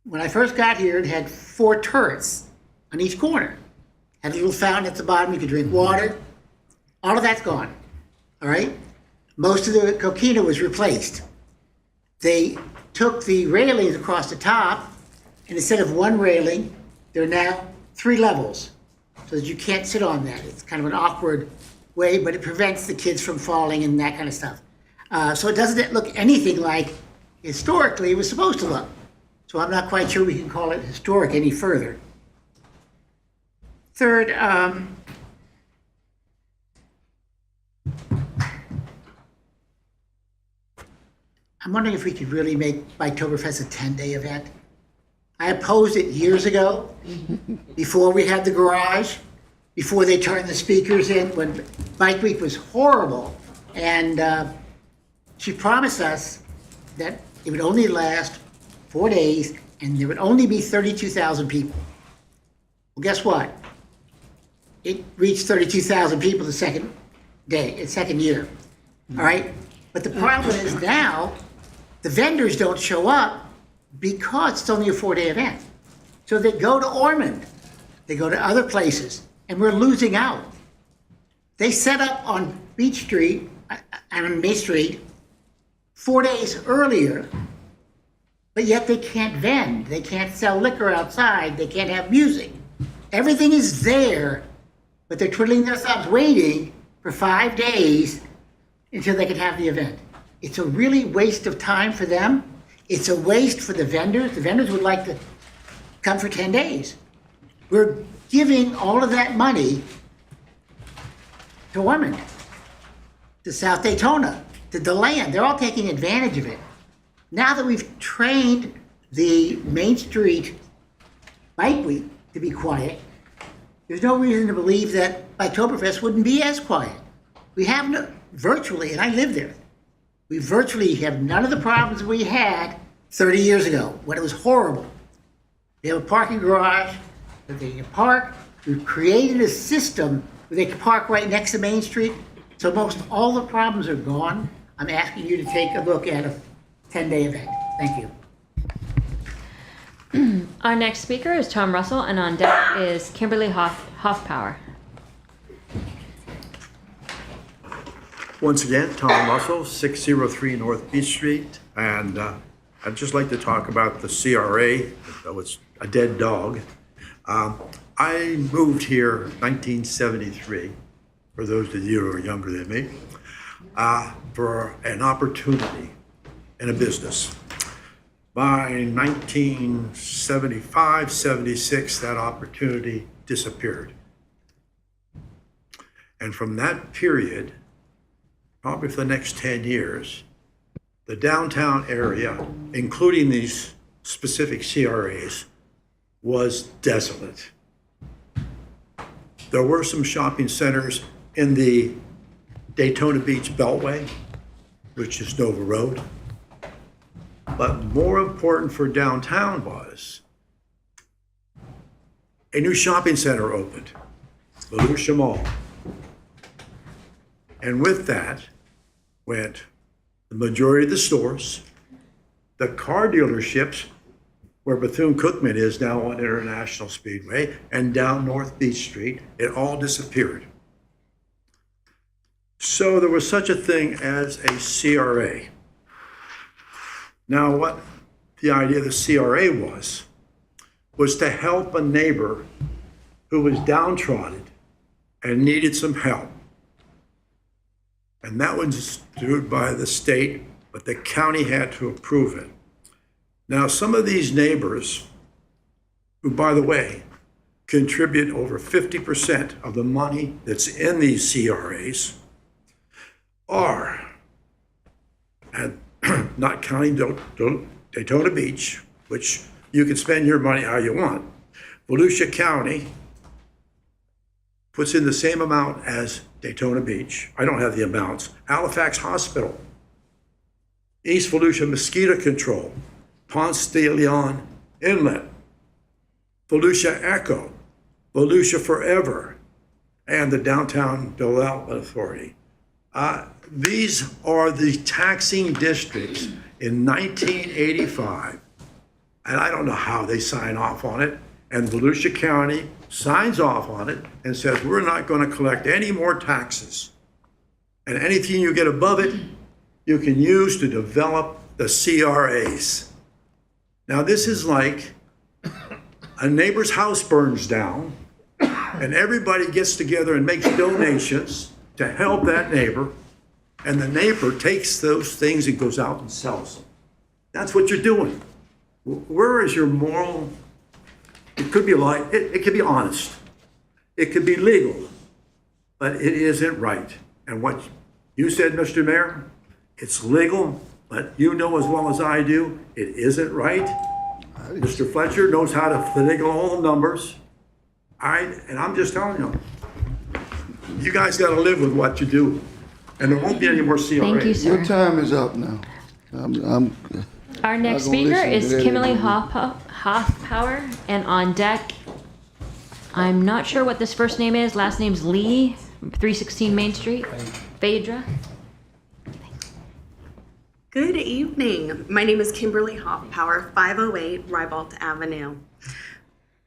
When I first got here, it had 4 turrets on each corner. Had a little fountain at the bottom, you could drink water. All of that's gone. All right? Most of the coquina was replaced. They took the railings across the top, and instead of 1 railing, there are now 3 levels, so that you can't sit on that. It's kind of an awkward way, but it prevents the kids from falling and that kind of stuff. So it doesn't look anything like historically it was supposed to look. So I'm not quite sure we can call it historic any further. Third, I'm wondering if we could really make Biketoberfest a 10-day event. I opposed it years ago, before we had the garage, before they turned the speakers in, when Bike Week was horrible. And she promised us that it would only last 4 days, and there would only be 32,000 people. Well, guess what? It reached 32,000 people the second year, all right? But the problem is now, the vendors don't show up because it's only a 4-day event. So they go to Ormond, they go to other places, and we're losing out. They set up on Beach Street, on Bay Street, 4 days earlier, but yet they can't vend, they can't sell liquor outside, they can't have music. Everything is there, but they're twiddling their thumbs waiting for 5 days until they can have the event. It's a really waste of time for them. It's a waste for the vendors. The vendors would like to come for 10 days. We're giving all of that money to Ormond, to South Daytona, to DeLand. They're all taking advantage of it. Now that we've trained the Main Street Bike Week to be quiet, there's no reason to believe that Biketoberfest wouldn't be as quiet. We have virtually, and I live there, we virtually have none of the problems we had 30 years ago when it was horrible. They have a parking garage that they can park. We've created a system where they can park right next to Main Street. So most all the problems are gone. I'm asking you to take a look at a 10-day event. Thank you. Our next speaker is Tom Russell, and on deck is Kimberly Hoffpower. Once again, Tom Russell, 603 North Beach Street, and I'd just like to talk about the CRA, though it's a dead dog. I moved here 1973, for those of you who are younger than me, for an opportunity in a business. By 1975, 76, that opportunity disappeared. And from that period, probably for the next 10 years, the downtown area, including these specific CRAs, was desolate. There were some shopping centers in the Daytona Beach Beltway, which is Nova Road. But more important for downtown was a new shopping center opened, Volusia Mall. And with that went the majority of the stores, the car dealerships, where Bethune-Cookman is now on International Speedway, and down North Beach Street, it all disappeared. So there was such a thing as a CRA. Now, what the idea of the CRA was to help a neighbor who was downtrodden and needed some help. And that was done by the state, but the county had to approve it. Now, some of these neighbors, who, by the way, contribute over 50% of the money that's in these CRAs, are, and not counting Daytona Beach, which you can spend your money how you want. Volusia County puts in the same amount as Daytona Beach. I don't have the amounts. Halifax Hospital, East Volusia Mosquito Control, Ponce de Leon Inlet, Volusia Echo, Volusia Forever, and the Downtown Development Authority. These are the taxing districts in 1985, and I don't know how they sign off on it, and Volusia County signs off on it and says, we're not going to collect any more taxes. And anything you get above it, you can use to develop the CRAs. Now, this is like a neighbor's house burns down, and everybody gets together and makes donations to help that neighbor, and the neighbor takes those things and goes out and sells them. That's what you're doing. Where is your moral? It could be it could be honest. It could be legal, but it isn't right. And what you said, Mr. Mayor, it's legal, but you know as well as I do, it isn't right. Mr. Fletcher knows how to finagle all the numbers. And I'm just telling you, you guys got to live with what you do, and there won't be any more CRAs. Thank you, sir. Your time is up now. Our next not gonna speaker listen is to that Kimberly anymore. Hoffpower, and on deck, I'm not sure what this first name is. Last name's Lee, 316 Main Street, Phaedra. Good evening. My name is Kimberly Hoffpower, 508 Ribault Avenue.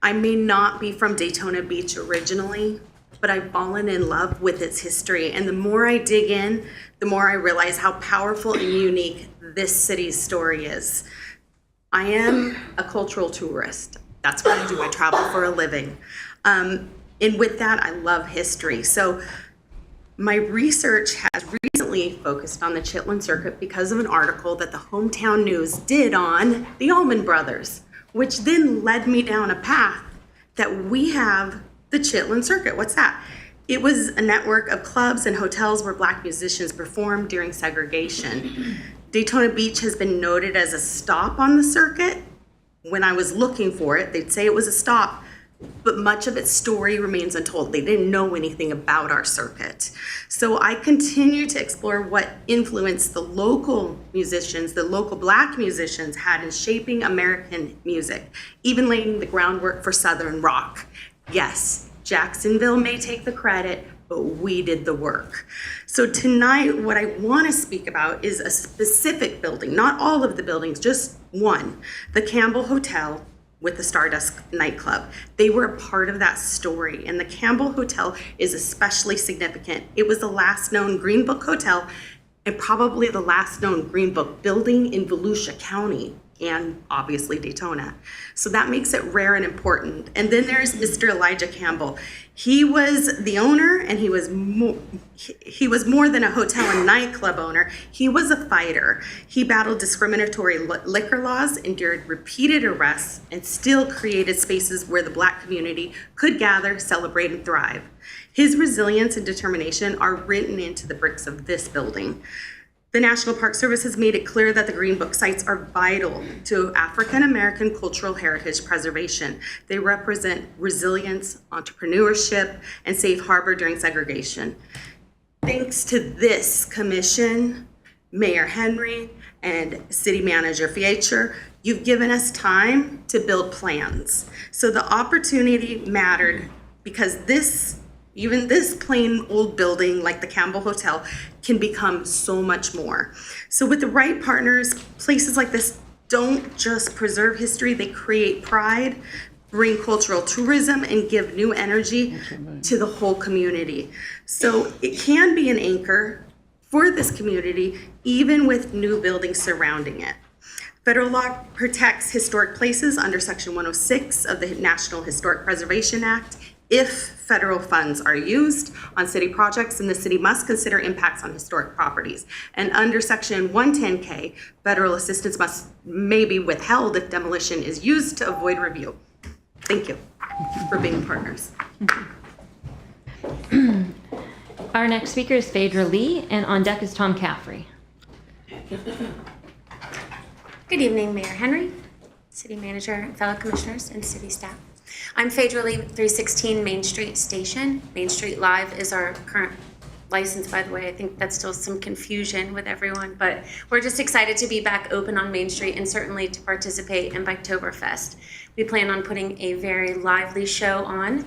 I may not be from Daytona Beach originally, but I've fallen in love with its history. And the more I dig in, the more I realize how powerful and unique this city's story is. I am a cultural tourist. That's what I do. I travel for a living. And with that, I love history. So my research has recently focused on the Chitlin Circuit because of an article that the Hometown News did on the Allman Brothers, which then led me down a path that we have the Chitlin Circuit. What's that? It was a network of clubs and hotels where Black musicians performed during segregation. Daytona Beach has been noted as a stop on the circuit. When I was looking for it, they'd say it was a stop, but much of its story remains untold. They didn't know anything about our circuit. So I continue to explore what influence the local musicians, the local Black musicians had in shaping American music, even laying the groundwork for Southern rock. Yes, Jacksonville may take the credit, but we did the work. So tonight, what I want to speak about is a specific building, not all of the buildings, just one, the Campbell Hotel with the Stardust nightclub. They were a part of that story, and the Campbell Hotel is especially significant. It was the last known Green Book hotel and probably the last known Green Book building in Volusia County. and obviously Daytona. So that makes it rare and important. And then there's Mr. Elijah Campbell. He was the owner, and he was more than a hotel and nightclub owner. He was a fighter. He battled discriminatory liquor laws, endured repeated arrests, and still created spaces where the Black community could gather, celebrate, and thrive. His resilience and determination are written into the bricks of this building. The National Park Service has made it clear that the Green Book sites are vital to African American cultural heritage preservation. They represent resilience, entrepreneurship, and safe harbor during segregation. Thanks to this commission, Mayor Henry and City Manager Fiecher, you've given us time to build plans. So the opportunity mattered because even this plain old building like the Campbell Hotel can become so much more. So with the right partners, places like this don't just preserve history, they create pride, bring cultural tourism, and give new energy to the whole community. So it can be an anchor for this community, even with new buildings surrounding it. Federal law protects historic places under Section 106 of the National Historic Preservation Act. If federal funds are used on city projects, then the city must consider impacts on historic properties. And under Section 110K, federal assistance may be withheld if demolition is used to avoid review. Thank you for being partners. Our next speaker is Phaedra Lee, and on deck is Tom Caffrey. Good evening, Mayor Henry, City Manager, fellow commissioners, and city staff. I'm Phaedra Lee, 316 Main Street Station. Main Street Live is our current license, by the way. I think that's still some confusion with everyone, but we're just excited to be back open on Main Street and certainly to participate in Biketoberfest. We plan on putting a very lively show on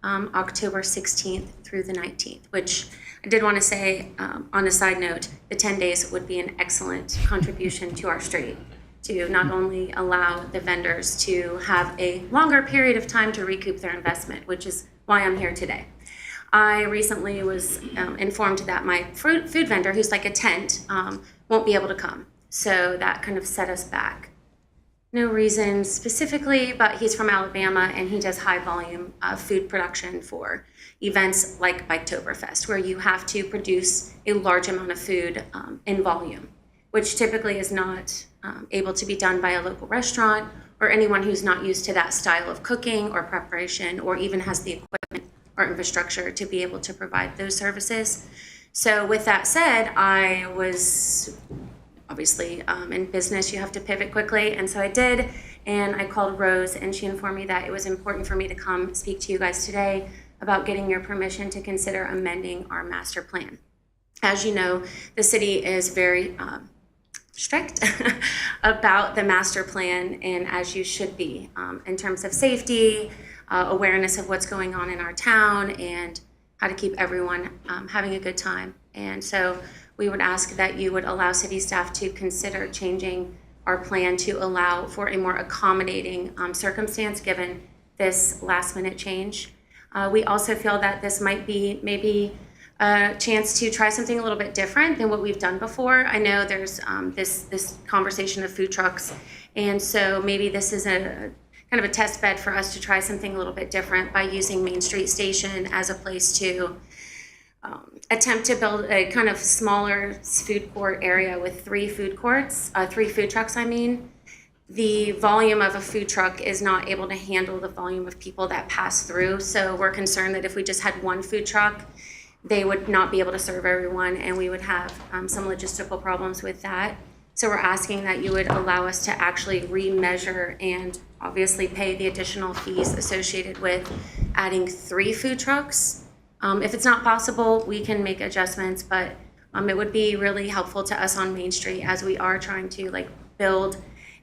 October 16th through the 19th, which I did want to say on a side note, the 10 days would be an excellent contribution to our street, to not only allow the vendors to have a longer period of time to recoup their investment, which is why I'm here today. I recently was informed that my food vendor, who's like a tent, won't be able to come. So that kind of set us back. No reason specifically, but he's from Alabama and he does high volume food production for events like Biketoberfest, where you have to produce a large amount of food in volume, which typically is not able to be done by a local restaurant or anyone who's not used to that style of cooking or preparation, or even has the equipment or infrastructure to be able to provide those services. So with that said, I was obviously in business, you have to pivot quickly. And so I did, and I called Rose and she informed me that it was important for me to come speak to you guys today about getting your permission to consider amending our master plan. As you know, the city is very strict about the master plan, and as you should be, in terms of safety, awareness of what's going on in our town, and how to keep everyone having a good time. And so we would ask that you would allow city staff to consider changing our plan to allow for a more accommodating circumstance given this last minute change. We also feel that this might be maybe a chance to try something a little bit different than what we've done before. I know there's this conversation of food trucks, and so maybe this is a kind of a test bed for us to try something a little bit different by using Main Street Station as a place to attempt to build a kind of smaller food court area with three food trucks, I mean. The volume of a food truck is not able to handle the volume of people that pass through, so we're concerned that if we just had one food truck, they would not be able to serve everyone, and we would have some logistical problems with that. So we're asking that you would allow us to actually remeasure and obviously pay the additional fees associated with adding 3 food trucks. If it's not possible, we can make adjustments, but it would be really helpful to us on Main Street as we are trying to build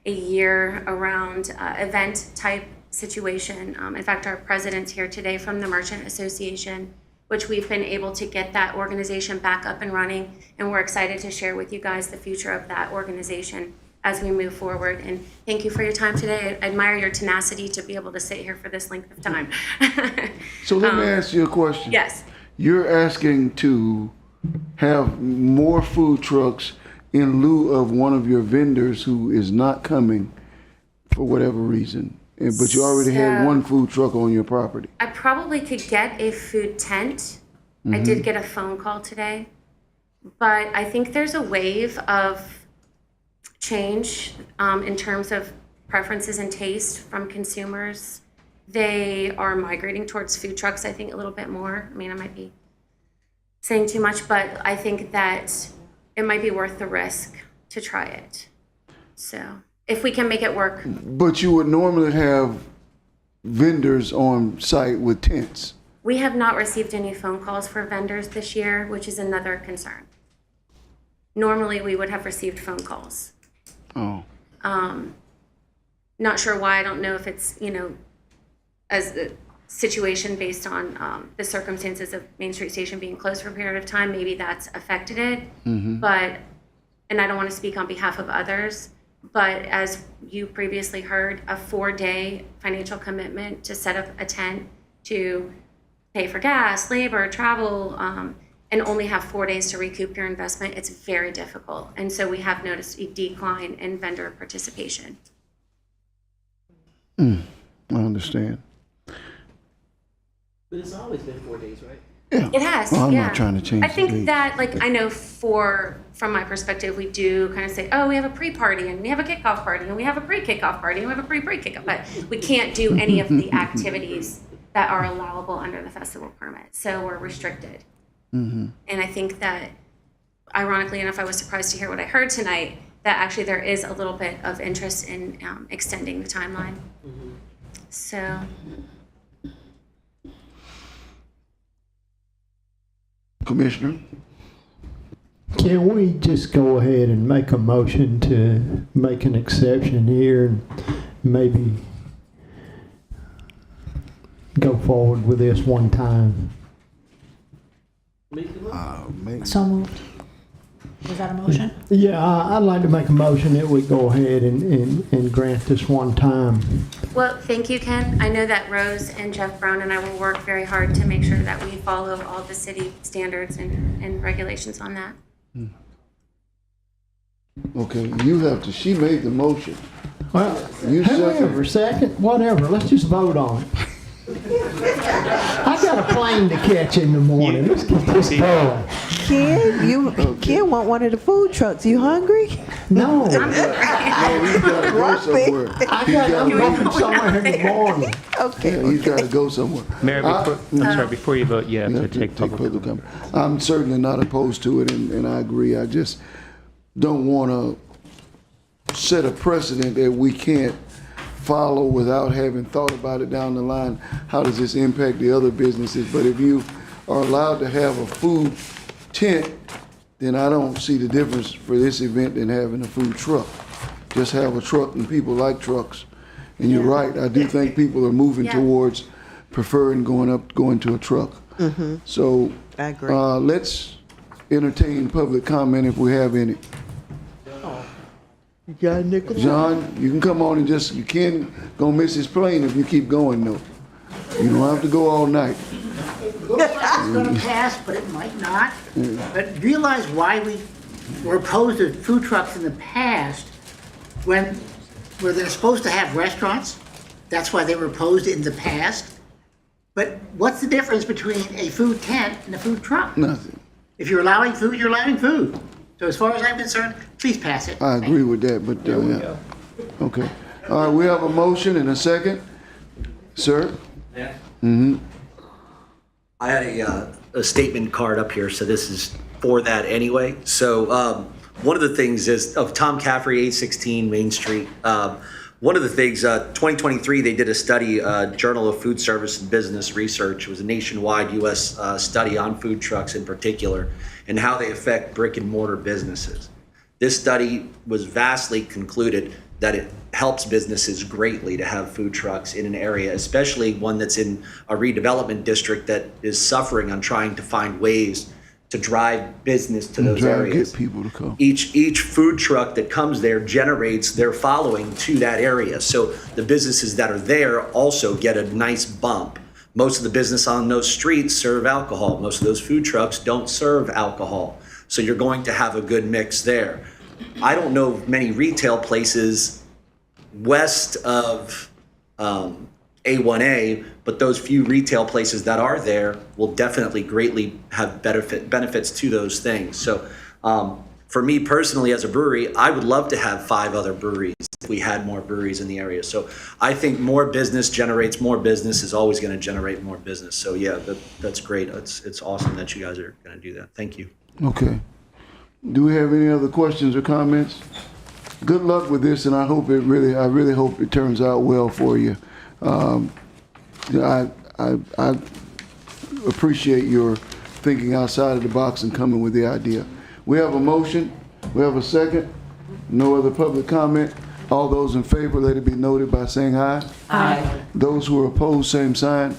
a year-around event type situation. In fact, our president's here today from the Merchant Association, which we've been able to get that organization back up and running, and we're excited to share with you guys the future of that organization as we move forward. And thank you for your time today. I admire your tenacity to be able to sit here for this length of time. So let me ask you a question. Yes. You're asking to have more food trucks in lieu of one of your vendors who is not coming for whatever reason? But you already had So- one food truck on your property. I probably could get a food tent. I did get a phone call today, but I think there's a wave of change in terms of preferences and taste from consumers. They are migrating towards food trucks, I think, a little bit more. I mean, I might be saying too much, but I think that it might be worth the risk to try it. So if we can make it work. But you would normally have vendors on site with tents. We have not received any phone calls for vendors this year, which is another concern. Normally, we would have received phone calls. Oh. Not sure why. I don't know if it's, as the situation based on the circumstances of Main Street Station being closed for a period of time, maybe that's affected it. But, and I don't want to speak on behalf of others, but as you previously heard, a 4-day financial commitment to set up a tent, to pay for gas, labor, travel, and only have 4 days to recoup your investment, it's very difficult. And so we have noticed a decline in vendor participation. I understand. But it's always been 4 days, right? Yeah. It has, Well, I'm yeah. not trying to change I the think date. that, I know from my perspective, we do kind of say, oh, we have a pre-party and we have a kickoff party and we have a pre-kickoff party and we have a pre-kickoff, but we can't do any of the activities that are allowable under the festival permit. So we're restricted. And I think that, ironically enough, I was surprised to hear what I heard tonight, that actually there is a little bit of interest in extending the timeline. So. Commissioner? Can we just go ahead and make a motion to make an exception here and maybe go forward with this one time? So moved. Was that a motion? Yeah, I'd like to make a motion that we go ahead and grant this one time. Well, thank you, Ken. I know that Rose and Jeff Brown and I will work very hard to make sure that we follow all the city standards and regulations on that. Okay, you have to, she made the motion. Well, You whoever, second, whatever, let's just vote on it. I got a plane to catch in the morning. Let's get this going. Ken want one of the food trucks. You hungry? No. No, he's gotta go somewhere. I'm going somewhere in the morning. Okay. Yeah, he's gotta go somewhere. Mayor, before you vote, you have to take public comment. I'm certainly not opposed to it, and I agree. I just don't wanna set a precedent that we can't follow without having thought about it down the line. How does this impact the other businesses? But if you are allowed to have a food tent, then I don't see the difference for this event than having a food truck. Just have a truck, and people like trucks. And you're right, I do think people are moving towards preferring going to a truck. So I agree. let's entertain public comment if we have any. You got a nickel? John, you can come on and you can gonna miss his plane if you keep going though. You don't have to go all night. Looks like it's gonna pass, but it might not. But realize why we were opposed to food trucks in the past where they're supposed to have restaurants. That's why they were opposed in the past. But what's the difference between a food tent and a food truck? Nothing. If you're allowing food, you're allowing food. So as far as I'm concerned, please pass it. I agree with that, but, yeah. Okay. All right, we have a motion and a second. Sir? Yeah. Mm-hmm. I had a statement card up here, so this is for that anyway. So one of the things is of Tom Caffrey, 816 Main Street. One of the things, 2023, they did a study, Journal of Food Service and Business Research. It was a nationwide U.S. Study on food trucks in particular and how they affect brick and mortar businesses. This study was vastly concluded that it helps businesses greatly to have food trucks in an area, especially one that's in a redevelopment district that is suffering on trying to find ways to drive business to those areas. Get people to come. Each food truck that comes there generates their following to that area. So the businesses that are there also get a nice bump. Most of the business on those streets serve alcohol. Most of those food trucks don't serve alcohol. So you're going to have a good mix there. I don't know of many retail places west of A1A, but those few retail places that are there will definitely greatly have benefits to those things. So for me personally, as a brewery, I would love to have 5 other breweries if we had more breweries in the area. So I think more business generates more business, is always going to generate more business. So yeah, that's great. It's awesome that you guys are going to do that. Thank you. Okay. Do we have any other questions or comments? Good luck with this, and I really hope it turns out well for you. I appreciate your thinking outside of the box and coming with the idea. We have a motion. We have a second. No other public comment. All those in favor, let it be noted by saying aye. Aye. Those who are opposed, same sign.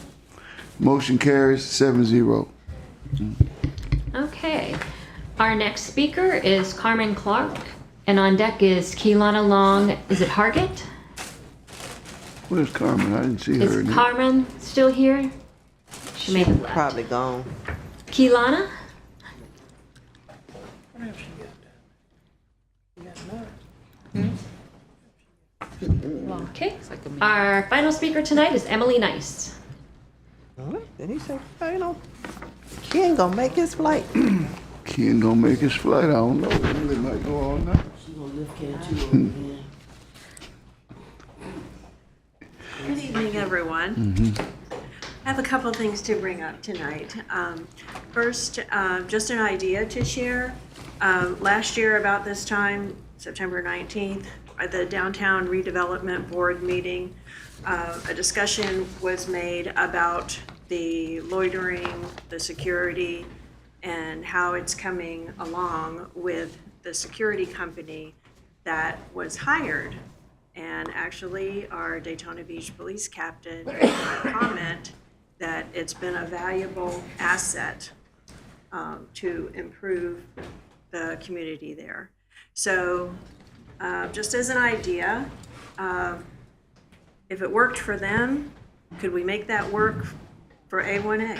Motion carries 7-0. Okay. Our next speaker is Carmen Clark, and on deck is Keelana Long. Is it Hargett? Where's Carmen? I didn't see her. Is Carmen still here? She may have left. Probably gone. Keelana? Okay. Our final speaker tonight is Emily Nice. Then he said, you know, he ain't gonna make his flight. He ain't gonna make his flight. I don't know. It might go all night. She's gonna lift K2 Good evening, everyone. I have a couple of things to bring up tonight. First, just an idea to share. Last year, about this time, September 19th, at the Downtown Redevelopment Board meeting, a discussion was made about the loitering, the security, and how it's coming along with the security company that was hired. And actually, our Daytona Beach police captain made a comment that it's been a valuable asset to improve the community there. So just as an idea, if it worked for them, could we make that work for A1A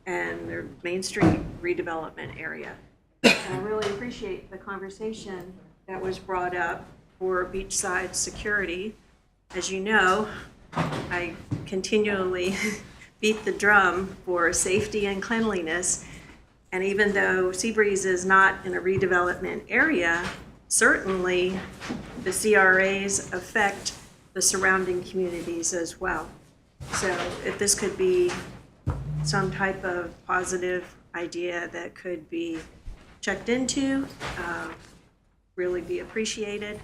and their Main Street redevelopment area? And I really appreciate the conversation that was brought up for beachside security. As you know, I continually beat the drum for safety and cleanliness. And even though Seabreeze is not in a redevelopment area, certainly the CRAs affect the surrounding communities as well. So if this could be some type of positive idea that could be checked into, really be appreciated.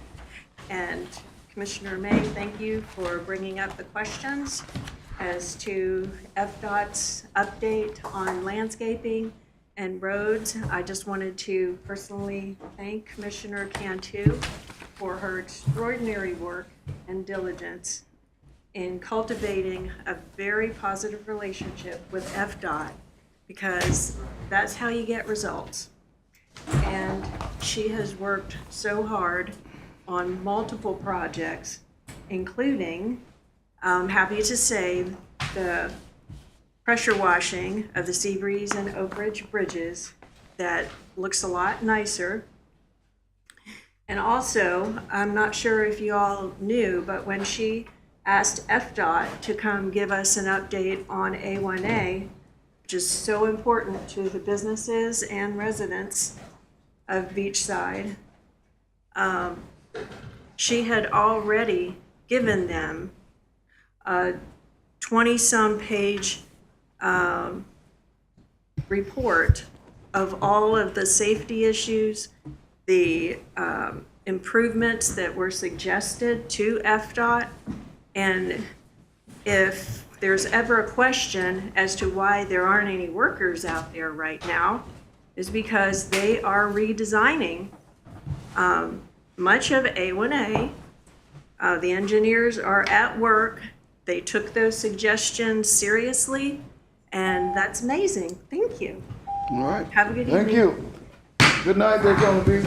And Commissioner May, thank you for bringing up the questions as to FDOT's update on landscaping and roads. I just wanted to personally thank Commissioner Cantu for her extraordinary work and diligence in cultivating a very positive relationship with FDOT, because that's how you get results. And she has worked so hard on multiple projects, including, I'm happy to say, the pressure washing of the Seabreeze and Oak Ridge bridges that looks a lot nicer. And also, I'm not sure if you all knew, but when she asked FDOT to come give us an update on A1A, which is so important to the businesses and residents of Beachside, she had already given them a 20-some page report of all of the safety issues, the improvements that were suggested to FDOT, and if there's ever a question as to why there aren't any workers out there right now, is because they are redesigning much of A1A. The engineers are at work. They took those suggestions seriously, and that's amazing. Thank you. All right. Have a good Thank evening. you. Good night, Daytona Beach.